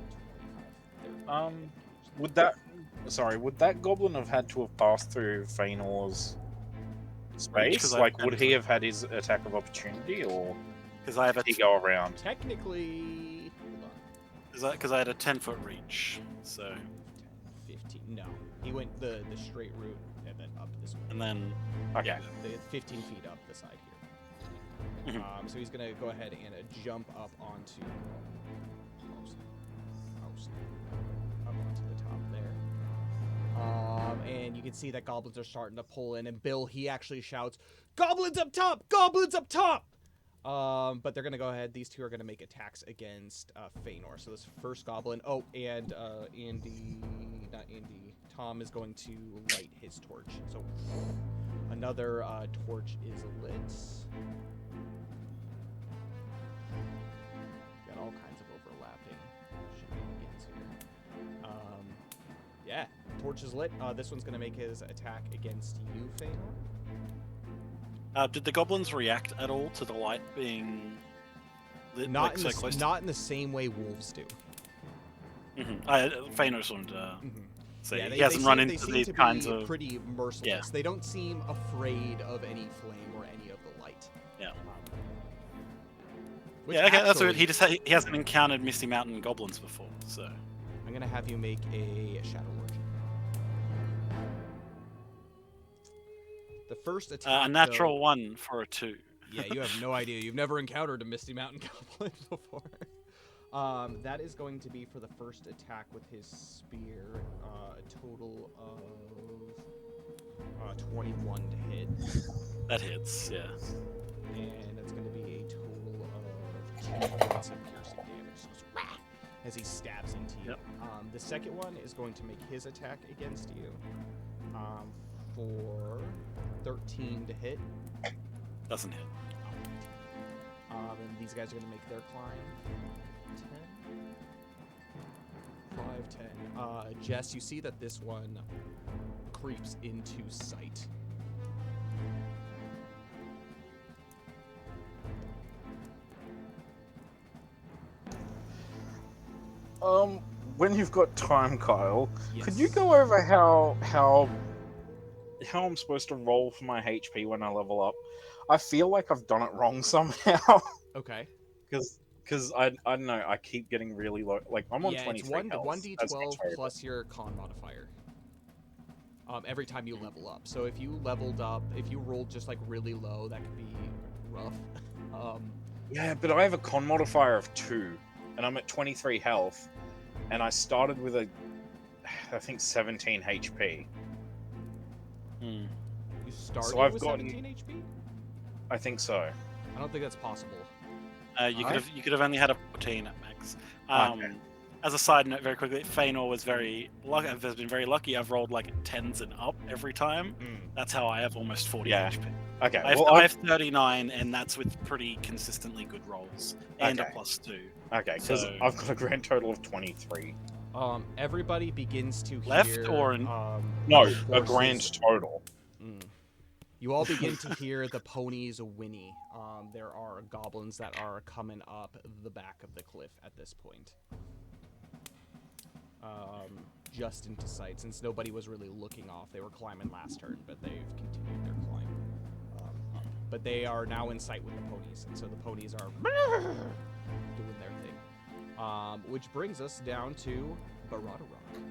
25, 30. Um, Would that goblin have had to have passed through Feanor's space? 'Cause I Like, would have he have had his attack of opportunity, or Because I have a did he go around? Technically, hold on. because I had a 10-foot reach. So 10, 15. No, he went the straight route and then up this way. and then Okay. The 15 feet up the side here. Mhm. So he's gonna go ahead and jump up onto up onto the top there. And you can see that goblins are starting to pull in, and Bill, he actually shouts, "Goblins up top! Goblins up top!" But they're gonna go ahead. These two are gonna make attacks against Feanor. So this first goblin. Oh, and Tom is going to light his torch. So another torch is lit. Got all kinds of overlapping shenanigans here. Yeah, torch is lit. This one's gonna make his attack against you, Feanor. did the goblins react at all to the light being lit, Not like, in so the close? not in the same way wolves do. Feanor's on to say Yeah, he hasn't run they into seem these to kinds be of pretty merciless. Yeah. They don't seem afraid of any flame or any of the light. Yeah. Which yeah. Okay, that's actually, what he hasn't encountered Misty Mountain goblins before, so I'm gonna have you make a shadow origin. The first attack. a natural though- 1 for a 2. Yeah, you have no idea. You've never encountered a Misty Mountain goblin before. That is going to be for the first attack with his spear. A total of 21 to hit. That hits, yeah. And that's going to be a total of 2 points of piercing damage. So as he stabs into you. Yep. The second one is going to make his attack against you for 13 to hit. Doesn't hit. And these guys are going to make their climb. 10, 5, 10. Jess, you see that this one creeps into sight. When you've got time, Kyle, Yes. could you go over how I'm supposed to roll for my HP when I level up? I feel like I've done it wrong somehow. Okay. Because I don't know, I keep getting really low. Like I'm on Yeah, 23 it's health. 1d12 plus your con modifier. Every time you level up. So if you leveled up, if you rolled just like really low, that could be rough. Yeah, but I have a con modifier of 2, and I'm at 23 health, and I started with I think 17 HP. Hmm. You started So I've with gotten- 17 HP? I think so. I don't think that's possible. You could have only had a 14 at max. Okay. As a side note, very quickly, Feanor was very lucky. Has been very lucky. I've rolled like 10s and up every time. That's how I have almost 40 Yeah. HP. Okay. I have, Well, I have 39, and that's with pretty consistently good rolls and Okay. a +2. okay, because so- I've got a grand total of 23. Everybody begins to Left hear... or in- No, the a grand horses- total. You all begin to hear the ponies whinny. There are goblins that are coming up the back of the cliff at this point. Just into sight, since nobody was really looking off. They were climbing last turn, but they've continued their climb. But they are now in sight with the ponies, and so the ponies are doing their thing. Which brings us down to Barada-Rock.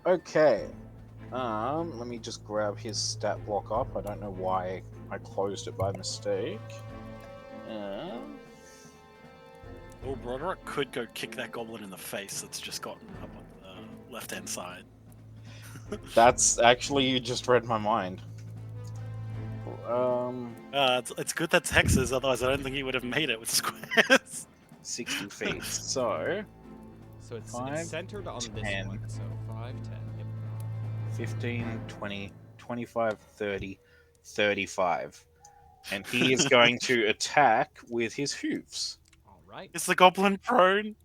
Okay. Let me just grab his stat block up. I don't know why I closed it by mistake. Oh, Broderick could go kick that goblin in the face that's just gotten up on the left-hand side. That's actually, you just read my mind. It's good that's hexes, otherwise I don't think he would have made it with squares. 60 feet. So, So it's 5, centered on 10. this one. So 5, 10. Yep. 15, 20, 25, 30, 35. And he is going to attack with his hooves. All right. Is the goblin prone?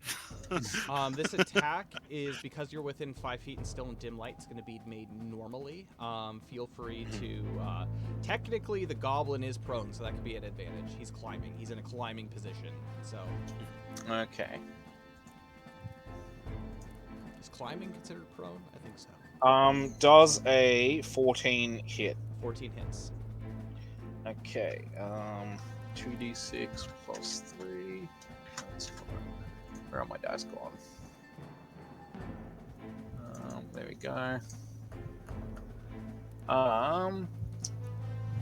This attack is because you're within 5 feet and still in dim light. It's going to be made normally. Feel free to. Technically, the goblin is prone, so that could be an advantage. He's climbing. He's in a climbing position. So, Okay. is climbing considered prone? I think so. Does a 14 hit? 14 hits. Okay. 2d6 plus 3. That's 4. Where are my dice gone? There we go.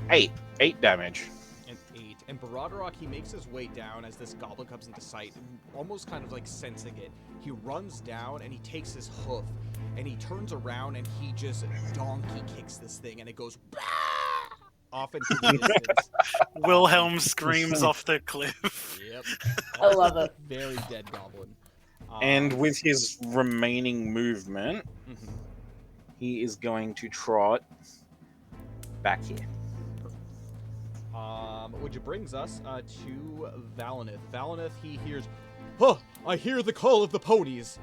8. 8 damage. And 8. And Barada-Rock, he makes his way down as this goblin comes into sight, almost kind of like sensing it. He runs down and he takes his hoof and he turns around and he just donkey kicks this thing and it goes off into the distance. Wilhelm screams off the cliff. Yep. I love it. Very dead goblin. And with his remaining movement, Mhm. he is going to trot back here. Which brings us to Valinith. Valinith, he hears, "Huh! I hear the call of the ponies!"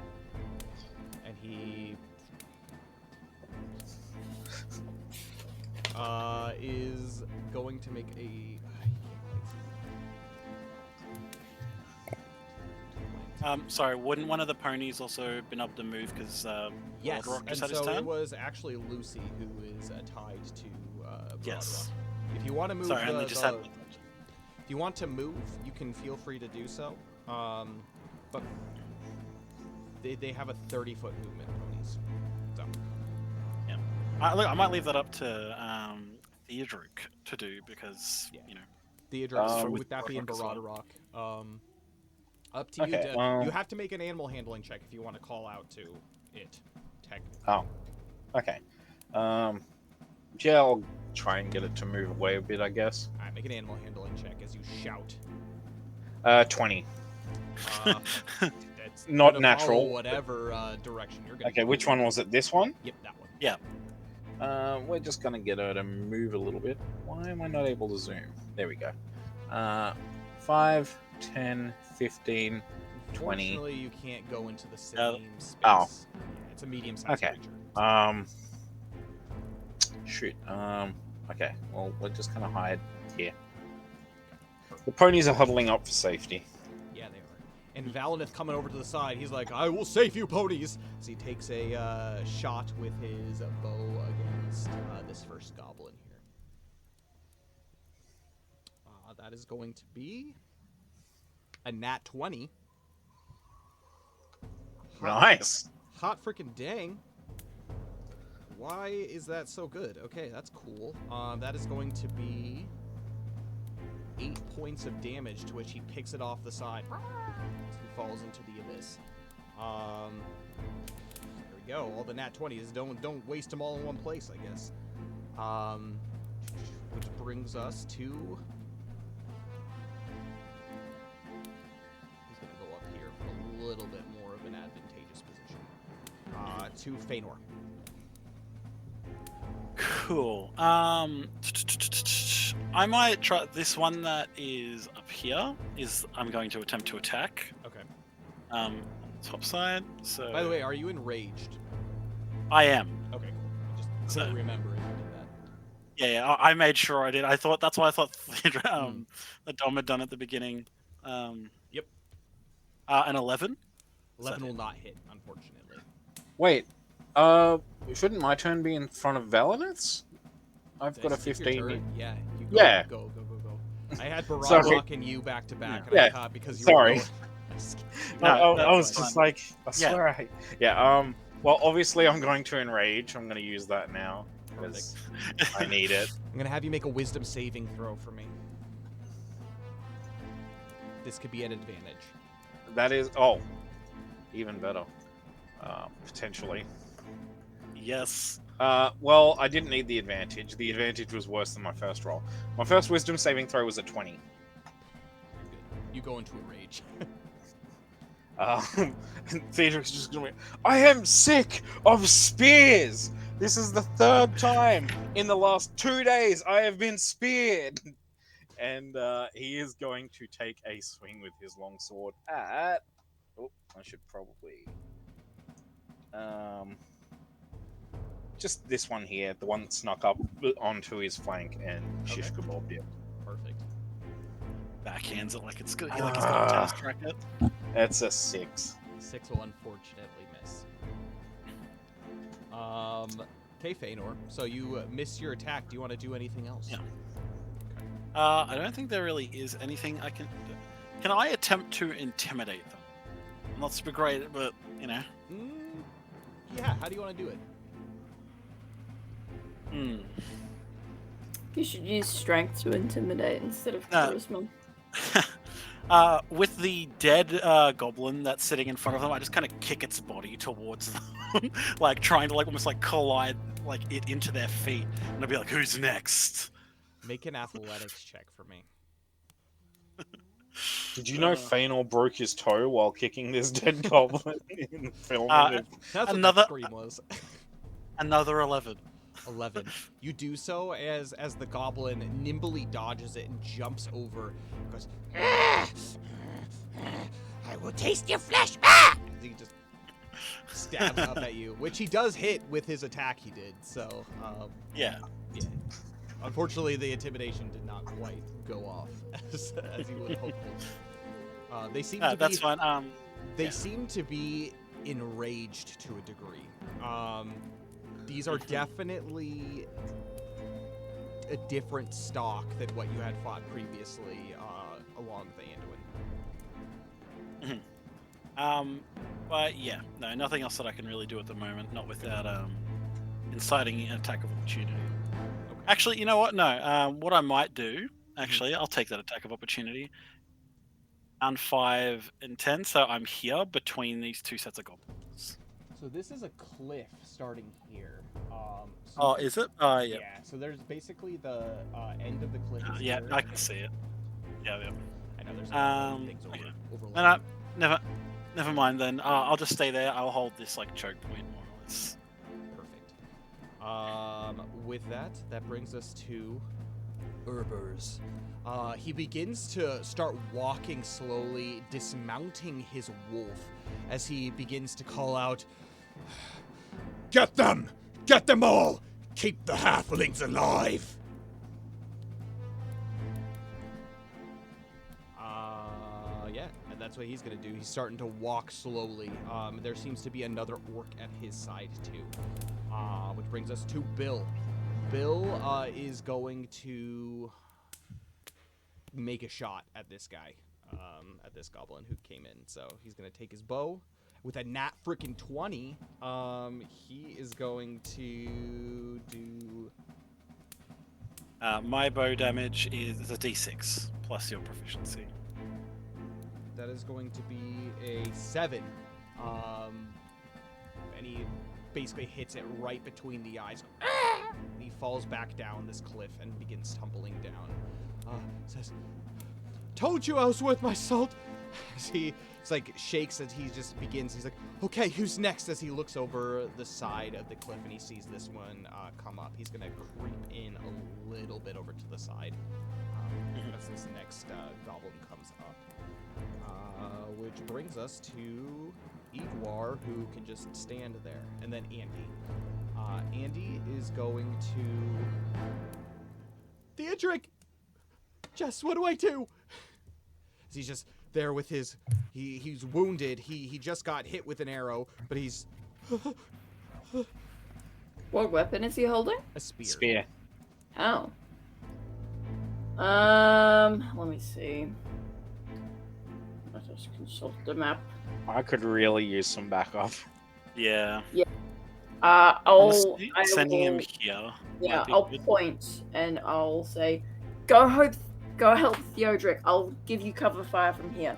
And he is going to make a... Sorry, wouldn't one of the ponies also been able to move because Yes, Broderick and just had his so turn? it was actually Lucy who is tied to Yes. Barada-Rock. If you want to move Sorry, I only the, just the- had. if you want to move, you can feel free to do so. But they have a 30-foot movement, ponies. So Look, I might leave that up to Theodoric to do because Yeah. you know. Theodric, With with that being Barada-Rock as Barada-Rock, Up to you. Okay, You have to make an animal handling check if you want to call out to it. Technically. Oh, okay. Yeah, I'll try and get it to move away a bit, I guess. All right, make an animal handling check as you shout. 20. That's Not gonna natural. follow whatever direction you're gonna. Okay, go. which one was it? This one? Yep, that one. Yeah. We're just gonna get her to move a little bit. Why am I not able to zoom? There we go. 5, 10, 15, 20. Unfortunately, you can't go into the same space. Oh. Yeah, it's a medium-sized Okay. creature. Shoot. Okay. Well, we're just gonna hide here. The ponies are huddling up for safety. Yeah, they are. And Valineth coming over to the side, he's like, I will save you, ponies! So he takes a shot with his bow against this first goblin here. That is going to be a nat 20. Nice. Hot freaking dang. Why is that so good? Okay, that's cool. That is going to be 8 points of damage, to which he picks it off the side. He falls into the abyss. There we go. All the nat 20s. Don't waste them all in one place, I guess. Which brings us to... He's going to go up here for a little bit more of an advantageous position. To Feanor. Cool. I might try this one that is up here. I'm going to attempt to attack. Okay. On the top side. So. By the way, are you enraged? I am. Okay, cool. I just So- couldn't remember if you did that. Yeah, I made sure I did. I thought that's why I thought the Dom had done at the beginning. Yep. An 11. 11 will not hit, unfortunately. Wait. Shouldn't my turn be in front of Valineth's? I've got a Is it your 15. turn? Yeah. You go, Yeah. Go. I had Barad Sorry. walking you back to back, and Yeah. I thought because you Sorry. were going... I'm just kidding. No, I was that's just fine. like, I swear I hate... Yeah, well, obviously I'm going to enrage. I'm going to use that now. Because I need it. I'm going to have you make a wisdom saving throw for me. This could be an advantage. That is... Oh. Even better. Potentially. Yes. Well, I didn't need the advantage. The advantage was worse than my first roll. My first wisdom saving throw was a 20. You're good. You go into a rage. Theodoric's just gonna be, I am sick of spears! This is the third time in the last 2 days I have been speared! And he is going to take a swing with his longsword at... Oh, I should probably... Just this one here, the one that snuck up onto his flank and shish kebabbed him. Perfect. Backhands it like it's good. Like he's got a tennis racket. That's a 6. 6 will unfortunately miss. Okay, Feanor. So you miss your attack. Do you want to do anything else? Yeah. I don't think there really is anything I can. Can I attempt to intimidate them? I'm not super great, but you know. Yeah. How do you want to do it? You should use strength to intimidate instead of No. charisma. With the dead goblin that's sitting in front of them, I just kind of kick its body towards them, like trying to almost collide it into their feet, and I'll be like, "Who's next?" Make an athletics check for me. Did you know Feanor broke his toe while kicking this dead goblin in the film? That's what Another- that scream was. Another 11. 11. You do so as the goblin nimbly dodges it and jumps over. Goes, "Ah! I will taste your flesh. Ah!" He just stabs up at you, which he does hit with his attack he did. So, Yeah. yeah. Unfortunately, the intimidation did not quite go off as you would hope. They seem to That's be. fine. They Yeah. seem to be enraged to a degree. These are definitely a different stock than what you had fought previously along the Anduin. But yeah, no, nothing else that I can really do at the moment, not without inciting an attack of opportunity. Okay. Actually, you know what? No, what I might do, actually, I'll take that attack of opportunity. Down 5 and 10, so I'm here between these two sets of goblins. So this is a cliff starting here. So Oh, is it? yeah. Yeah. So there's basically the end of the cliff. Is Yeah, here. I can see it. Yeah. I know there's a lot of things Okay. overlapping. Never mind then. I'll just stay there. I'll hold this like choke point more or less. Perfect. With that brings us to Urbers. He begins to start walking slowly, dismounting his wolf as he begins to call out, Get them! Get them all! Keep the halflings alive! yeah, and that's what he's gonna do. He's starting to walk slowly. There seems to be another orc at his side too. Which brings us to Bill. Bill is going to make a shot at this guy, at this goblin who came in. So he's gonna take his bow with a nat freaking 20. He is going to do. My bow damage is a d6 plus your proficiency. That is going to be a 7. And he basically hits it right between the eyes. He falls back down this cliff and begins tumbling down. Says, "Told you I was worth my salt." As he shakes as he just begins. He's like, "Okay, who's next?" As he looks over the side of the cliff and he sees this one come up. He's gonna creep in a little bit over to the side as this next goblin comes up. Which brings us to Igwar, who can just stand there, and then Andy. Andy is going to. Theodric! Jess, what do I do? As he's just there with his. He's wounded. He just got hit with an arrow, but he's. What weapon is he holding? A spear. Spear. Oh. Let me see. Let us consult the map. I could really use some backup. Yeah. Honestly, Sending him will- here. Yeah, might be I'll good. point and I'll say, Go help Theodric. I'll give you cover fire from here."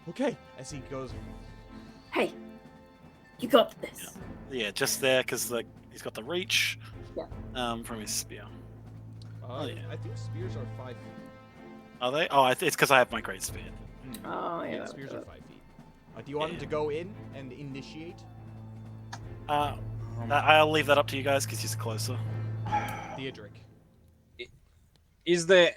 Okay. As he goes. Hey, you got this. Yeah, just there because he's got the reach. Yeah. From his spear. Yeah. I think spears are 5 feet. Are they? Oh, it's because I have my great spear. Oh yeah. Yeah, spears are 5 feet. Do you want him to go in and initiate? I'll leave that up to you guys because he's closer. Theodric.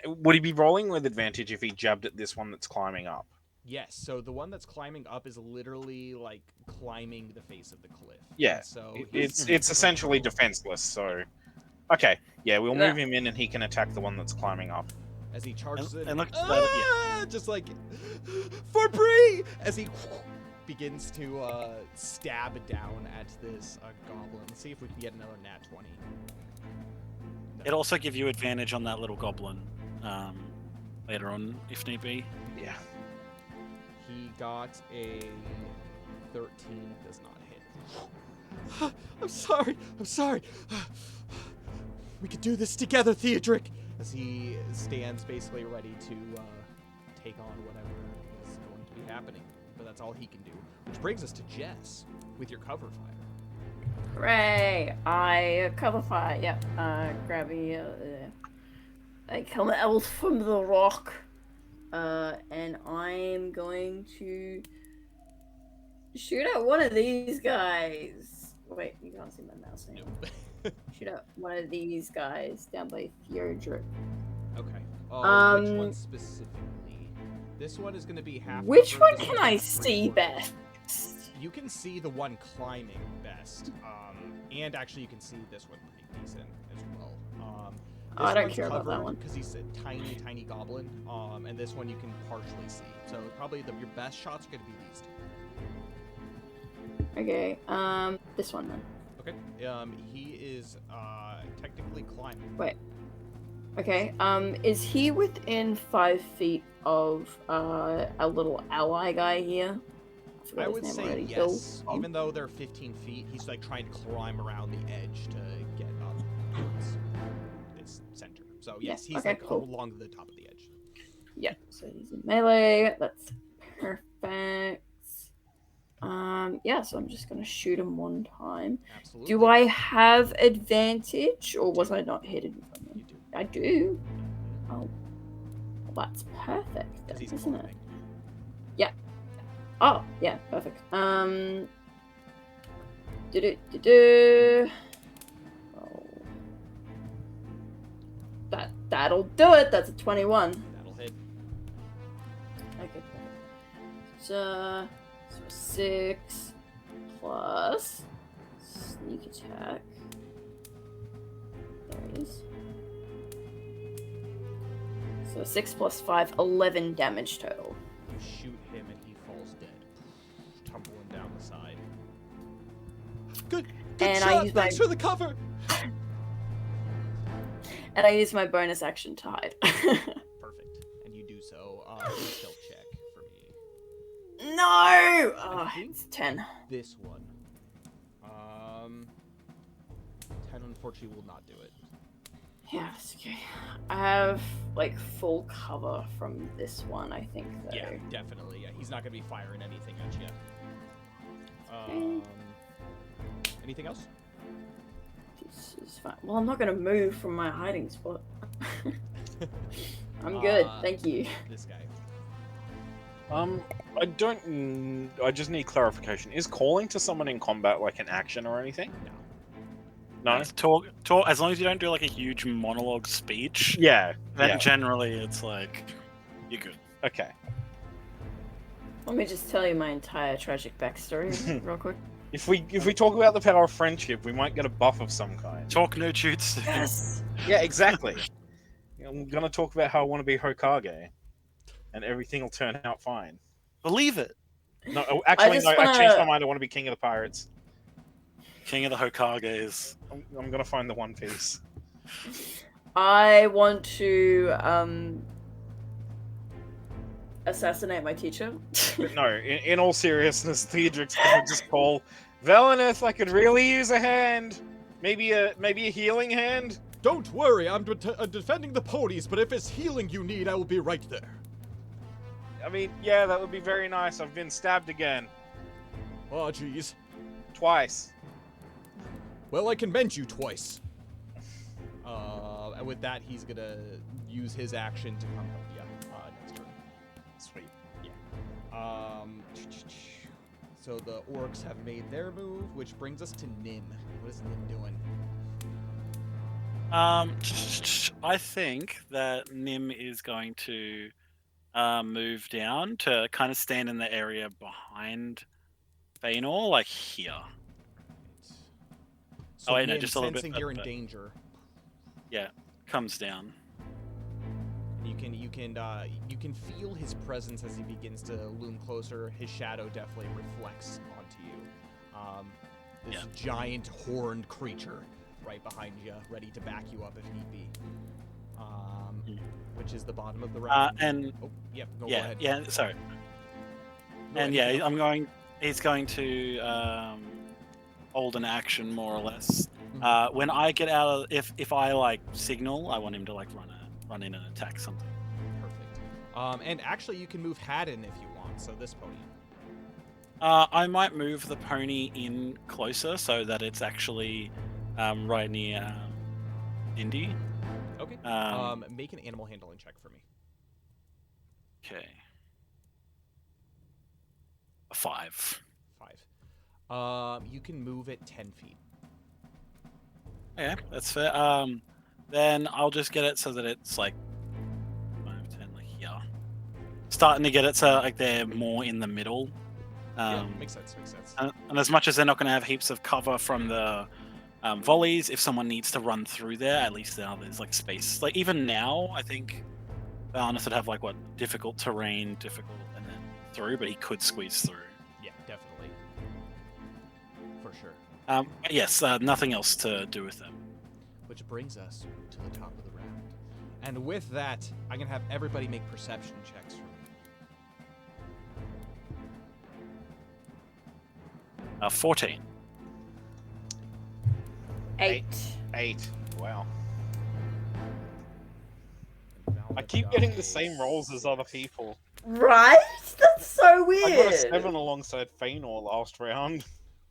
Would he be rolling with advantage if he jabbed at this one that's climbing up? Yes, so the one that's climbing up is literally like climbing the face of the cliff. Yeah, And so it's essentially defenseless. So, okay, yeah, we'll move him in, and he can attack the one that's climbing up. As he charges it, and look, just like for Bree, as he begins to stab down at this goblin. Let's see if we can get another nat 20. No. It'll also give you advantage on that little goblin later on if need be. Yeah. He got a 13. Does not hit. I'm sorry. We could do this together, Theodric. As he stands basically ready to take on whatever is going to be happening. But that's all he can do. Which brings us to Jess with your cover fire. Hooray! I cover fire. Yep. Grab I come out from the rock, and I'm going to shoot at one of these guys. Wait, you can't see my mouse anymore. Shoot at one of these guys down by Theodric. Okay. Which one specifically? This one is going to be half. Which cover, one this can one's I three see quarters. best? You can see the one climbing best, and actually you can see this one pretty decent as well. I don't care about that one because he's a tiny goblin. And this one you can partially see. So probably your best shots are going to be these two. Okay. This one then. Okay. He is technically climbing. Wait. Okay. Is he within 5 feet of a little ally guy here? forgot I his would name say already. yes. Bill? Even though they're 15 feet, he's like trying to climb around the edge to get up towards its center. So yes, Yeah, he's okay, like cool. along the top of the edge. Yeah, so he's in melee. That's perfect. Yeah, so I'm just gonna shoot him one time. Absolutely. Do I have advantage, or was I not hidden from him? You do. I do. Oh, well, that's perfect, Because then, he's isn't it? climbing. Oh, yeah, perfect. Do. Oh, that'll do it. That's a 21. That'll hit. Okay, perfect. So 6 plus sneak attack. There it is. So 6 plus 5, 11 damage total. You shoot him and he falls dead, tumbling down the side. Good And shot. I use Thanks my- for the cover. And I use my bonus action to hide. Perfect. And you do so. Stealth check for me. No! Oh, it's 10. This one. 10 unfortunately will not do it. Yeah, it's okay. I have like full cover from this one, I think, though. Yeah, definitely. Yeah, he's not gonna be firing anything at you. Okay. Anything else? This is fine. Well, I'm not gonna move from my hiding spot. I'm good, thank you. This guy. I just need clarification. Is calling to someone in combat like an action or anything? No. Talk. As long as you don't do like a huge monologue speech, Yeah. then Yeah. generally it's like you're good. Okay. Let me just tell you my entire tragic backstory real quick. If we talk about the power of friendship, we might get a buff of some kind. Talk no shoots. Yes! Yeah, exactly. I'm gonna talk about how I want to be Hokage, and everything will turn out fine. Believe it. No, actually, just no. I wanna- changed my mind. I want to be king of the pirates. King of the Hokages. I'm gonna find the One Piece. I want to assassinate my teacher. But no, in all seriousness, Theodric's gonna just call Valineth. I could really use a hand. Maybe a healing hand. Don't worry, I'm defending the ponies, but if it's healing you need, I will be right there. I mean, yeah, that would be very nice. I've been stabbed again. Aw, jeez. Twice. Well, I can mend you twice. And with that, he's gonna use his action to come help you next turn. Sweet. So the orcs have made their move, which brings us to Nim. What is Nim doing? I think that Nim is going to move down to kind of stand in the area behind Feanor, like here. So wait, no, Nim, just a little bit sensing you're in further. danger. Yeah, comes down. You can feel his presence as he begins to loom closer. His shadow definitely reflects onto you. This giant horned creature right behind you, ready to back you up if need be. Which is the bottom of the round. And go yeah, ahead. yeah, sorry. No, And anything yeah, else? he's going to hold an action more or less. Mhm. When I get out of, if I like signal, I want him to like run in and attack something. Perfect. And actually, you can move Haddon if you want. So this pony. I might move the pony in closer so that it's actually right near Indy. Okay. Make an animal handling check for me. Okay. A 5. 5. You can move it 10 feet. Yeah, that's fair. Then I'll just get it so that it's like 5, 10, like here. Starting to get it so like they're more in the middle. Yeah, makes sense. And as much as they're not going to have heaps of cover from the volleys, if someone needs to run through there, at least now there's like space. Like even now, I think Valinus would have like what difficult terrain, and then through, but he could squeeze through. Yeah, definitely. For sure. But yes, nothing else to do with them. Which brings us to the top of the round. And with that, I'm going to have everybody make perception checks for me. 14. 8. 8. Wow. Valinus I keep getting the same rolls as other people. Right? That's so weird. I got a 7 alongside Feanor last round. Is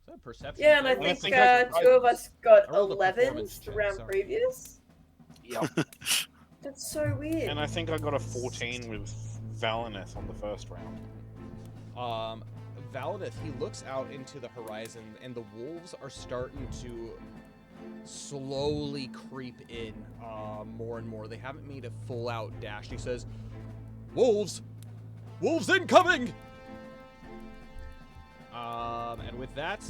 that perception? Yeah, and I check? I think think I got two of us got I rolled a 11s performance the check, round so- previous. Yep. That's so weird. And I think I got a 14 with Valineth on the first round. Valineth, he looks out into the horizon, and the wolves are starting to slowly creep in more and more. They haven't made a full-out dash. He says, "Wolves! Wolves incoming!" And with that,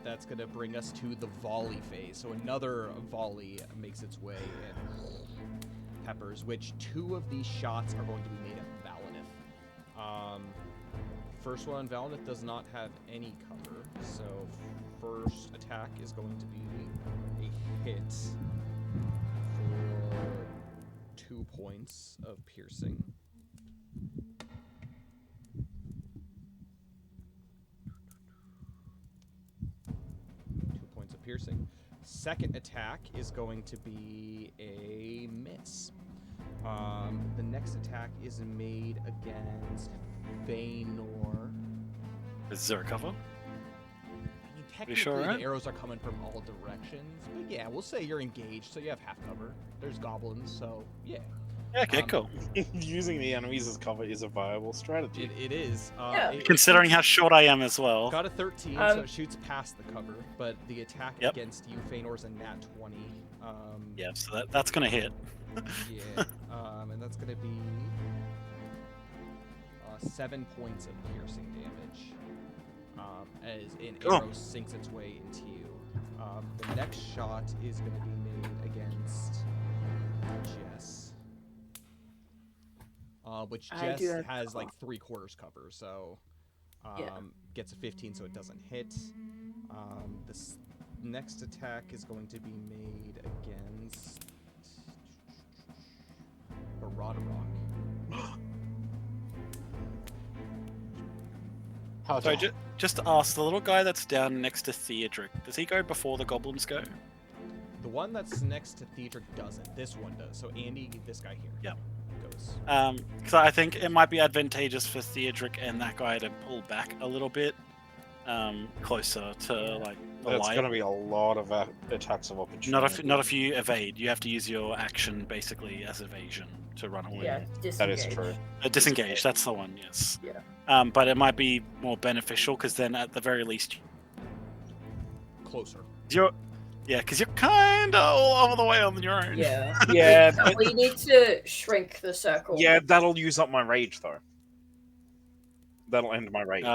that's going to bring us to the volley phase. So another volley makes its way in Peppers, which 2 of these shots are going to be made at Valineth. First one, Valineth does not have any cover, so first attack is going to be a hit for 2 points of piercing. Piercing. Second attack is going to be a miss. The next attack is made against Feanor. Is there a cover? I mean, technically, sure, right? the arrows are coming from all directions, but yeah, we'll say you're engaged, so you have half cover. There's goblins, so yeah. Okay, cool. Using the enemies as cover is a viable strategy. It is. Yeah. Considering how short I am as well. Got a 13, so it shoots past the cover, but the attack Yep. against you, Feanor's a nat 20. Yeah, so that's gonna hit. Yeah, and that's gonna be 7 points of piercing damage as an arrow sinks its way into you. The next shot is gonna be made against Jess. Which I Jess do have has cover. like 3/4 cover, so Yeah. gets a 15, so it doesn't hit. This next attack is going to be made against Baradorok. So just to ask, the little guy that's down next to Theodric, does he go before the goblins go? The one that's next to Theodric doesn't. This one does. So Andy, this guy here, Yeah. goes. Because I think it might be advantageous for Theodric and that guy to pull back a little bit closer to like the That's light. going to be a lot of attacks of opportunity. Not if you evade. You have to use your action basically as evasion to run away. Yeah, That is disengage. true. Disengage. That's the one. Yes. Yeah. But it might be more beneficial because then at the very least Closer. because you're kind of all over the way on your own. Yeah. Yeah, We need to shrink the circle. yeah, that'll use up my rage though. That'll end my rage.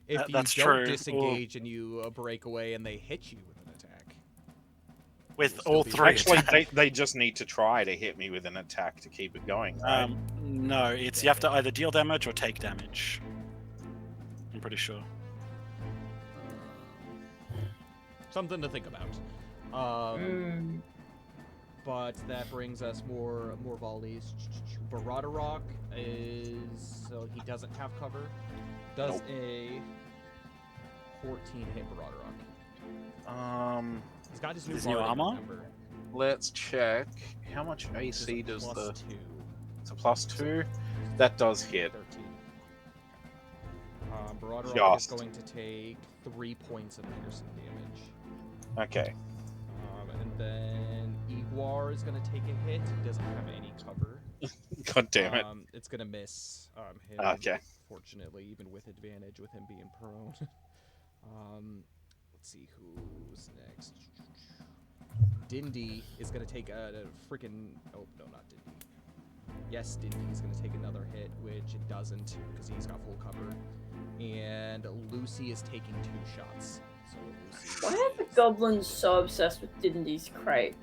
If you that's don't true. disengage and you break away and they hit you with an attack. With It'll all still be three. Actually, they just need to try to hit me with an attack to keep it going. Right? No, it's you have to either deal damage or take damage. I'm pretty sure. Something to think about. But that brings us more volleys. Baradorok is so he doesn't have cover. Does Nope. a 14 hit Baradorok? He's got his new His new bard, armor? remember. Let's check. How much It's AC a does plus the? 2. It's a +2. That does hit. 13. Baradorok is Just. going to take 3 points of piercing damage. Okay. And then Iguar is going to take a hit. He doesn't have any cover. God damn it. It's going to miss him. Okay. Fortunately, even with advantage, with him being prone. Let's see who's next. Dindy is going to take a freaking... Oh, no, not Dindy. Yes, Dindy is going to take another hit, which it doesn't because he's got full cover. And Lucy is taking 2 shots. So Lucy Why are the goblins so obsessed with Dindy's crate?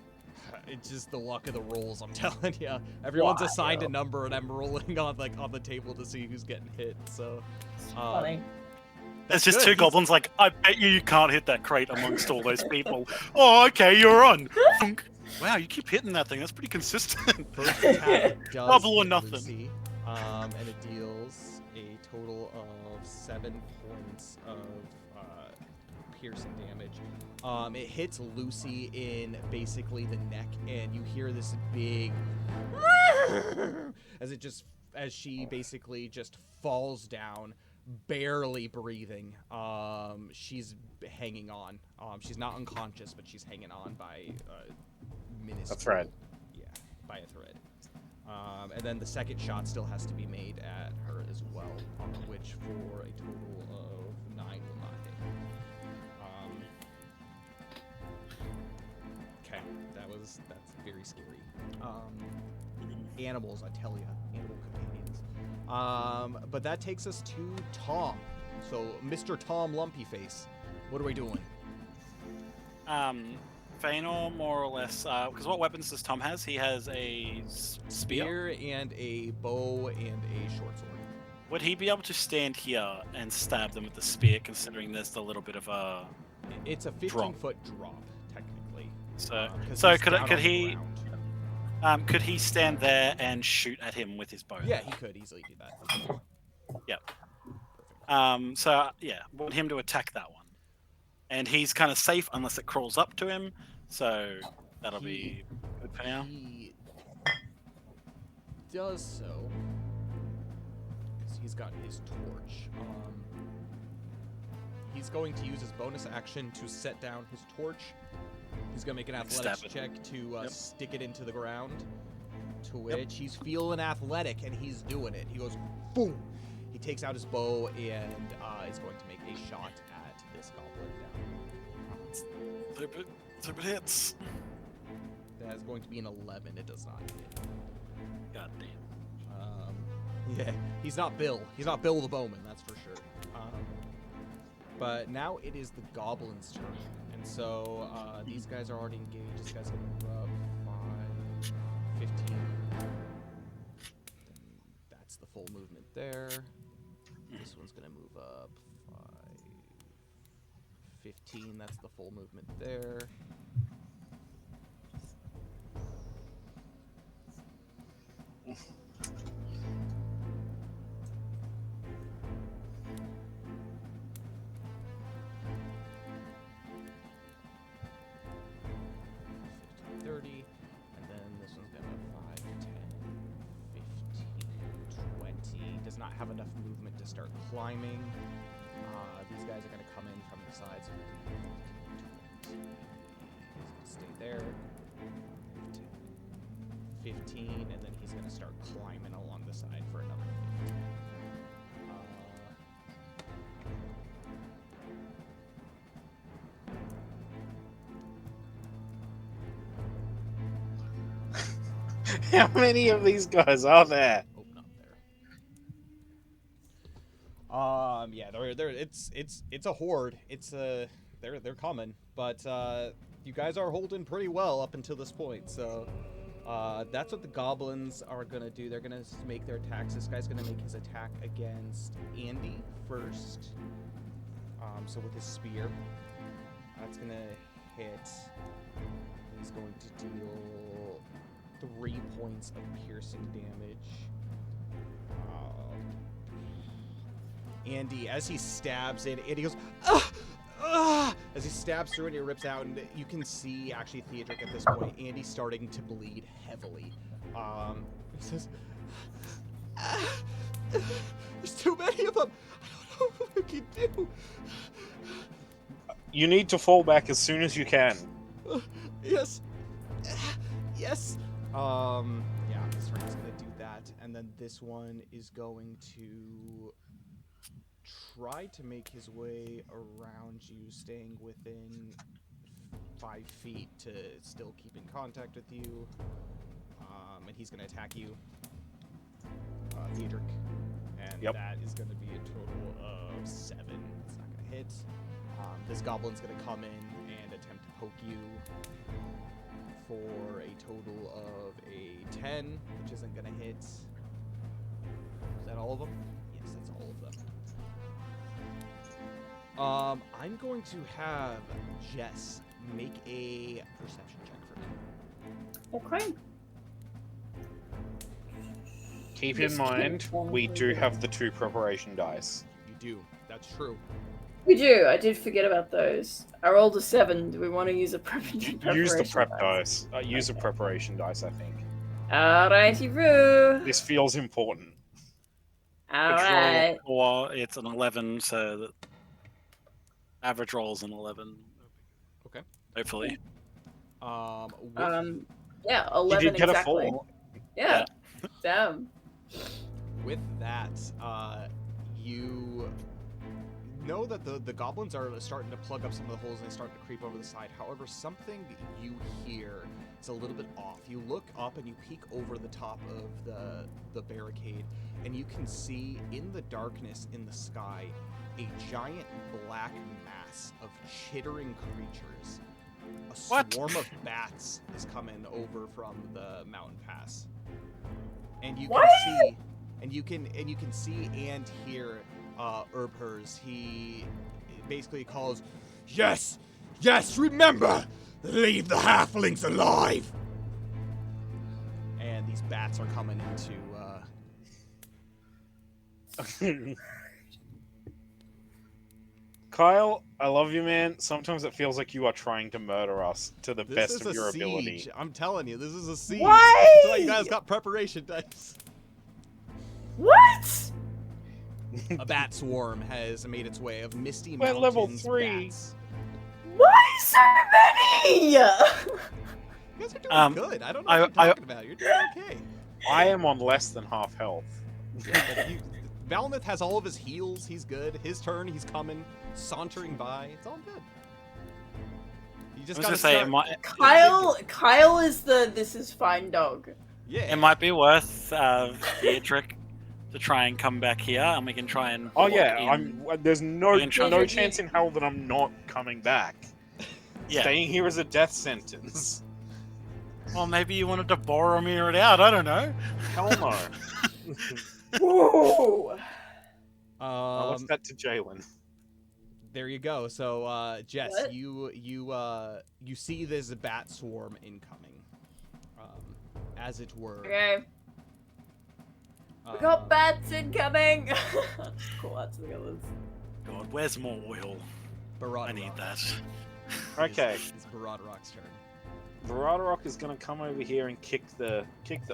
It's just the luck of the rolls, I'm telling you. Everyone's Wow. assigned a number, and I'm rolling on the table to see who's getting hit. So Funny. There's just good. 2 goblins like, I bet you can't hit that crate amongst all those people. Oh, okay, you're on. Thunk. Wow, you keep hitting that thing. That's pretty consistent. First attack does Bubble or hit nothing. Lucy, and it deals a total of 7 points of piercing damage. It hits Lucy in basically the neck, and you hear this big as she basically just falls down, barely breathing. She's hanging on. She's not unconscious, but she's hanging on by minuscule. A thread. Yeah, by a thread. And then the second shot still has to be made at her as well, which for a total of 9 will not hit. Okay, that's very scary. Animals, I tell ya, animal companions. But that takes us to Tom. So, Mr. Tom Lumpyface, what are we doing? Feanor, more or less, because what weapons does Tom has? He has a spear. And a bow and a short sword. Would he be able to stand here and stab them with the spear, considering there's a little bit of a... It's a 15-foot drop, technically. So He's could down on the he... ground. Could he stand there and shoot at him with his bow? Yeah, he could easily do that. Yep. Perfect. So yeah, want him to attack that one, and he's kind of safe unless it crawls up to him. So that'll be good for now. He does so because he's got his torch. He's going to use his bonus action to set down his torch. He's going to make an athletics check to stick it into the ground, to which he's feeling athletic, and he's doing it. He goes, boom! He takes out his bow and is going to make a shot at this goblin down. It hits. That is going to be an 11. It does not hit. God damn. Yeah, he's not Bill. He's not Bill the Bowman, that's for sure. But now it is the goblin's turn. And so these guys are already engaged. This guy's going to move up 5, 15. That's the full movement there. This one's going to move up 5, 15. That's the full movement there. Not have enough movement to start climbing. These guys are going to come in from the sides. Stay there. 15, and then he's going to start climbing along the side for another 15. How many of these guys are there? Yeah, it's a horde. They're coming, but you guys are holding pretty well up until this point. So that's what the goblins are gonna do. They're gonna make their attacks. This guy's gonna make his attack against Andy first. So with his spear, that's gonna hit. He's going to deal 3 points of piercing damage. Andy, as he stabs in, and he goes, ah! Ah! As he stabs through and he rips out, and you can see, actually, Theodric at this point, Andy's starting to bleed heavily. He says, ah! There's too many of them! I don't know what I can do! You need to fall back as soon as you can. Yes! Yes! Yeah, this one's gonna do that, and then this one is going to try to make his way around you, staying within 5 feet to still keep in contact with you. And he's going to attack you, Theodric. And that is going to be a total of 7. It's not going to hit. This goblin's going to come in and attempt to poke you for a total of a 10, which isn't going to hit. Is that all of them? Yes, that's all of them. I'm going to have Jess make a perception check for me. Okay. Keep in mind, we do have the 2 preparation dice. You do. That's true. We do. I did forget about those. I rolled a 7. Do we want to use a preparation Use the prep dice. Use a preparation dice, I think. Alrighty, Roo. This feels important. Alright. Or it's an 11, so the average roll is an 11. Okay. Hopefully. With, Yeah, You 11 did get exactly. a 4. Yeah. Damn. with that, you know that the goblins are starting to plug up some of the holes and they start to creep over the side. However, something you hear is a little bit off. You look up and you peek over the top of the barricade, and you can see in the darkness in the sky a giant black mass of chittering creatures. A What? swarm of bats is coming over from the mountain pass, and you What? can see, and you can see and hear Erbhers. He basically calls, Yes! Yes, remember! Leave the halflings alive! and these bats are coming into. Kyle, I love you, man. Sometimes it feels like you are trying to murder us to the This best is of a your siege. ability. I'm telling you, this is a siege. Why? That's why you guys got preparation dice. What? A bat swarm has made its way of misty We're mountains. level 3. Bats. Why so many? You guys are doing good. I don't know what you're I- talking about. You're doing okay. I am on less than half health. Yeah, but Valmouth has all of his heals. He's good. His turn. He's coming, sauntering by. It's all good. You I just was gotta gonna say start. Kyle is the this is fine dog. it Yeah. might be worth Theodric to try and come back here, and we can try and. Oh block yeah, in. there's no can try- no chance in hell that I'm not coming back. Yeah. Staying here is a death sentence. Well, maybe you wanted to Boromir it out. I don't know. Hell no. Whoa. I left that to Jalen. There you go. So, Jess, What? you see this bat swarm incoming, as it were. Okay. We got bats incoming. Cool, that's the others. God, where's more oil? I need that. Okay. It's Baradrock's turn. Baradrock is gonna come over here and kick the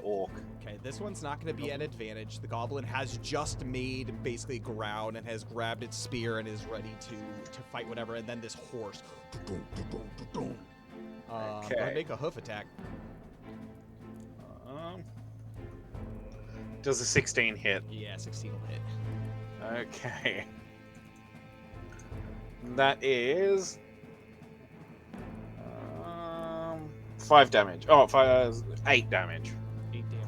orc. Okay, this one's not going to be an advantage. The goblin has just made basically ground and has grabbed its spear and is ready to fight whatever. And then this horse. Go ahead and make a hoof attack. Does a 16 hit? Yeah, 16 will hit. Okay. That is 5 damage. Oh, 8 damage. 8 damage.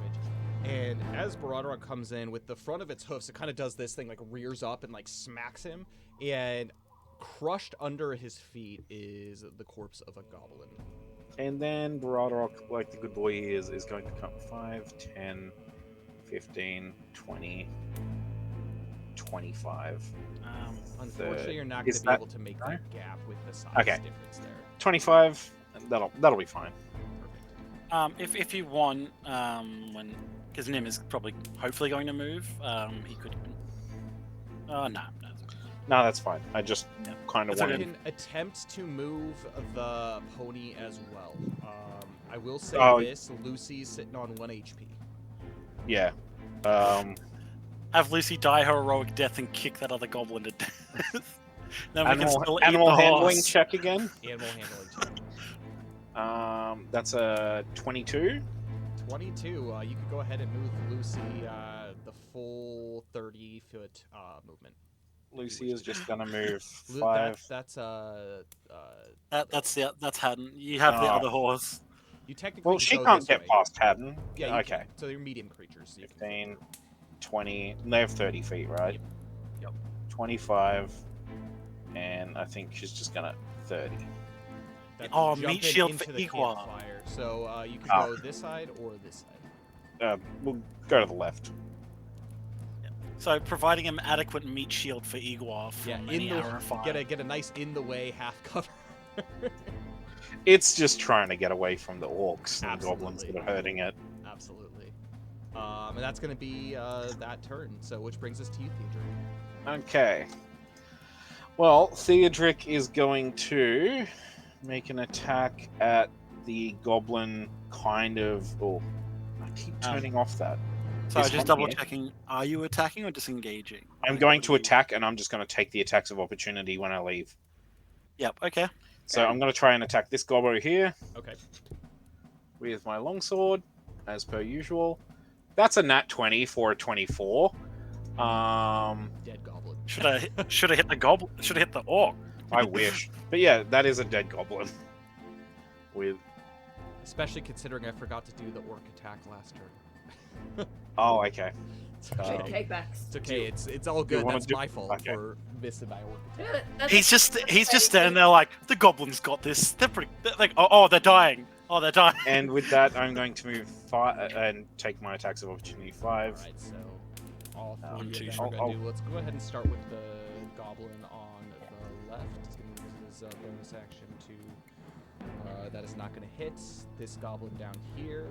And as Baradrock comes in with the front of its hoofs, it kind of does this thing, like rears up and like smacks him. And crushed under his feet is the corpse of a goblin. And then Baradrock, like the good boy he is going to come 5, 10, 15, 20, 25. Unfortunately, you're not going is to be that- able to make that gap with the size Okay. difference there. 25, that'll be fine. Perfect. If you want, because Nim is probably hopefully going to move, he could. Oh no. No, that's fine. I just kind of It's okay. wanted. You can attempt to move the pony as well. I will say this: Lucy's sitting on 1 HP. Yeah. Have Lucy die her heroic death and kick that other goblin to death. Then we can still eat Animal the handling horse. check again. Animal handling check. That's a 22. 22. You can go ahead and move Lucy the full 30-foot movement. Lucy is just gonna move Lu- 5. That's That's Haddon. You have the Oh. other horse. you technically. Well, can she go can't this get way. past Haddon. Yeah. You Okay. can. So they're medium creatures. So you can- 15, 20. And they have 30 feet, right? Yep. 25. And I think she's just gonna 30. That's Oh, jumping meat shield into for the Igwa. campfire. So you can Ah. go this side or this side. We'll go to the left. So providing him adequate meat shield for Igwa from Yeah, in any the arrow fire. get a nice in the way half cover. It's just trying to get away from the orcs and goblins that Absolutely. are hurting it. Absolutely. And that's going to be that turn. So which brings us to you, Theodric. Okay. Well, Theodric is going to make an attack at the goblin kind of... Oh, Keep turning off that. So This just one double here. checking. Are you attacking or disengaging? I'm going to attack, and I'm just going to take the attacks of opportunity when I leave. Yep. Okay. So I'm going to try and attack this gobbo here Okay. with my longsword, as per usual. That's a nat 20 for a 24. Dead goblin. Should have hit the goblin. Should have hit the orc. I wish. But yeah, that is a dead goblin. With Especially considering I forgot to do the orc attack last turn. oh, okay. It's Okay, okay. take backs. It's okay. It's all good. wanna That's do- my fault okay. for missing my orc attack. He's just standing there like the goblins got this. They're like they're dying. Oh, they're dying. And with that, I'm going to move 5 and take my attacks of opportunity 5. Alright, so all three of two, them I'll- we're gonna do. Let's go ahead and start with the goblin on the left. He's gonna use his bonus action to. That is not gonna hit. This goblin down here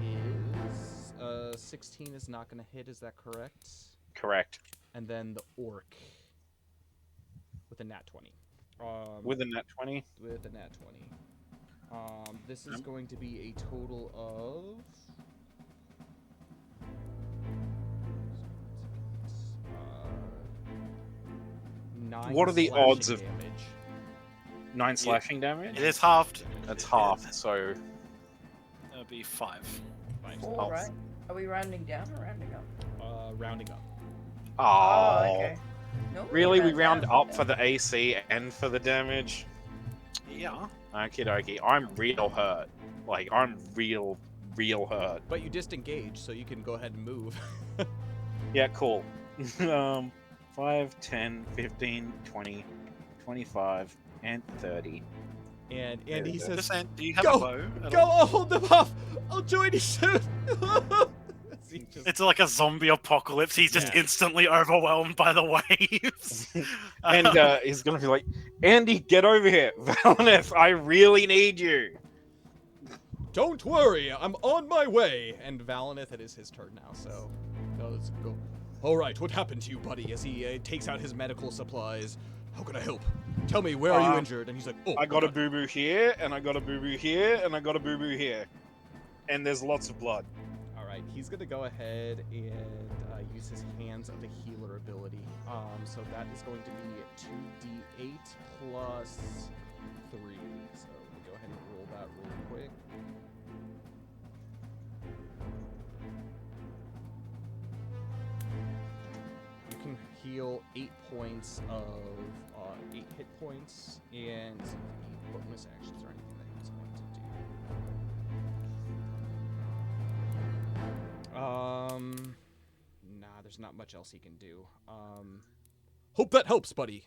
is 16 is not gonna hit. Is that correct? Correct. And then the orc with a nat 20. With a nat 20. With a nat 20. This is Yep. going to be a total of. Nine What are the slashing odds of- damage. 9 slashing damage? It is halved. That's half, so That'll be 5. All Oh. right. Are we rounding down or rounding up? Rounding up. oh, okay. No, really? We round round down. up for the AC and for the damage? Yeah. Okie dokie. I'm real hurt. Like, I'm real hurt. But you disengage, so you can go ahead and move. Yeah, cool. 5, 10, 15, 20, 25, and 30. and There Andy we go. says, Just saying, do you have Go! a bow? at "Go! all? I'll hold them off. I'll join you soon." He just- It's like a zombie apocalypse. He's just Yeah. instantly overwhelmed by the waves. And he's gonna be like, Andy, get over here. Valineth, I really need you. Don't worry, I'm on my way. And Valineth, it is his turn now, so let's go. All right, what happened to you, buddy? As he takes out his medical supplies. How can I help? Tell me, where are you injured? And he's like, oh, I got a boo-boo here, and I got a boo-boo here, and I got a boo-boo here. And there's lots of blood. All right, he's gonna go ahead and use his Hands of the Healer ability. So that is going to be 2d8 plus 3. So let me go ahead and roll that real quick. You can heal 8 points of 8 hit points, and any bonus actions or anything that he's going to do. Nah, there's not much else he can do. Hope that helps, buddy.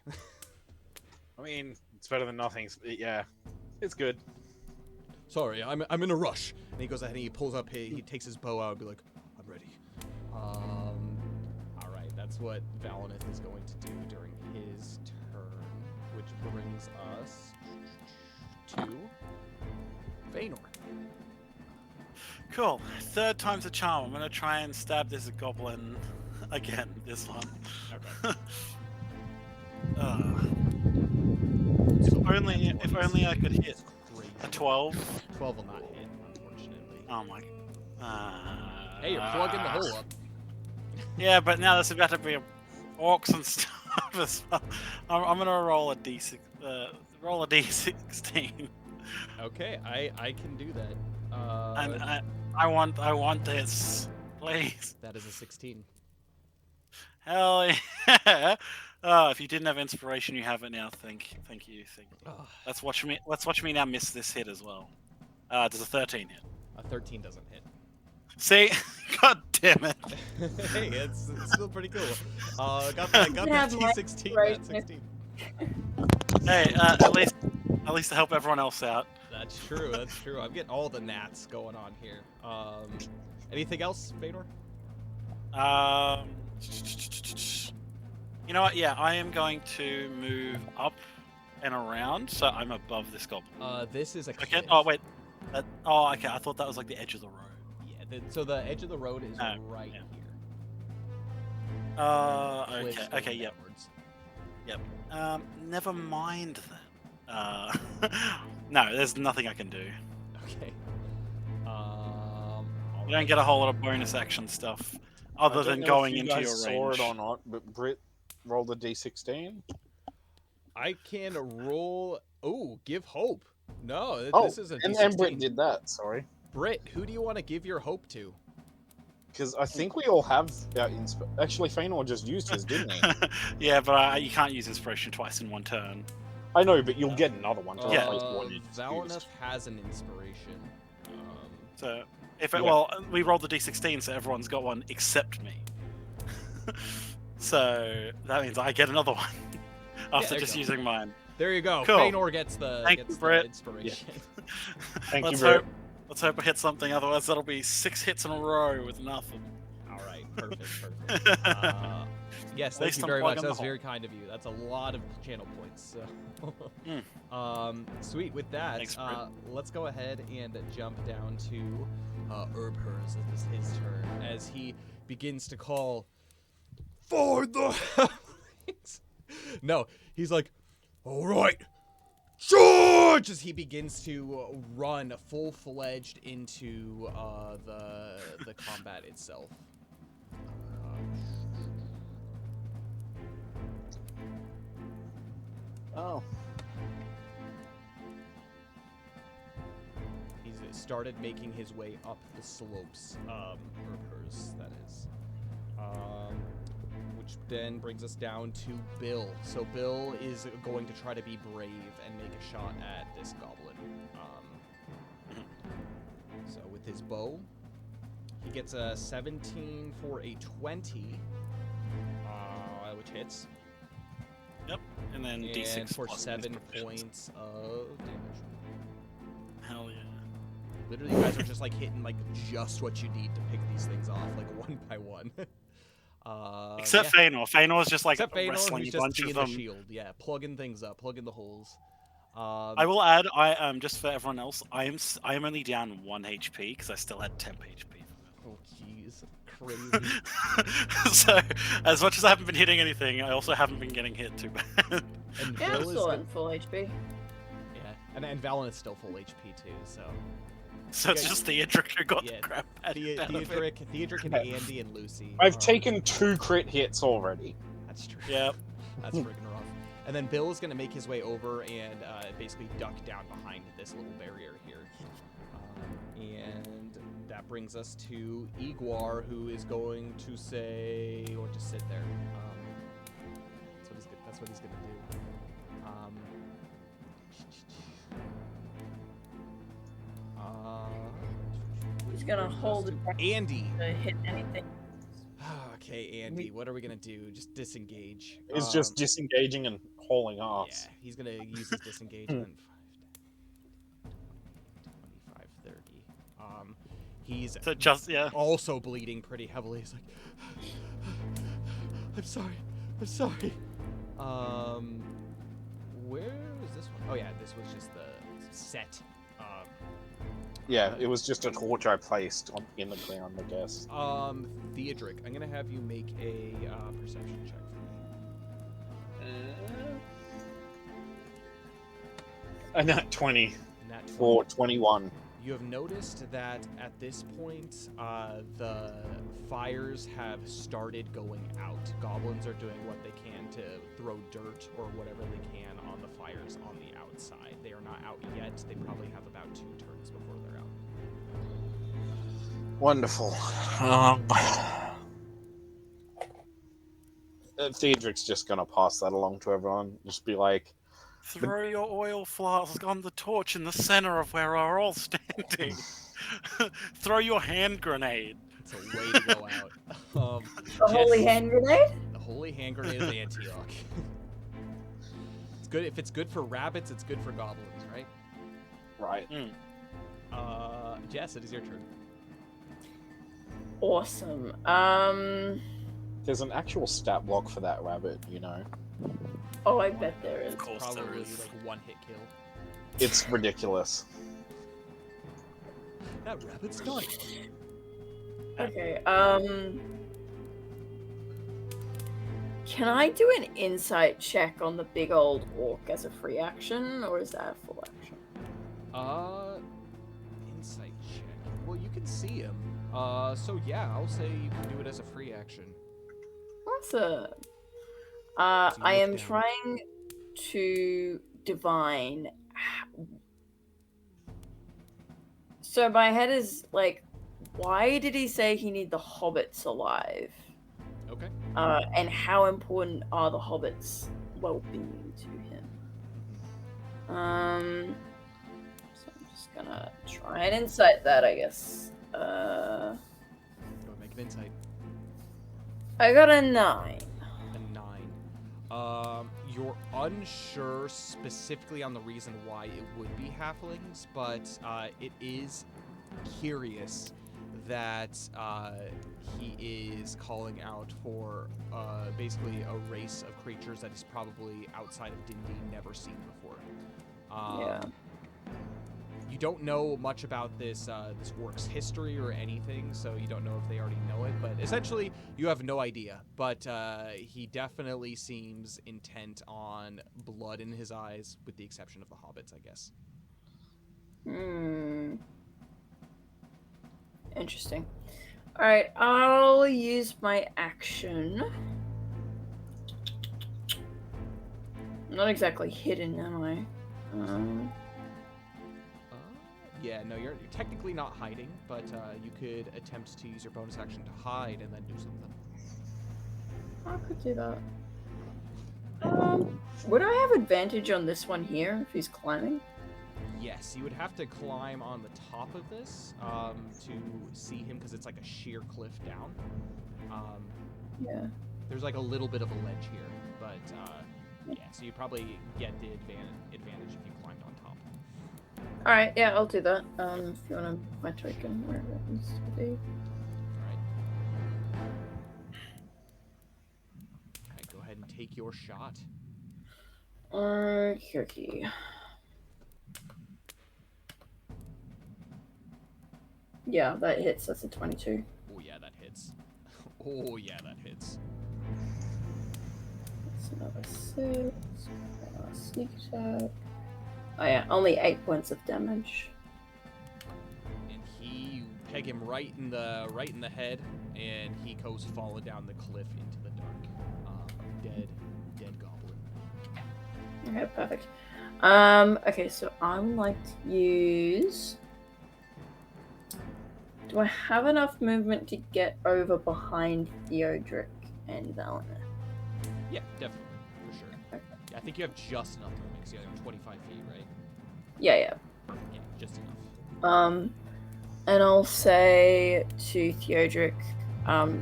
I mean, it's better than nothing. Yeah, it's good. Sorry, I'm in a rush. And he goes ahead and he pulls up he takes his bow out and be like, I'm ready. Alright, that's what Valineth is going to do during his turn, which brings us to Feanor. Cool. 3rd time's a charm. I'm gonna try and stab this goblin again. This one. Okay. If only I could hit Great. a 12. 12 will not hit, unfortunately. Oh my. Hey, you're plugging the hole up. Yeah, but now there's about to be orcs and stuff as well. I'm gonna roll a d6. Roll a d16. Okay, I can do that. And I want this, please. That is a 16. Hell yeah! Oh, if you didn't have inspiration, you have it now. Thank you. Ugh, Let's watch me now miss this hit as well. Does a 13 hit? a 13 doesn't hit. See, god damn it! Hey, it's still pretty cool. Got that have my T16, that 16. Hey, at least to help everyone else out. That's true. That's true. I'm getting all the gnats going on here. Anything else, Fedor? You know what? Yeah, I am going to move up and around, so I'm above this goblin. This is a Okay. cliff. Oh wait. Okay. I thought that was like the edge of the road. Yeah. So the edge of the road is Oh, right yeah. here. Cliffs Okay. going Okay. Yep. downwards. Never mind then. No, there's nothing I can do. Okay. You don't get a whole lot of bonus action stuff other I don't than know going if you into guys your saw range. it or not, but Brit rolled a d16. I can roll. Oh, give hope. No, Oh, this is a and D16. Brit did that. Sorry, Brit, who do you want to give your hope to? because I think we all have our Actually, Feanor just used his, didn't he? Yeah, but you can't use inspiration twice in one turn. I know, but you'll get another one to Yeah. replace one you just Valnef used. has an inspiration. So if it, Yeah. well, we rolled the d16, so everyone's got one except me. So that means I get another one after there you just go. using mine. There you go. Cool. Feanor gets the Thank you, Brett. inspiration. Thank you, let's Brit. hope. Let's hope I hit something. Otherwise, that'll be 6 hits in a row with nothing. All right, perfect. Yes, At thank least you I'm very much. plugging That the was hole. very kind of you. That's a lot of channel points. So, Mm. Sweet. With that, Thanks, Brett. let's go ahead and jump down to Herbhers. It is his turn as he begins to call for the. No, he's like, all right. Charge! As he begins to run full-fledged into the combat itself. Oh, He's started making his way up the slopes, Herbhers, that is. Which then brings us down to Bill. So Bill is going to try to be brave and make a shot at this goblin. So with his bow, he gets a 17 for a 20, which hits. Yep. And then And d6 for plus 7 inspiration. points of damage. Hell yeah. Literally, you guys are just like hitting like just what you need to pick these things off, like one by one. Except yeah. Feanor. Feanor's just like Except Feanor, wrestling who's a just bunch being of the them. shield. Yeah, plugging things up, plugging the holes. I will add, I am just for everyone else. I am only down 1 HP because I still had temp HP. Oh, jeez, crazy. So, as much as I haven't been hitting anything, I also haven't been getting hit too bad. And Yeah, I'm Bill is still good. at full HP. Yeah, and Valen is still full HP too. So So it's Yeah, just Theodric who got yeah, the crap out of it. Theodric, and Andy and Lucy. I've are- taken 2 crit hits already. That's true. Yep. That's freaking rough. And then Bill is going to make his way over and basically duck down behind this little barrier here. And that brings us to Igwar, who is going to say, or just sit there. That's what he's going to do. He's gonna brings us hold to it back Andy. to hit anything. Okay, Andy, what are we going to do? Just disengage. Is just disengaging and hauling Yeah, ass. he's going to use his disengagement. 25, 30. He's So just, yeah. also bleeding pretty heavily. He's like, I'm sorry. Where was this one? Oh yeah, this was just the set. Yeah, it was just a torch I placed in the ground, I guess. Theodric, I'm gonna have you make a perception check for me. A nat 20 Nat 20. for 21. You have noticed that at this point, the fires have started going out. Goblins are doing what they can to throw dirt or whatever they can on the fires on the outside. They are not out yet. They probably have about 2 turns before they're out. Wonderful. Theodric's just gonna pass that along to everyone. Just be like, Throw your oil flask on the torch in the center of where we're all standing. Throw your hand grenade. It's a way to go out. The holy hand grenade? The holy hand grenade of Antioch. It's good if it's good for rabbits. It's good for goblins, right? right. Jess, it is your turn. Awesome. There's an actual stat block for that rabbit, you know. Oh, I bet there is. Of course there Probably is. like 1-hit kill. It's ridiculous. That rabbit's done. Okay, can I do an insight check on the big old orc as a free action, or is that a full action? Insight check. Well, you can see him. So yeah, I'll say you can do it as a free action. Awesome. So I you am look down. trying to divine. So my head is like, why did he say he need the hobbits alive? Okay. And how important are the hobbits' well-being to him? So I'm just gonna try and insight that, I guess. Go ahead, make an insight. I got a 9. A 9. You're unsure specifically on the reason why it would be halflings, but it is curious that he is calling out for basically a race of creatures that is probably outside of Dindi, never seen before. Yeah. You don't know much about this orc's history or anything, so you don't know if they already know it. But essentially, you have no idea. But he definitely seems intent on blood in his eyes, with the exception of the hobbits, I guess. Interesting. Alright, I'll use my action. I'm not exactly hidden, am I? Yeah, no, you're technically not hiding, but you could attempt to use your bonus action to hide and then do something. I could do that. Would I have advantage on this one here if he's climbing? Yes, you would have to climb on the top of this to see him, because it's like a sheer cliff down. Yeah. There's like a little bit of a ledge here, but yeah, so you'd probably get the advantage if you climbed on top. Alright, yeah, I'll do that. If you want my token, where it happens to be. Alright, go ahead and take your shot. Okay. Yeah, that hits. That's a 22. Oh yeah, that hits. Oh yeah, that hits. That's another 6. Sneak attack. Oh yeah, only 8 points of damage. And you peg him right in the head, and he goes falling down the cliff into the dark. Dead goblin. Okay, perfect. Okay, so I would like to use. Do I have enough movement to get over behind Theodric and Valina? Yeah, definitely, for sure. Okay. Yeah, I think you have just enough movement, because you have 25 feet, right? Yeah. Yeah, just enough. And I'll say to Theodric,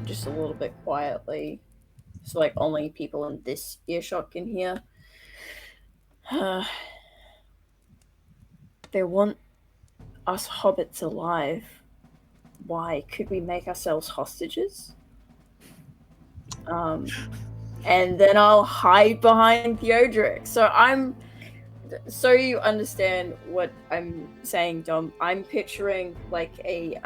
just a little bit quietly, so like only people in this earshot can hear. They want us hobbits alive. Why? Could we make ourselves hostages? And then I'll hide behind Theodric. So you understand what I'm saying, Dom. I'm picturing like a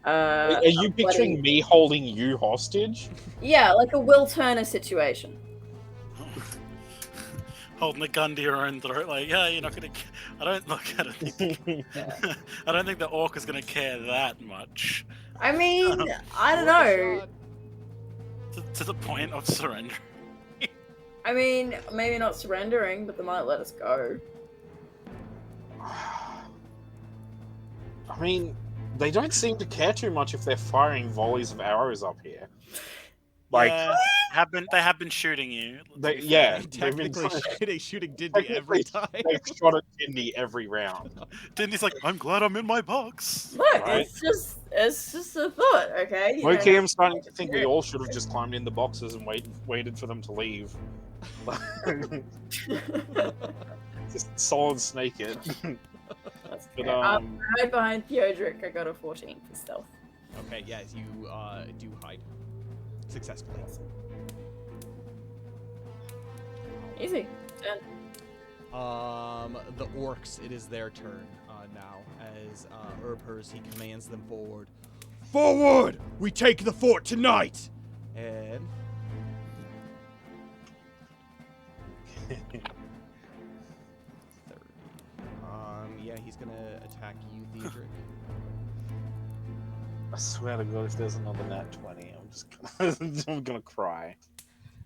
Are you picturing me holding you hostage? Yeah, like a Will Turner situation. Holding a gun to your own throat, like, yeah, you're not gonna. I don't think. I don't think the orc is gonna care that much. I mean, I don't Worth a know. shot. To the point of surrender. I mean, maybe not surrendering, but they might let us go. I mean, they don't seem to care too much if they're firing volleys of arrows up here. Like, yeah, they have been shooting you. they've been Technically, shooting Dindi every time. They've shot at Dindy every round. Dindy's like, I'm glad I'm in my box. Look, Right. it's just a thought, okay? You Okay, know, I'm starting to think we all should have just climbed in the boxes and waited for them to leave. Just solid snake it. That's But, fair. Right behind Theodric, I got a 14 for stealth. Okay, yeah, you do hide successfully. Easy. Done. The orcs, it is their turn now, as Urpers, he commands them forward. Forward! We take the fort tonight! And 30. Yeah, he's gonna attack you, Theodric. I swear to God, if there's another nat 20, I'm just gonna, I'm gonna cry.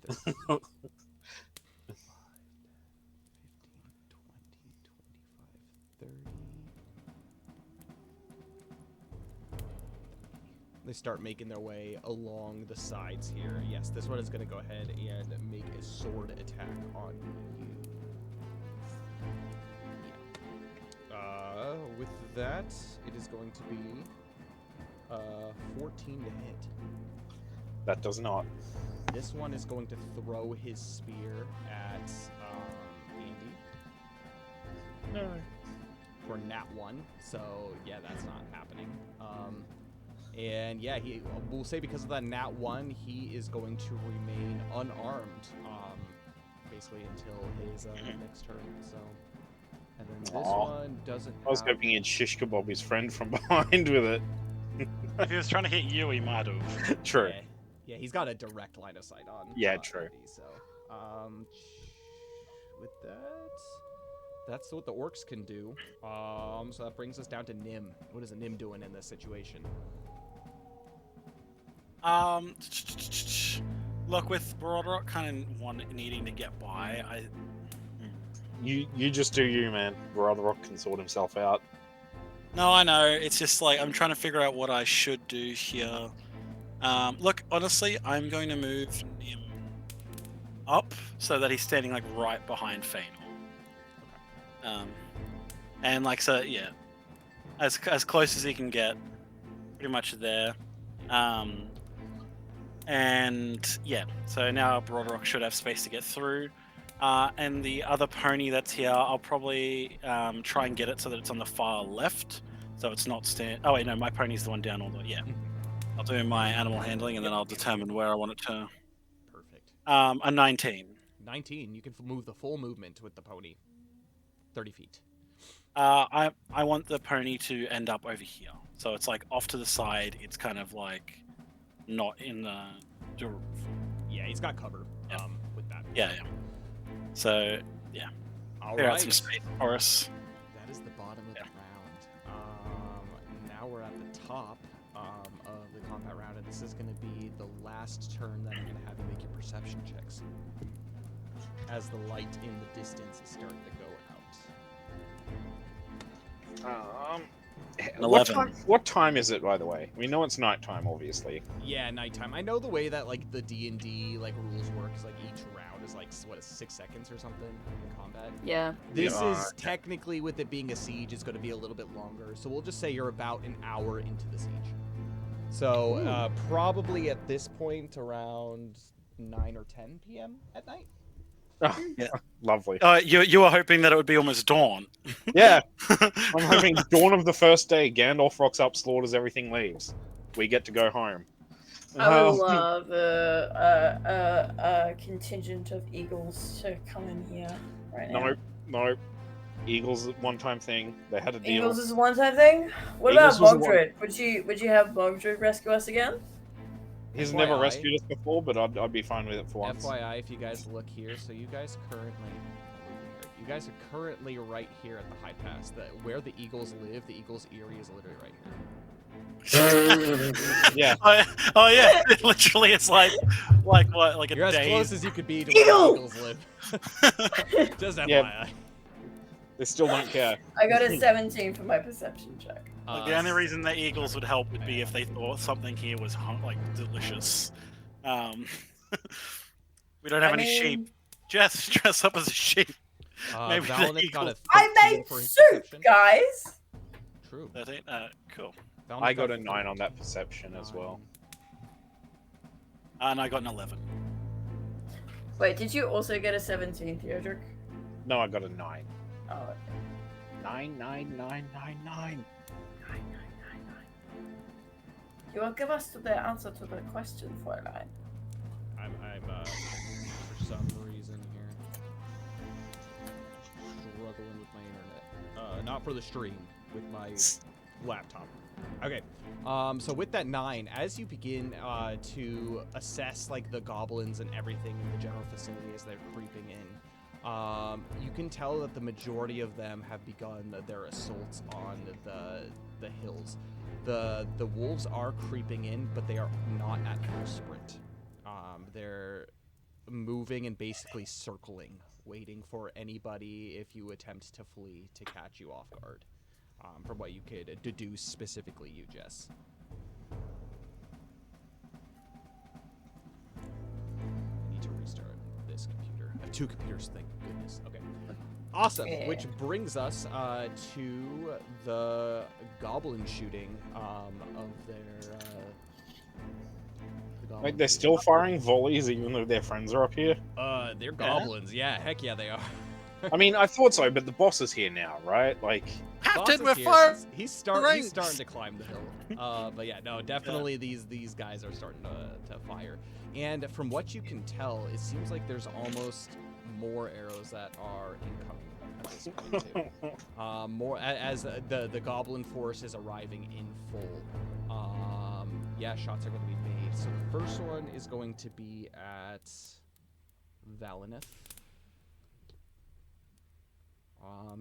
15, 20, 25, 30. They start making their way along the sides here. Yes, this one is going to go ahead and make a sword attack on you. With that, it is going to be 14 to hit. That does not. This one is going to throw his spear at Andy. No. For nat 1, so yeah, that's not happening. And yeah, we'll say because of that nat 1, he is going to remain unarmed, basically until his next turn. So, and then this one doesn't. I was hoping he'd shish kebab his friend from behind with it. If he was trying to hit you, he might have. True. Yeah, he's got a direct line of sight on. Yeah, true. Andy, so, with that. That's what the orcs can do. So that brings us down to Nim. What is a Nim doing in this situation? Look, with Broderick kind of needing to get by, You just do you, man. Broderick can sort himself out. No, I know. It's just like I'm trying to figure out what I should do here. Look, honestly, I'm going to move Nim up so that he's standing like right behind Feanor. And like so, yeah, as close as he can get, pretty much there. And yeah, so now Broderick should have space to get through. And the other pony that's here, I'll probably try and get it so that it's on the far left, so it's not Oh wait, no, my pony's the one down all the way. Yeah, I'll do my animal handling, and then I'll determine where I want it to. Perfect. A 19. 19. You can move the full movement with the pony. 30 feet. I want the pony to end up over here, so it's like off to the side. It's kind of like not in the. Yeah, he's got cover. Yeah. With that. Yeah. So yeah. All Clear out right. some space for us. That is the bottom of the round. Now we're at the top of the combat round, and this is going to be the last turn that I'm going to have you make your perception checks. As the light in the distance is starting to go out. 11. What time is it, by the way? We know it's nighttime, obviously. Yeah, nighttime. I know the way that like the D&D like rules work is like each round is like what is 6 seconds or something in combat. Yeah. This is technically, with it being a siege, it's going to be a little bit longer. So we'll just say you're about an hour into the siege. So probably at this point around 9 or 10 p.m. at night. Yeah. Lovely. You were hoping that it would be almost dawn. Yeah. I'm hoping dawn of the first day, Gandalf rocks up, slaughters, everything leaves. We get to go home. I would love a contingent of eagles to come in here right now. No. Eagles one-time thing. They had a deal. Eagles is a one-time thing? What Eagles about was a Bogdred? Would you have Bogdred rescue us again? He's FYI. never rescued us before, but I'd be fine with it for once. FYI, if you guys look here, so you guys are currently right here at the high pass. Where the eagles live, the eagles' eyrie is literally right here. Yeah. Oh yeah, literally, it's like what, like a You're as day. close as you could be to where the eagles live. Just FYI. Yeah. They still don't care. I got a 17 for my perception check. Like, the only reason the eagles would help would be if they thought something here was like delicious. We don't have any sheep. Jess, dress up as a sheep. Maybe the Valenic got a eagle. I 13 made for his soup, perception. guys! True. 13? Cool. Valenic I got a 13. 9 on that perception as well. And I got an 11. Wait, did you also get a 17, Theodric? No, I got a 9. Oh, okay. 9. You will give us the answer to the question, Fräulein. I'm for some reason here struggling with my internet. Not for the stream, with my laptop. Okay. So with that 9, as you begin to assess like the goblins and everything in the general vicinity as they're creeping in, You can tell that the majority of them have begun their assaults on the hills. The wolves are creeping in, but they are not at full sprint. They're moving and basically circling, waiting for anybody, if you attempt to flee, to catch you off guard. From what you could deduce, specifically you, Jess. I need to restart this computer. I have two computers, thank goodness. Okay. Awesome. Yeah. Which brings us to the goblin shooting of their. The goblin Like, they're shooting. still firing volleys even though their friends are up here? They're goblins. Yeah, heck yeah, they are. I mean, I thought so, but the boss is here now, right? Like, Boss Captain, is we're here. firing. He's ranks. starting to climb the hill. But yeah, no, definitely these guys are starting to fire. And from what you can tell, it seems like there's almost more arrows that are incoming at this point too. More as the goblin force is arriving in full. Yeah, shots are going to be made. So the first one is going to be at Valineth.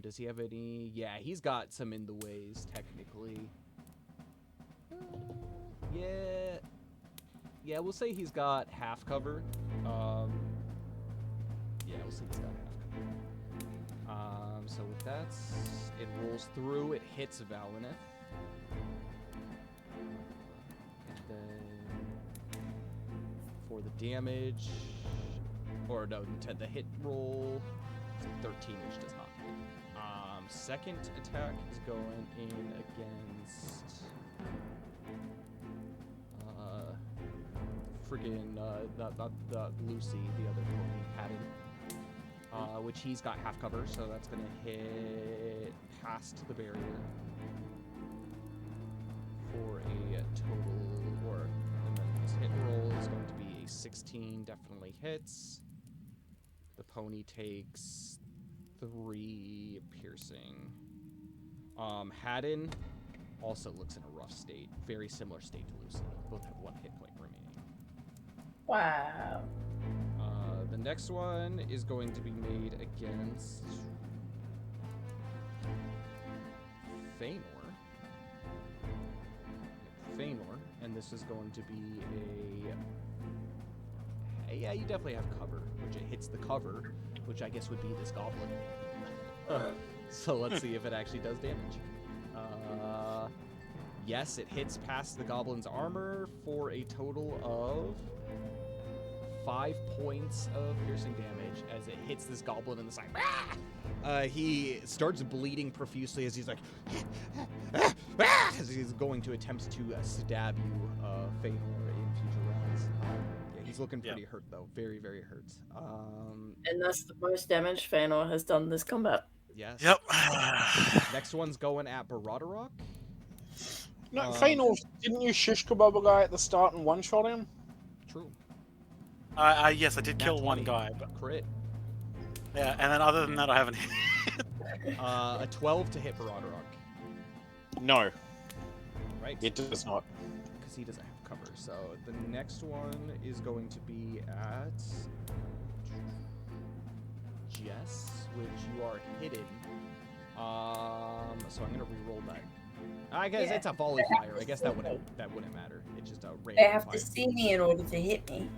Does he have any? Yeah, he's got some in the ways, technically. Yeah, we'll say he's got half cover. Yeah, we'll say he's got half cover. So with that, it rolls through, it hits Valineth. And then for the damage, or no, the hit roll, 13, which does not hit. Second attack is going in against friggin' not Lucy, the other pony, Haddon, which he's got half cover, so that's gonna hit past the barrier for a total, and then his hit roll is going to be a 16, definitely hits. The pony takes 3 piercing. Haddon also looks in a rough state. Very similar state to Lucy. Both have 1 hit point remaining. Wow. The next one is going to be made against Feanor. And this is going to be a... Yeah, you definitely have cover, which it hits the cover, which I guess would be this goblin. So let's see if it actually does damage. Yes, it hits past the goblin's armor for a total of 5 points of piercing damage as it hits this goblin in the side. He starts bleeding profusely as he's like, as he's going to attempt to stab you, Feanor, in future rounds. Yeah, he's looking pretty hurt though, very, very hurt. And that's the most damage Feanor has done this combat. Yes. Yep. Next one's going at Baradarok. no, Feanor, didn't you shish kebab a guy at the start and one-shot him? True. Yes, I did Nat kill one 20. guy, but Crit. yeah, and then other than that, I haven't hit. A 12 to hit Baradarok. No, Right. it does not. Because he doesn't have cover. So the next one is going to be at Jess, which you are hidden. So I'm gonna re-roll that. I guess Yeah. it's a volley fire. I guess that wouldn't matter. It's just a They random have fire. to see me in order to hit me.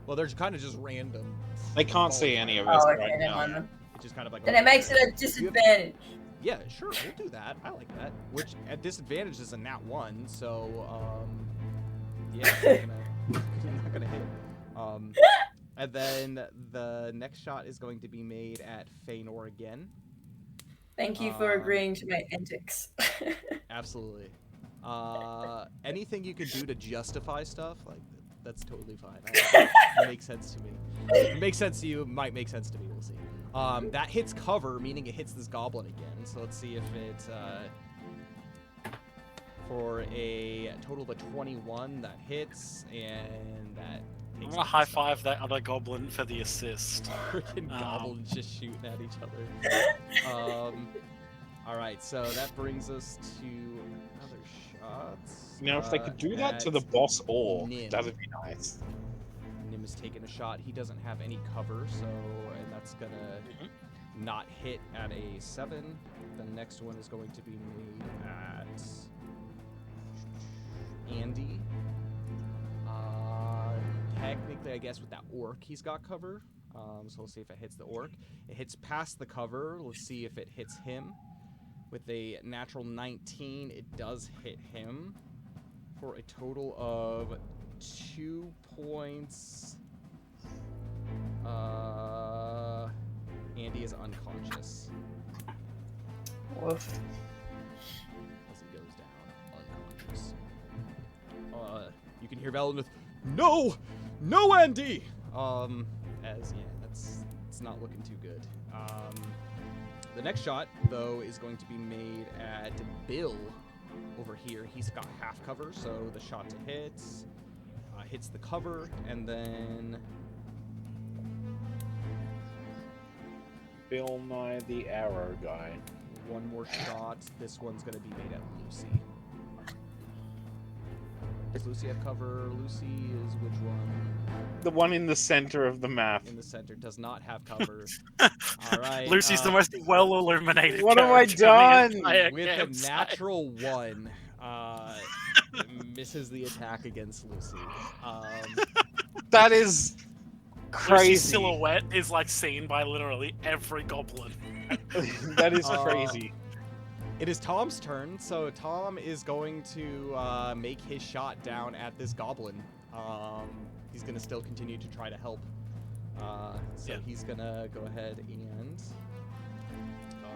Well, there's kind of just random. They can't volley see any fire. of us Oh, okay, right never now. mind then. It's just kind of like. Then it makes it a disadvantage. Yeah, sure, we'll do that. I like that. Which at disadvantage is a nat 1, so yeah, I'm not gonna hit. And then the next shot is going to be made at Feanor again. Thank you for agreeing to my antics. Absolutely. Anything you can do to justify stuff, like that's totally fine. It makes sense to me. It makes sense to you. Might make sense to me. We'll see. That hits cover, meaning it hits this goblin again. So let's see if it, for a total of a 21, that hits, and that I'm takes. gonna high five that other goblin for the assist. Freaking goblins just shooting at each other. All right, so that brings us to another shot. You know, if they could do that to the boss orc, Nim. that would be nice. Nim is taking a shot. He doesn't have any cover, so and that's gonna not hit at a 7. The next one is going to be made at Andy. Technically, I guess with that orc, he's got cover. So we'll see if it hits the orc. It hits past the cover. Let's see if it hits him. With a natural 19, it does hit him for a total of 2 points. Andy is unconscious. Woof. As he goes down, unconscious. You can hear Valen with, "No! No, Andy!" It's not looking too good. The next shot, though, is going to be made at Bill over here. He's got half cover, so the shot to hit hits the cover, and then Bill Nye the Arrow guy. one more shot. This one's going to be made at Lucy. Does Lucy have cover? Lucy is which one? The one in the center of the map. In the center. Does not have cover. All right. Lucy's the most well illuminated. What have I character in the done? entire With a campsite. natural 1, misses the attack against Lucy. That is crazy. Lucy's silhouette is like seen by literally every goblin. That is crazy. It is Tom's turn, so Tom is going to make his shot down at this goblin. He's going to still continue to try to help. He's going to go ahead and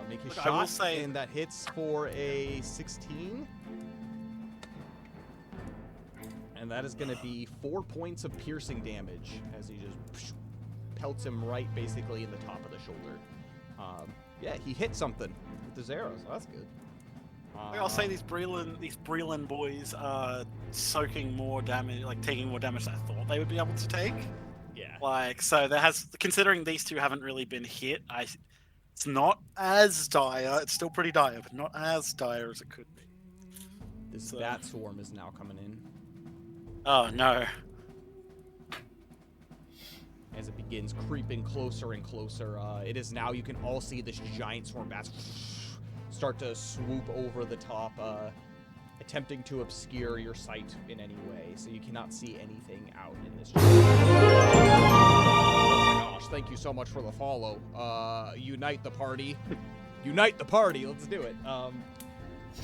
make his Look, I will shot, say- and that hits for a 16. And that is going to be 4 points of piercing damage as he just pelts him right basically in the top of the shoulder. He hit something with his arrows. So that's good. I'll say these Breland boys are soaking more damage, like taking more damage than I thought they would be able to take. Yeah. Like, so there has, considering these two haven't really been hit, it's not as dire. It's still pretty dire, but not as dire as it could be. This So- bat swarm is now coming in Oh no. as it begins creeping closer and closer. It is now, you can all see this giant swarm bats start to swoop over the top, attempting to obscure your sight in any way, so you cannot see anything out in this. Oh my gosh, thank you so much for the follow. Unite the party. Unite the party, let's do it.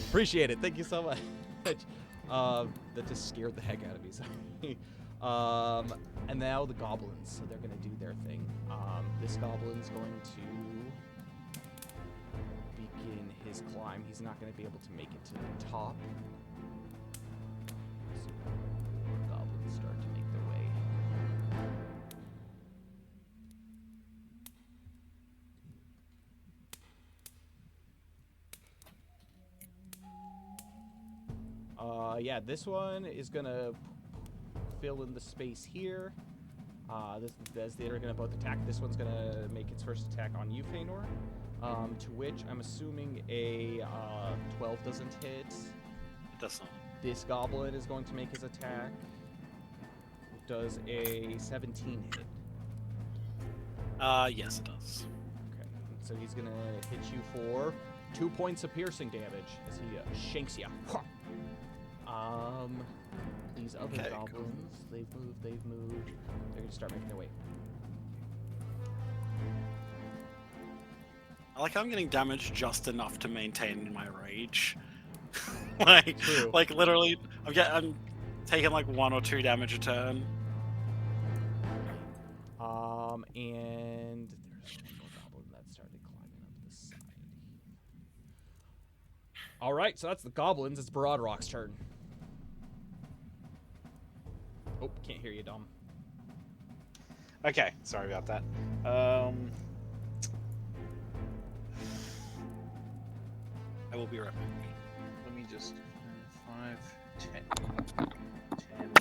Appreciate it, thank you so much. That just scared the heck out of me, sorry. And now the goblins, so they're gonna do their thing. This goblin's going to begin his climb. He's not gonna be able to make it to the top. So more goblins start to make their way. This one is gonna fill in the space here. They're gonna both attack. This one's gonna make its first attack on you, Feanor. To which I'm assuming a 12 doesn't hit. It does not. This goblin is going to make his attack. Does a 17 hit? Yes, it does. Okay, so he's gonna hit you for 2 points of piercing damage as he shanks you. These other Okay, goblins, they've moved. They're gonna start making their way. I like how I'm getting damaged just enough to maintain my rage. True. like literally, I'm taking like 1 or 2 damage a turn. And there's one more goblin that started climbing up the side. All right, so that's the goblins. It's Broadrock's turn. Oh, can't hear you, Dom. Okay, sorry about that. I will be right back. Let me just 5, 10,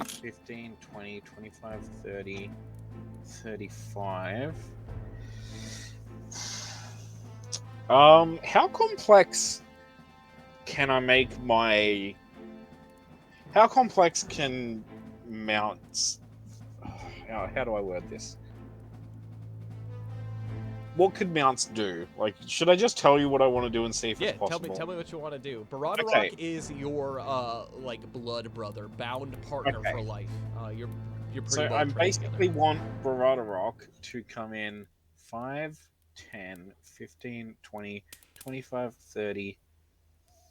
15, 20, 25, 30, 35. How complex can I make my... How complex can mounts... How do I word this? what could mounts do? Like, should I just tell you what I want to do and see if Yeah, it's possible? tell me what you want to do. Baradorok Okay. is your like blood brother, bound partner Okay. for life. You're pretty So well I trained basically together. want Baradorok to come in 5, 10, 15, 20, 25, 30,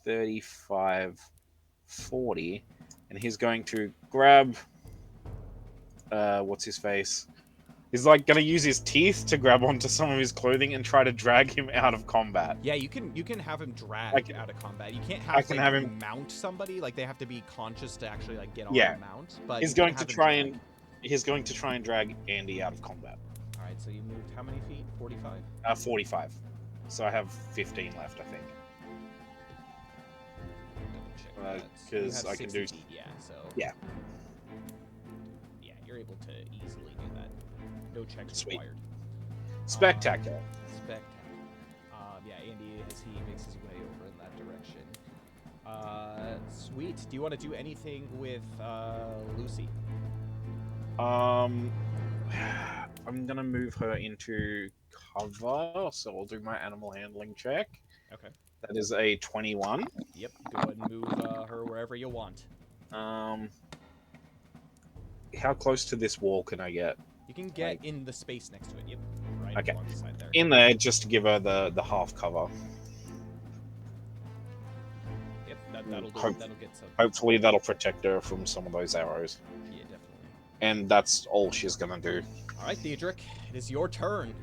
35, 40, and he's going to grab what's his face? He's like gonna use his teeth to grab onto some of his clothing and try to drag him out of combat. Yeah, you can have him dragged I can- out of combat. You can't I can have him- mount somebody. Like they have to be conscious to actually like get on Yeah. the mount. But He's you can going to have him try drag. he's going to try and drag Andy out of combat. All right, so you moved how many feet? 45. 45. So I have 15 left, I think. Double check that. So you 'cause have I can 60 do- feet, yeah. So Yeah. yeah, you're able to easily do that. No checks Sweet. required. Spectacular. Spectacular. Yeah, Andy, as he makes his way over in that direction. Sweet. Do you want to do anything with Lucy? I'm gonna move her into cover, so I'll do my animal handling check. Okay. That is a 21. Yep. Go ahead and move her wherever you want. How close to this wall can I get? You can get in the space next to it. Yep. Right Okay. alongside there. In there, just to give her the half cover. Yep. That'll do. Hope- That'll get some. Hopefully, that'll protect her from some of those arrows. Yeah, definitely. And that's all she's gonna do. All right, Theodric, it is your turn.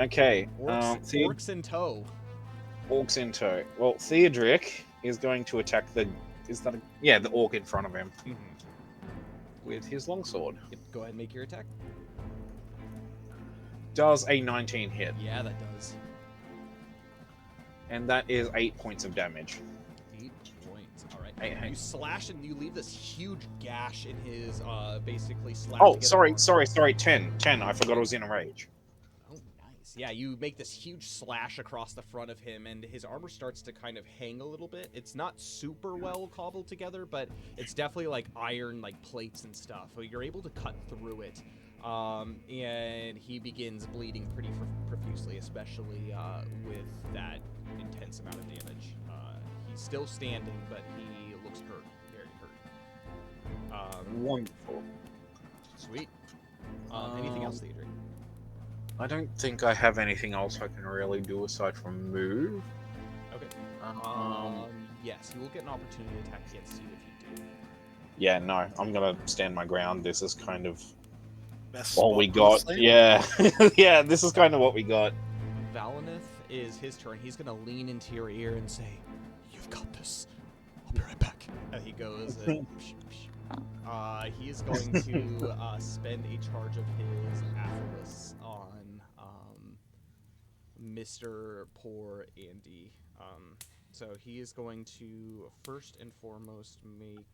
Okay. Orcs in tow. Orcs in tow. Well, Theodric is going to attack the. Is that the orc in front of him with his longsword. Yep. Go ahead and make your attack. Does a 19 hit, Yeah, that does. and that is 8 points of damage. 8 points. All right. Hey. You slash and you leave this huge gash in his basically slash. Oh, sorry, 10. 10. I forgot I was in a rage. Oh, nice. Yeah, you make this huge slash across the front of him, and his armor starts to kind of hang a little bit. It's not super well cobbled together, but it's definitely like iron, like plates and stuff. So you're able to cut through it, and he begins bleeding pretty profusely, especially with that intense amount of damage. He's still standing, but he looks hurt, very hurt. Wonderful. Sweet. Anything else, Theodric? I don't think I have anything else I can really do aside from move. Okay. Yes, you will get an opportunity to attack against you if you do. Yeah, no, I'm gonna stand my ground. This is kind of Best all spot, we got. honestly. Yeah, yeah, this is kind of what we got. Valineth is his turn. He's gonna lean into your ear and say, "You've got this. I'll be right back." And he goes. He is going to spend a charge of his Athelis on Mr. Poor Andy. So he is going to first and foremost make.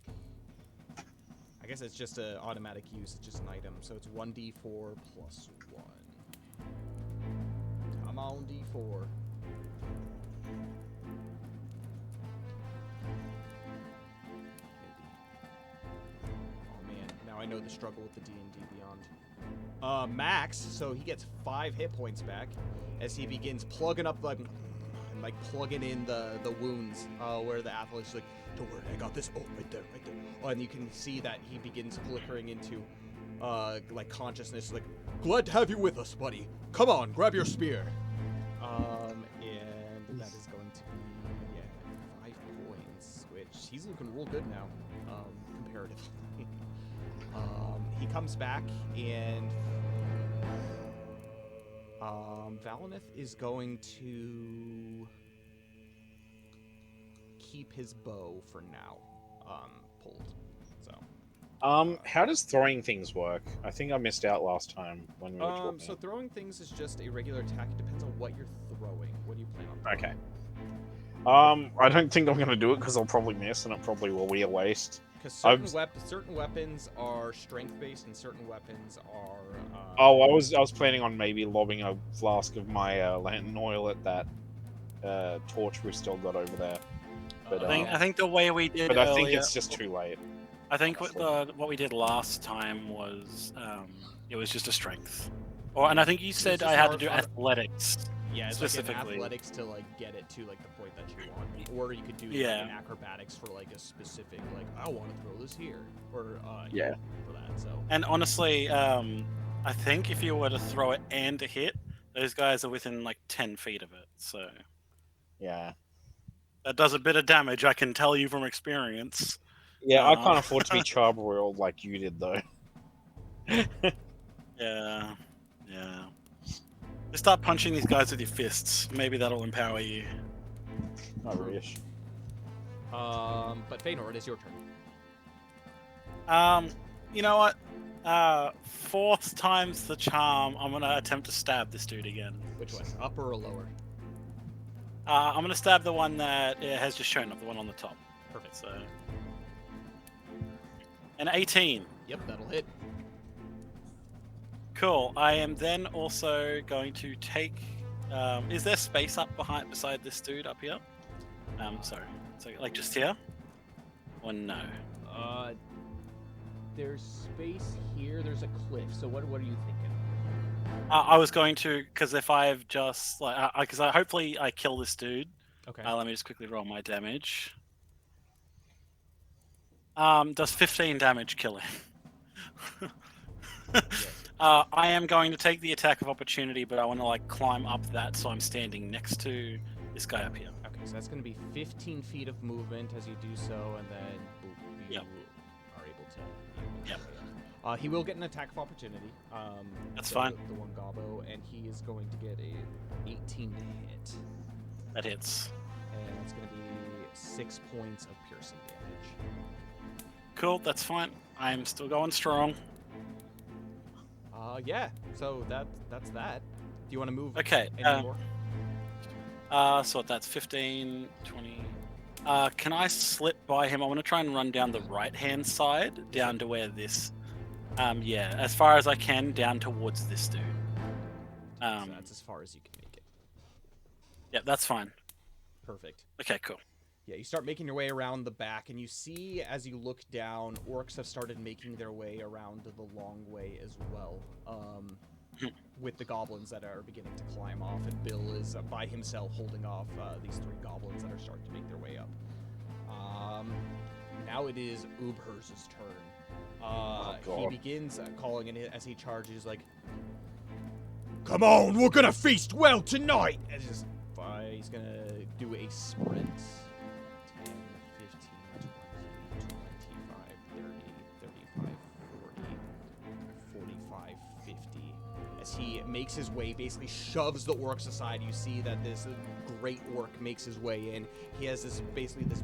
I guess it's just an automatic use. It's just an item. So it's 1d4 plus 1. Come on, d4. Oh man, now I know the struggle with the D&D Beyond. Max, so he gets 5 hit points back as he begins plugging up and plugging in the wounds where the athlete is like, "Don't worry, I got this." Oh, right there. Oh, and you can see that he begins flickering into like consciousness. Like, "Glad to have you with us, buddy. Come on, grab your spear." And that is going to be 5 points, which he's looking real good now, comparatively. He comes back and Valineth is going to keep his bow for now pulled. So How does throwing things work? I think I missed out last time when we were talking. so throwing things is just a regular attack. It depends on what you're throwing. What do you plan on throwing? Okay. I don't think I'm gonna do it because I'll probably miss, and it probably will be a waste. Because I've- certain weapons are strength based and certain weapons are. Oh, I was planning on maybe lobbing a flask of my lantern oil at that torch we've still got over there. But I think the way we did but I think earlier- it's just too late. I think what we did last time was it was just a strength. And I think you said just I had to more do fun. athletics. Yeah, it's like specifically. in athletics to like get it to like the point that you want, or you could do Yeah. in acrobatics for like a specific like I want to throw this here, or Yeah. for that. So And honestly, I think if you were to throw it and to hit, those guys are within like 10 feet of it. So Yeah. that does a bit of damage, I can tell you from experience. Yeah, I can't afford to be charbroiled like you did, though. Yeah. Just start punching these guys with your fists. Maybe that'll empower you. I wish. but Feanor, it is your turn. You know what? Fourth time's the charm. I'm gonna attempt to stab this dude again. Which one, upper or lower? I'm gonna stab the one that has just shown up, the one on the top. Perfect. So, an 18. Yep, that'll hit. Cool. I am then also going to take. Is there space up beside this dude up here? Sorry. So like just here? Or no? There's space here. There's a cliff. So what are you thinking? I was going to, because if I've just like, because hopefully I kill this dude. Okay. Let me just quickly roll my damage. Does 15 damage kill him? Yes. I am going to take the attack of opportunity, but I want to like climb up that, so I'm standing next to this guy up here. Okay, so that's going to be 15 feet of movement as you do so, and then boop, you Yep. are able to. Yep. He will get an attack of opportunity. That's the, fine. The one gobbo, and he is going to get a 18 to hit, That hits. and that's going to be 6 points of piercing damage. Cool, that's fine. I'm still going strong. Yeah. So that's that. Do you want to move? Okay. Any more? So that's 15, 20. Can I slip by him? I want to try and run down the right-hand side, down to where this. Yeah, as far as I can, down towards this dude. So that's as far as you can make it. Yeah, that's fine. Perfect. Okay, cool. Yeah, you start making your way around the back, and you see as you look down, orcs have started making their way around the long way as well. With the goblins that are beginning to climb off, and Bill is by himself holding off these 3 goblins that are starting to make their way up. Now it is Ubhur's turn. He begins calling, and as he charges, like, Come on, we're gonna feast well tonight! and just he's gonna do a sprint. 10, 15, 20, 25, 30, 35, 40, 45, 50. As he makes his way, basically shoves the orcs aside, you see that this great orc makes his way in. He has this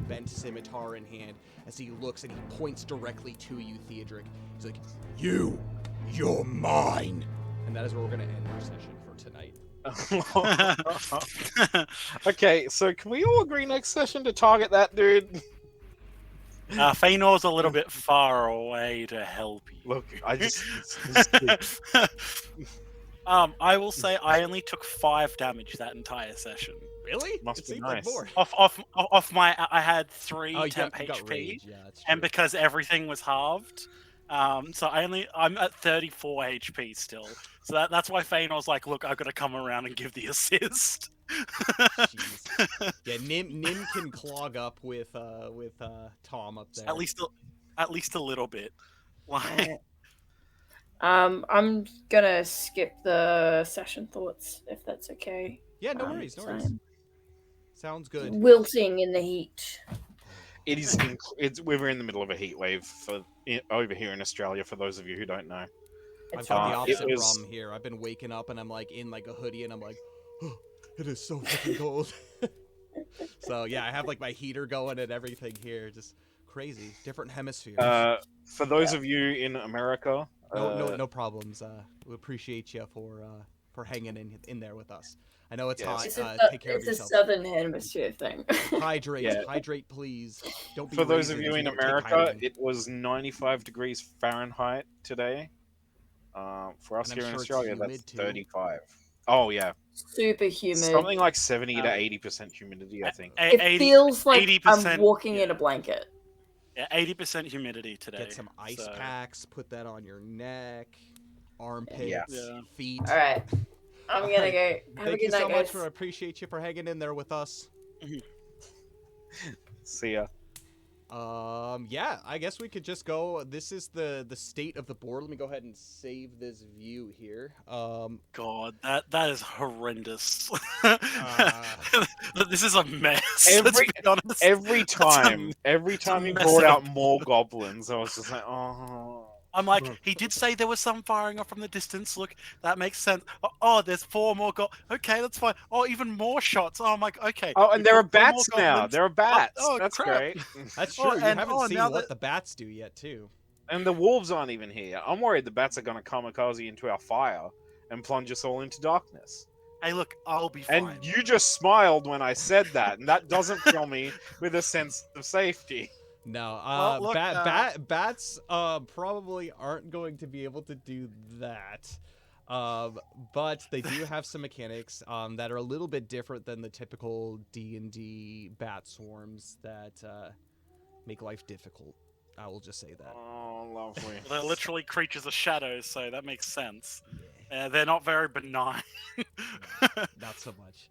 bent scimitar in hand as he looks and he points directly to you, Theodric. He's like, You're mine! and that is where we're gonna end our session for tonight. Okay, so can we all agree next session to target that dude? Feanor's a little bit far away to help you. Look, I just. I will say I only took 5 damage that entire session. Really? Must It be seemed nice. like more. Off my, I had 3 Oh, temp you got HP, rage. Yeah, that's true. and because everything was halved, so I'm at 34 HP still. So that's why Feanor's like, look, I've got to come around and give the assist. Jeez. Yeah, Nim can clog up with Tom up there. At least a little bit. Like, I'm gonna skip the session thoughts if that's okay. Yeah, no worries, no worries. I'm Sounds good. wilting in the heat. It is. We're in the middle of a heat wave over here in Australia. For those of you who don't know, I've got the opposite it was- problem here. I've been waking up and I'm like in like a hoodie and I'm like, oh, it is so fucking cold. So yeah, I have like my heater going and everything here. Just crazy. Different hemispheres. for those of you in America, no problems. We appreciate you for hanging in there with us. I know it's Yes. hot. Take care of It's a yourself. southern hemisphere thing. Hydrate, Yeah. hydrate, please. Don't be For those of lazy you if in don't take America, hydrogen. it was 95 degrees Fahrenheit today. For us And I'm here in sure it's Australia, humid, that's too. 35. Oh yeah, Super humid. something like 70 to Um, 80% humidity, I think. It feels like 80%, I'm walking yeah. in a blanket. Yeah, 80% humidity today. Get some ice so- packs. Put that on your neck, armpits, Yeah. feet. All right. I'm gonna go. Have a Thank you good night, so much guys. for appreciate you for hanging in there with us. See ya. Yeah, I guess we could just go. This is the state of the board. Let me go ahead and save this view here. God, that is horrendous. Uh, This is a mess. Every- let's be honest. Every time a you mess brought of a out more goblins, I was just like, oh. I'm like, he did say there was some firing off from the distance. Look, that makes sense. Oh, there's 4 more okay, that's fine. Oh, even more shots. Oh, I'm like, okay. Oh, and we there are got 4 more bats now. goblins. There are bats. Oh, That's crap. great. that's Oh, true. You and- haven't oh, seen now what that- the bats do yet, too. And the wolves aren't even here. I'm worried the bats are going to kamikaze into our fire and plunge us all into darkness. Hey, look, I'll be And fine. you just smiled when I said that, and that doesn't fill me with a sense of safety. No, Well, look, bats probably aren't going to be able to do that. But they do have some mechanics that are a little bit different than the typical D&D bat swarms that make life difficult. I will just say that. Oh, lovely. They're literally creatures of shadows, so that makes sense. They're not very benign. Not so much.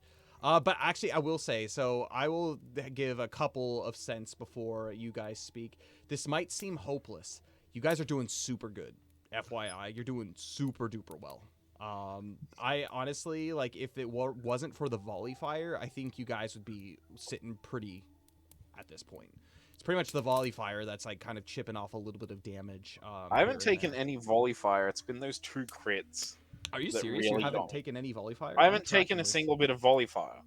But actually, I will say, so I will give a couple of cents before you guys speak. This might seem hopeless. You guys are doing super good. FYI, you're doing super duper well. I honestly, like, if it wasn't for the volley fire, I think you guys would be sitting pretty at this point. It's pretty much the volley fire that's, like, kind of chipping off a little bit of damage. I haven't here and taken there. any volley fire. It's been those 2 crits. Are you that serious? You really haven't don't. taken any volley fire? I I'm haven't taken tracking a this. single bit of volley fire.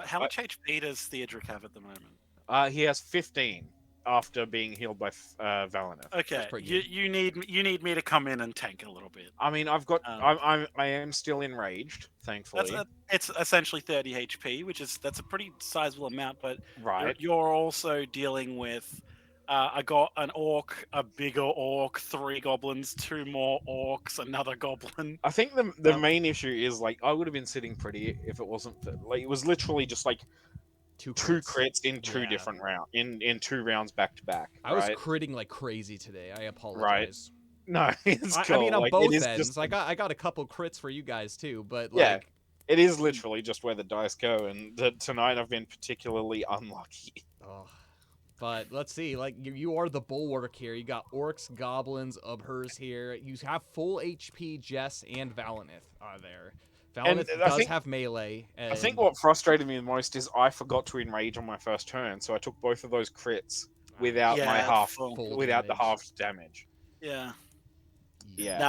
How much HP does Theodric have at the moment? He has 15 after being healed by Valineth. Okay, pretty you need me to come in and tank a little bit. I mean, I've got. Um, I am still enraged, thankfully. It's essentially 30 HP, that's a pretty sizable amount. But Right. you're also dealing with. I got an orc, a bigger orc, 3 goblins, 2 more orcs, another goblin. I think the main issue is like I would have been sitting pretty if it wasn't for, like it was literally just like Two two crits. crits in 2 Yeah. different rounds in 2 rounds back to back. I was right? critting like crazy today. I apologize. No, it's I cool. mean, on like, both it is ends. just, I got a couple crits for you guys too, but Yeah. like, it is literally just where the dice go, and tonight I've been particularly unlucky. ugh. But let's see. Like you are the bulwark here. You got orcs, goblins, Ubhurs here. You have full HP. Jess and Valineth are there. Valineth I does think- have melee. I think and- what frustrated me the most is I forgot to enrage on my first turn, so I took both of those crits without my half, full without the damage. half damage. Yeah. Yeah.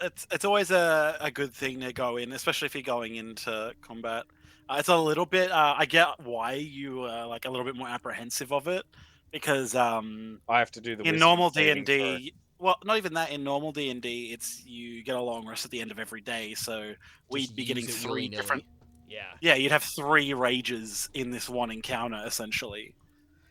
Nah, it's always a good thing to go in, especially if you're going into combat. It's a little bit. I get why you are like a little bit more apprehensive of it because I have to do the in wisdom normal D saving and throw. D, well, not even that. In normal D and D, it's you get a long rest at the end of every day, so we'd just be use getting it 3 willy-nilly. different. Yeah. Yeah, you'd have 3 rages in this one encounter essentially.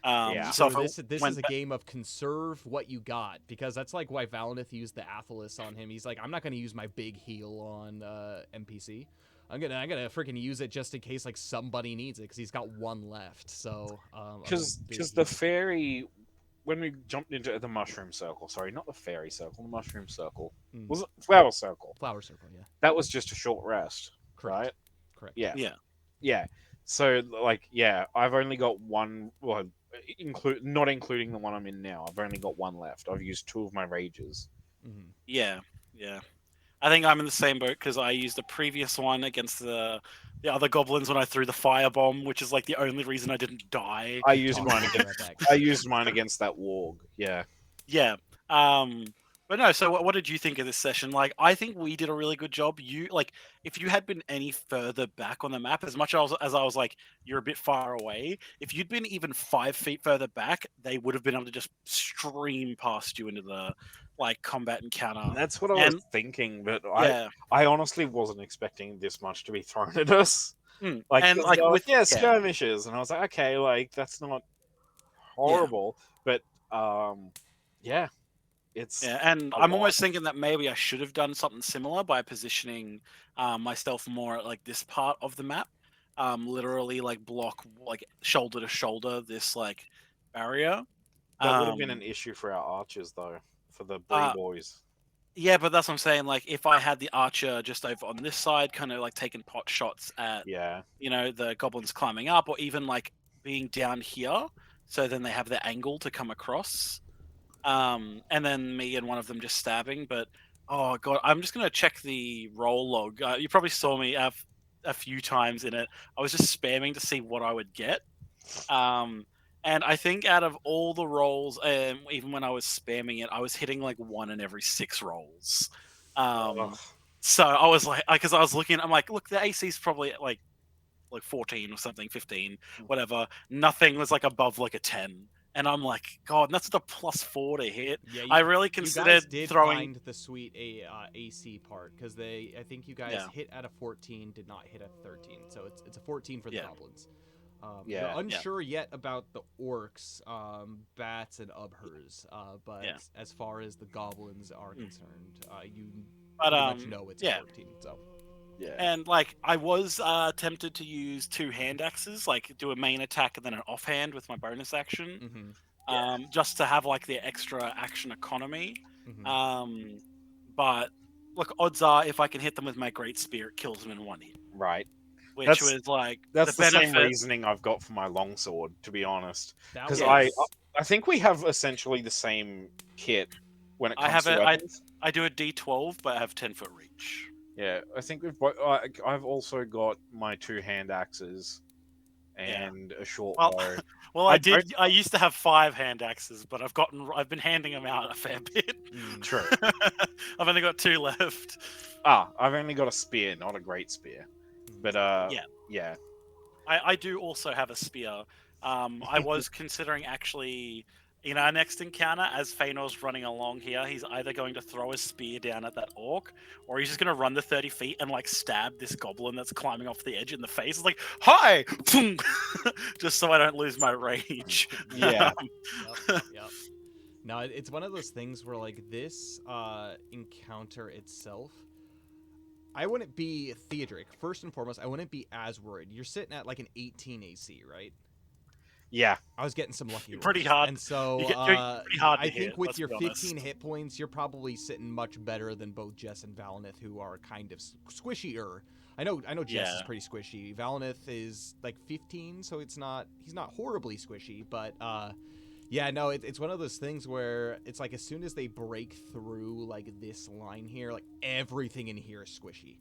Yeah. So So if this went is a game of conserve what you got, because that's like why Valineth used the Athelis on him. He's like, I'm not gonna use my big heal on NPC. I'm gonna freaking use it just in case like somebody needs it, because he's got 1 left. So Because the fairy, when we jumped into the mushroom circle, sorry, not the fairy circle, the mushroom circle, Mm. was it flower circle? flower circle, yeah, That was just a short rest, correct, right? correct. Yeah. Yeah. Yeah. So like, yeah, I've only got 1. Well, not including the one I'm in now. I've only got 1 left. I've used 2 of my rages. Mhm. Yeah, yeah. I think I'm in the same boat because I used the previous one against the other goblins when I threw the firebomb, which is like the only reason I didn't die. I used Talk mine about against. that back. I used mine against that warg. Yeah. Yeah. But no, so what did you think of this session? Like, I think we did a really good job. You like, if you had been any further back on the map, as much as I was like, you're a bit far away. If you'd been even 5 feet further back, they would have been able to just stream past you into the like combat encounter. That's what I was thinking, but Yeah. I honestly wasn't expecting this much to be thrown at us. Mm. Like, And, 'cause like, they were with- yeah, yeah. skirmishes, and I was like, okay, like that's not horrible, but yeah, it's Yeah, and a I'm lot. almost thinking that maybe I should have done something similar by positioning myself more at like this part of the map, literally like block like shoulder to shoulder this like barrier. That would have been Um, an issue for our archers, though, for the uh, boys. Yeah, but that's what I'm saying. Like, if I had the archer just over on this side, kind of like taking pot shots at, Yeah. the goblins climbing up, or even like being down here, so then they have their angle to come across. And then me and one of them just stabbing. But oh god, I'm just gonna check the roll log. You probably saw me a few times in it. I was just spamming to see what I would get. Um, and I think out of all the rolls, even when I was spamming it, I was hitting like 1 in every 6 rolls. Ugh. So I was like, because I was looking, I'm like, look, the AC is probably like 14 or something, 15, whatever. Nothing was like above like a 10. And I'm like, God, that's the +4 to hit. Yeah, I really you considered guys did throwing. find the sweet AC part because I think you guys Yeah. hit at a 14, did not hit at 13, so it's a 14 for the Yeah. goblins. Yeah. You're unsure yet about the orcs, bats, and ubhers, but Yeah. as far as the goblins are concerned, you But pretty much know it's a yeah. 14. So Yeah. And like I was tempted to use 2 hand axes, like do a main attack and then an offhand with my bonus action, just to have like the extra action economy. But look, odds are if I can hit them with my great spear, it kills them in 1 hit, Right. which That's- was like That's the benefit. same reasoning I've got for my longsword, to be honest. that Because was I think we have essentially the same kit when it I comes have to a- weapons. I do a D12, but I have 10-foot reach. Yeah, I think we've. I've also got my 2 hand axes and a short bow. Well, I I used to have 5 hand axes, but I've been handing them out a fair bit. True. I've only got 2 left. I've only got a spear, not a great spear. But yeah. I do also have a spear. I was considering actually, in our next encounter, as Feanor's running along here, he's either going to throw a spear down at that orc, or he's just going to run the 30 feet and like stab this goblin that's climbing off the edge in the face. It's like, hi! Just so I don't lose my rage. Yeah. Yep. No, it's one of those things where like this encounter itself, I wouldn't be Theodric. First and foremost, I wouldn't be as worried. You're sitting at like an 18 AC, right? Yeah. I was getting some lucky rolls. Pretty hard. And so You're pretty hard to I think hit, with let's your be honest. 15 hit points, you're probably sitting much better than both Jess and Valinith, who are kind of squishier. I know Jess is pretty squishy. Valinith is like 15, so he's not horribly squishy, but yeah, no, it's one of those things where it's like as soon as they break through like this line here, like everything in here is squishy.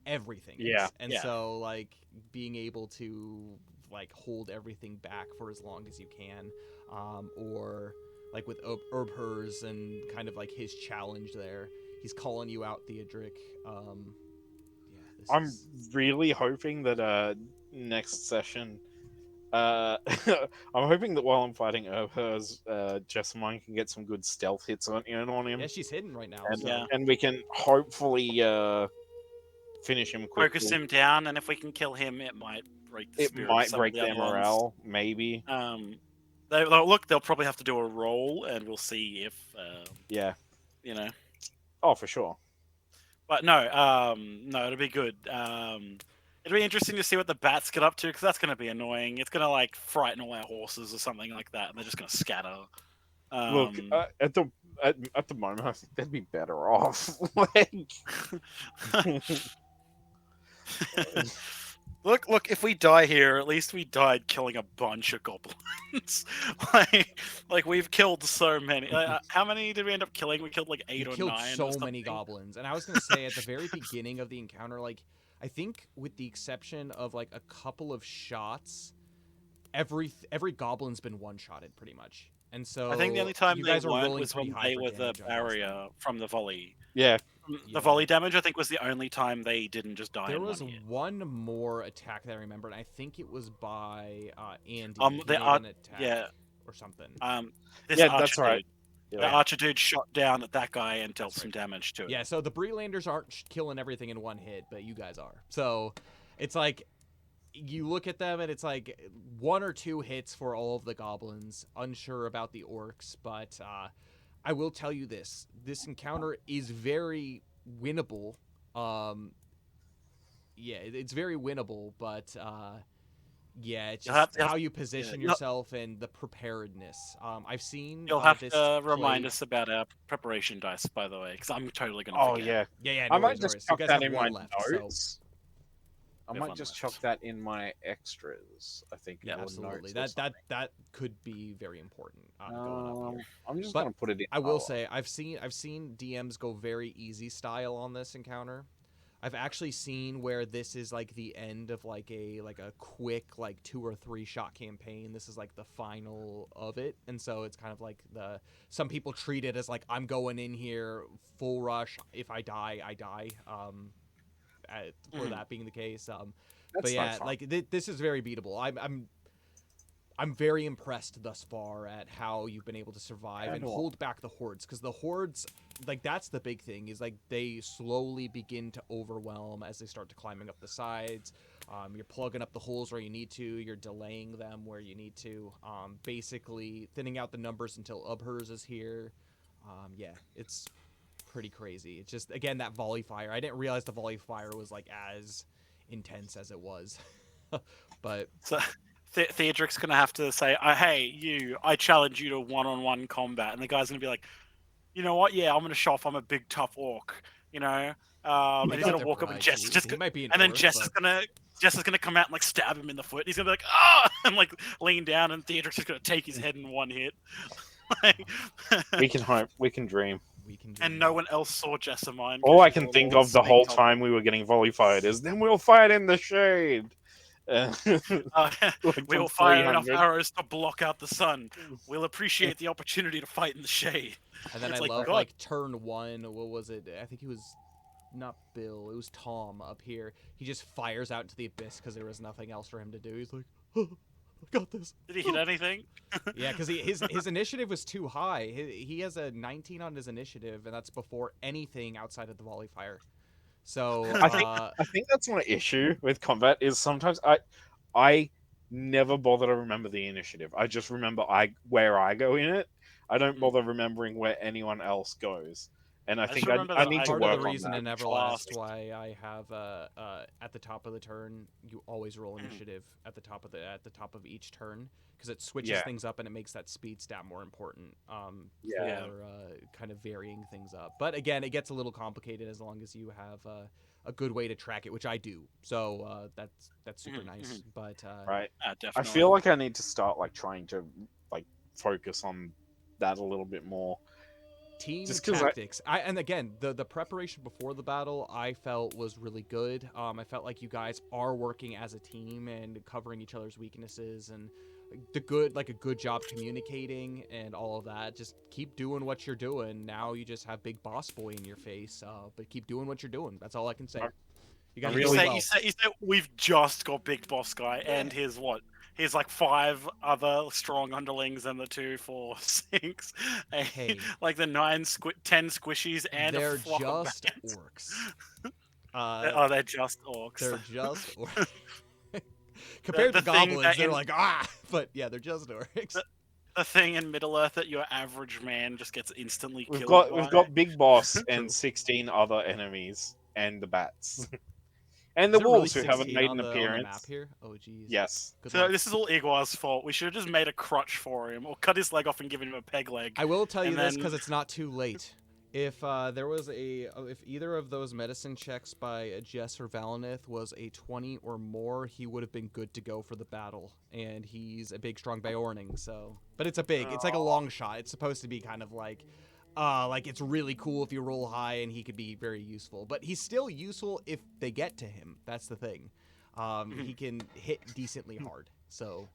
Everything. Yeah. And so like being able to like hold everything back for as long as you can, or like with Urbhers and kind of like his challenge there, he's calling you out, Theodric. I'm really hoping that next session, I'm hoping that while I'm fighting Urbhers, Jessamine can get some good stealth hits on him. Yeah, she's hidden right now. And, so. and we can hopefully finish him quickly. Focus him down, and if we can kill him, it might break the spirit. It might of some break of the their other ones. morale, maybe. They'll probably have to do a roll, and we'll see if Yeah. Oh, for sure. But no, it'll be good. It'll be interesting to see what the bats get up to, because that's going to be annoying. It's going to like frighten all our horses or something like that, and they're just going to scatter. Look, at the moment, I think they'd be better off. Like... Look! If we die here, at least we died killing a bunch of goblins. like we've killed so many. How many did we end up killing? We killed like 8 or 9. Killed so or many goblins, and I was gonna say at the very beginning of the encounter, like I think with the exception of like a couple of shots, every goblin's been one-shotted pretty much. And so I think the only time you they guys are weren't rolling was pretty when high they for were the damage on this barrier from the volley. Yeah. The volley damage, I think, was the only time they didn't just die. There in was one hit. one more attack that I remember, and I think it was by Andy. The He made an attack or something. This Yeah, archer that's right. dude, the archer dude shot down at that guy and dealt some damage to it. Yeah, so the Brelanders aren't killing everything in one hit, but you guys are. So it's like you look at them and it's like 1 or 2 hits for all of the goblins, unsure about the orcs, but I will tell you this encounter is very winnable. Yeah, it's very winnable, but Yeah, it's You'll have just to- how you position yeah, yourself and the preparedness. I've seen You'll have this to remind play- us about our preparation dice, by the way, because I'm totally gonna Oh forget. yeah, Yeah, I no might worries, no just worries. You chuck guys that have in my one left, so notes. I We have might one just left. chuck that in my extras. I think. Yeah, or absolutely. notes or That could be very important going up something. here. I'm just But gonna put it in. I will our- say I've seen DMs go very easy style on this encounter. I've actually seen where this is like the end of like a quick like 2 or 3 shot campaign. This is like the final of it, and so it's kind of like some people treat it as like I'm going in here full rush. If I die, I die. For that being the case, That's but no yeah, fun. like this is very beatable. I'm very impressed thus far at how you've been able to survive and hold back the hordes, because the hordes, like that's the big thing, is like they slowly begin to overwhelm as they start to climbing up the sides. You're plugging up the holes where you need to, you're delaying them where you need to, basically thinning out the numbers until Ubhers is here. Yeah, it's pretty crazy. It's just, again, that volley fire. I didn't realize the volley fire was like as intense as it was. But So Theodric's gonna have to say, "Hey, you! I challenge you to one-on-one combat," and the guy's gonna be like, "You know what? Yeah, I'm gonna show off. I'm a big tough orc. You know." And he's got gonna their walk up, and pride, Jess too. is just, He might be an and then orc, Jess but- is gonna come out and like stab him in the foot. He's gonna be like, "Ah!" and like lean down, and Theodric's just gonna take his head in one hit. We can hope. We can dream. we can do And no one else saw Jessamine. All I can think of the whole time we were getting volley fired is, then we'll fight in the shade. Like We'll from fire enough 300. arrows to block out the sun. We'll appreciate the opportunity to fight in the shade. And then It's I like, love God. like turn 1. What was it? I think it was not Bill. It was Tom up here. He just fires out into the abyss because there was nothing else for him to do. He's like, oh, I got this. Did he hit anything? Yeah, because his initiative was too high. He has a 19 on his initiative, and that's before anything outside of the volley fire. So I think that's my issue with combat is sometimes I never bother to remember the initiative. I just remember where I go in it. I don't bother remembering where anyone else goes. And I just think remember I that need to part work of the reason on in that. Everlast why I have at the top of the turn, you always roll initiative at the top of each turn, because it switches Yeah. things up and it makes that speed stat more important. Yeah. For kind of varying things up. But again, it gets a little complicated as long as you have a good way to track it, which I do. So that's super nice. But Right. Definitely. I feel like I need to start like trying to like focus on that a little bit more. team Just 'cause tactics. And again, the preparation before the battle I felt was really good. I felt like you guys are working as a team and covering each other's weaknesses, and a good job communicating and all of that. Just keep doing what you're doing. Now you just have big boss boy in your face, but keep doing what you're doing. That's all I can say. You guys I are You doing say, well. you say we've just got Big Boss Guy and his what? He's like 5 other strong underlings and the 2, 4, 6, 8, Hey. like the 10 squishies and They're a flock just of bats. orcs. They're just orcs. They're just orcs. Compared the to thing goblins, that they're in- like, but yeah, they're just orcs. The thing in Middle Earth that your average man just gets instantly We've killed. got by. Big Boss and 16 other enemies and the bats. And Is the there really wolves who haven't 16 made on an the appearance. map here? Oh, jeez. Yes. Good So luck. this is all Igwar's fault. We should have just made a crutch for him, or cut his leg off and given him a peg leg. I will tell you And this then- because it's not too late. If if either of those medicine checks by Jess or Valinith was a 20 or more, he would have been good to go for the battle. And he's a big, strong Beorning, so. But it's like a long shot. It's supposed to be kind of like it's really cool if you roll high, and he could be very useful. But he's still useful if they get to him. That's the thing. He can hit decently hard. So.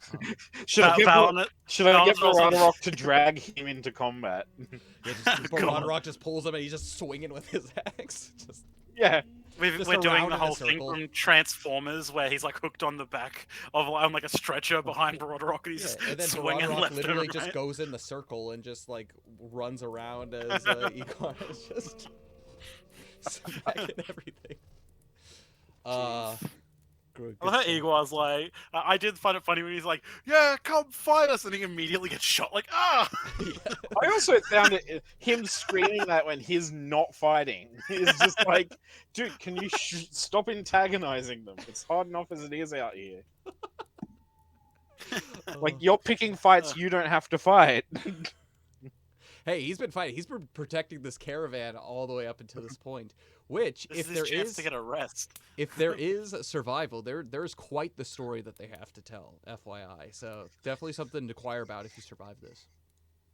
Should I get Valinith also- Rodrock to drag him into combat? Yeah, just God. Rodrock just pulls him and he's just swinging with his axe. Just Yeah. Just We're doing around the in a whole thing circle. from Transformers, where he's like hooked on the back of on like a stretcher behind Rodrock, and he's yeah, and then swinging Rodrock left literally and just right. goes in the circle and just like runs around as Egon is just smacking everything. Good I love how stuff. Igor's like, I did find it funny when he's like, "Yeah, come fight us," and he immediately gets shot. Like, ah! I also found him screaming that when he's not fighting. He's just like, dude, can you stop antagonizing them? It's hard enough as it is out here. Like, you're picking fights you don't have to fight. Hey, he's been fighting. He's been protecting this caravan all the way up until this point. Which, This if is his there chance is, to get a rest. if there is survival, there's quite the story that they have to tell. FYI, so definitely something to inquire about if you survive this.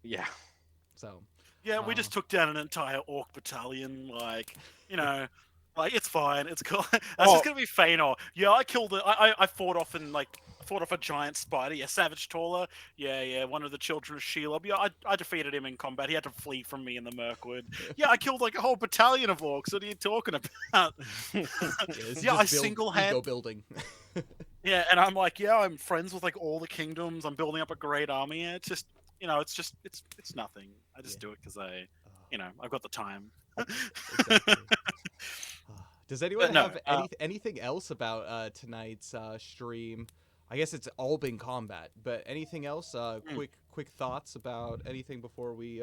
Yeah. So, Yeah, we just took down an entire orc battalion. Like, it's fine. It's cool. That's just gonna be Feanor. Yeah, I killed it. I fought off a giant spider. Yeah, Savage Taller. Yeah, one of the children of Shelob. Yeah, I defeated him in combat. He had to flee from me in the Mirkwood. Yeah, I killed like a whole battalion of orcs. What are you talking about? yeah, I ego single-hand. building. Yeah, and I'm like, yeah, I'm friends with like all the kingdoms. I'm building up a great army. Yeah, it's just, it's nothing. I just do it because I've got the time. Exactly. Does anyone no, have anything else about tonight's stream? I guess it's all been combat, but anything else? Quick thoughts about anything before we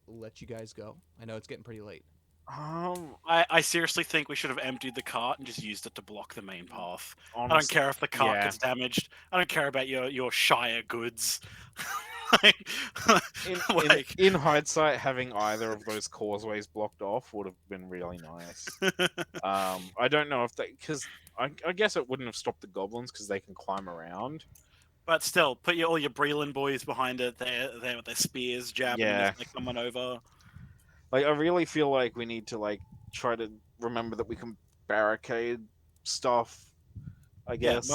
let you guys go? I know it's getting pretty late. I seriously think we should have emptied the cart and just used it to block the main path. Honestly, I don't care if the cart yeah. gets damaged. I don't care about your Shire goods. In hindsight, having either of those causeways blocked off would have been really nice. I don't know if because I guess it wouldn't have stopped the goblins because they can climb around. But still, put all your Breland boys behind it. They're with their spears jabbing Yeah. if they're coming over. Like, I really feel like we need to like try to remember that we can barricade stuff. I guess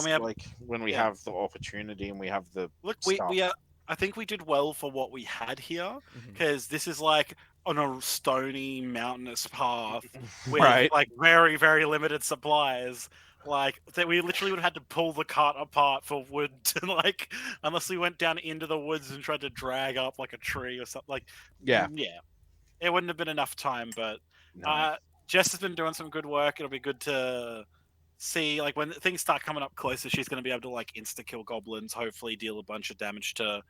when we have the opportunity and we have the stuff. I think we did well for what we had here, because this is like on a stony mountainous path with like very, very limited supplies. Like, that we literally would have had to pull the cart apart for wood to unless we went down into the woods and tried to drag up like a tree or something. Yeah, it wouldn't have been enough time. But Jess has been doing some good work. It'll be good to see, like, when things start coming up closer, she's going to be able to like insta kill goblins, hopefully deal a bunch of damage to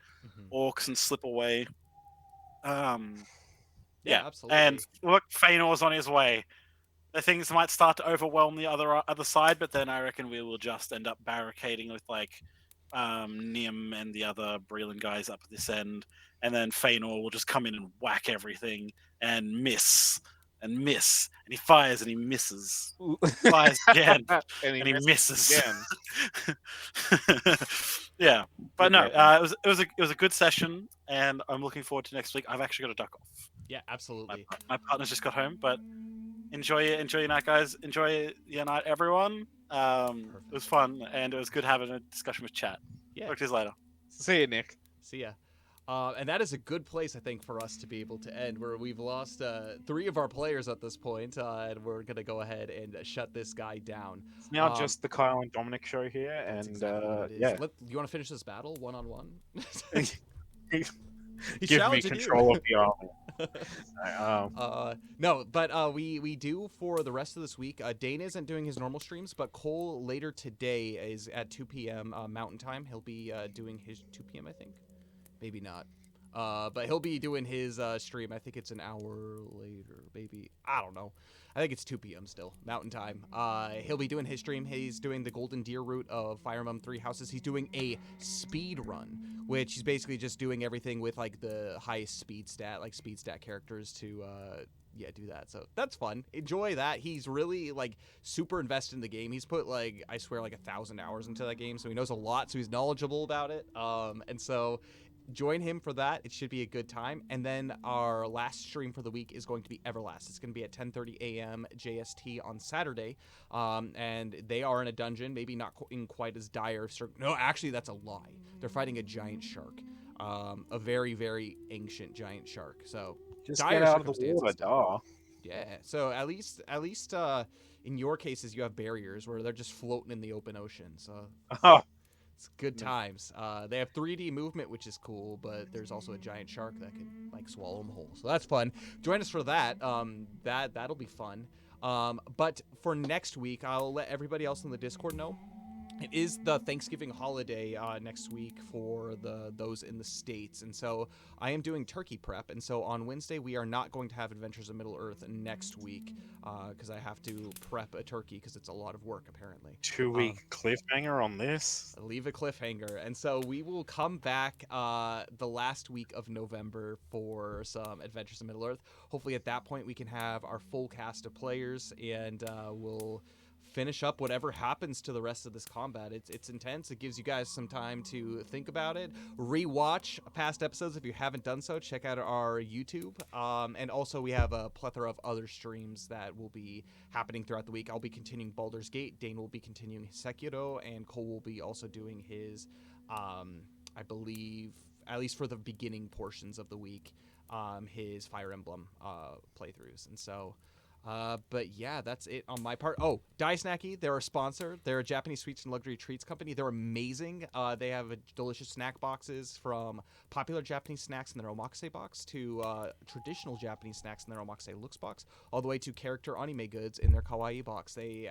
orcs and slip away. Yeah, absolutely. And look, Feanor's on his way. The things might start to overwhelm the other side, but then I reckon we will just end up barricading with like Nim and the other Breland guys up at this end, and then Feanor will just come in and whack everything and miss. And he fires and he misses. Fires again and he misses again. Yeah, but no, it was a good session, and I'm looking forward to next week. I've actually got to duck off. Yeah, absolutely. My partner's just got home, but enjoy your night, guys. Enjoy your night, everyone. It was fun, and it was good having a discussion with chat. Yeah. Talk to you later. See you, Nick. See ya. And that is a good place, I think, for us to be able to end, where we've lost 3 of our players at this point, and we're going to go ahead and shut this guy down. It's now just the Kyle and Dominic show here, and exactly what it is. yeah. You want to finish this battle one-on-one? Give me control of the army. No, but we do for the rest of this week. Dain isn't doing his normal streams, but Cole later today is at 2 p.m. Mountain Time. He'll be doing his 2 p.m. I think. Maybe not. But he'll be doing his stream. I think it's an hour later. Maybe. I don't know. I think it's 2 p.m. still. Mountain Time. He'll be doing his stream. He's doing the Golden Deer route of Fire Emblem 3 Houses. He's doing a speed run, which is basically just doing everything with like the highest speed stat characters to do that. So that's fun. Enjoy that. He's really like super invested in the game. He's put like, I swear, like 1,000 hours into that game, so he knows a lot, so he's knowledgeable about it. And so join him for that. It should be a good time. And then our last stream for the week is going to be Everlast. It's going to be at 10:30 a.m. JST on Saturday. And they are in a dungeon, maybe not in quite as dire. No, actually, that's a lie. They're fighting a giant shark, a very, very ancient giant shark. So just dire get out of the circumstances. water, Yeah. So at least in your cases, you have barriers where they're just floating in the open ocean. So. It's good times. They have 3D movement, which is cool, but there's also a giant shark that could like swallow them whole. So that's fun. Join us for that. That'll be fun. But for next week, I'll let everybody else in the Discord know. it is the Thanksgiving holiday next week for those in the States, and so I am doing turkey prep, and so on Wednesday we are not going to have Adventures in Middle-earth next week because I have to prep a turkey because it's a lot of work apparently. 2-week cliffhanger on this. Leave a cliffhanger, and so we will come back the last week of November for some Adventures in Middle-earth. Hopefully at that point we can have our full cast of players, and we'll finish up whatever happens to the rest of this combat. It's intense. It gives you guys some time to think about it, rewatch past episodes if you haven't done so. Check out our YouTube, and also we have a plethora of other streams that will be happening throughout the week. I'll be continuing Baldur's Gate, Dain will be continuing his Sekiro, and Cole will be also doing his I believe, at least for the beginning portions of the week, his Fire Emblem playthroughs. And so but yeah, that's it on my part. Oh, Dai Snacky, they're a sponsor. They're a Japanese sweets and luxury treats company. They're amazing. They have delicious snack boxes, from popular Japanese snacks in their omakase box to traditional Japanese snacks in their omakase looks box, all the way to character anime goods in their kawaii box. They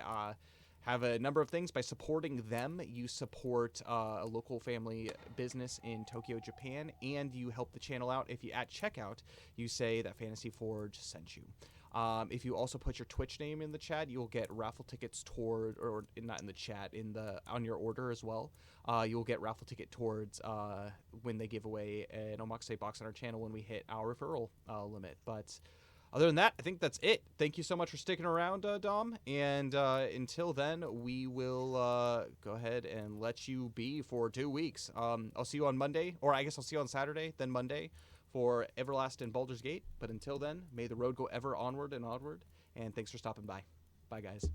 have a number of things. By supporting them, you support a local family business in Tokyo, Japan, and you help the channel out. If you at checkout, you say that Fantasy Forge sent you. If you also put your Twitch name in the chat, you'll get raffle tickets toward, or not in the chat, on your order as well. You'll get raffle ticket towards when they give away an omakase box on our channel when we hit our referral limit. But other than that, I think that's it. Thank you so much for sticking around, Dom. And until then, we will go ahead and let you be for 2 weeks. I'll see you on Monday, or I guess I'll see you on Saturday, then Monday, for Everlast and Baldur's Gate. But until then, may the road go ever onward and onward. And thanks for stopping by. Bye, guys.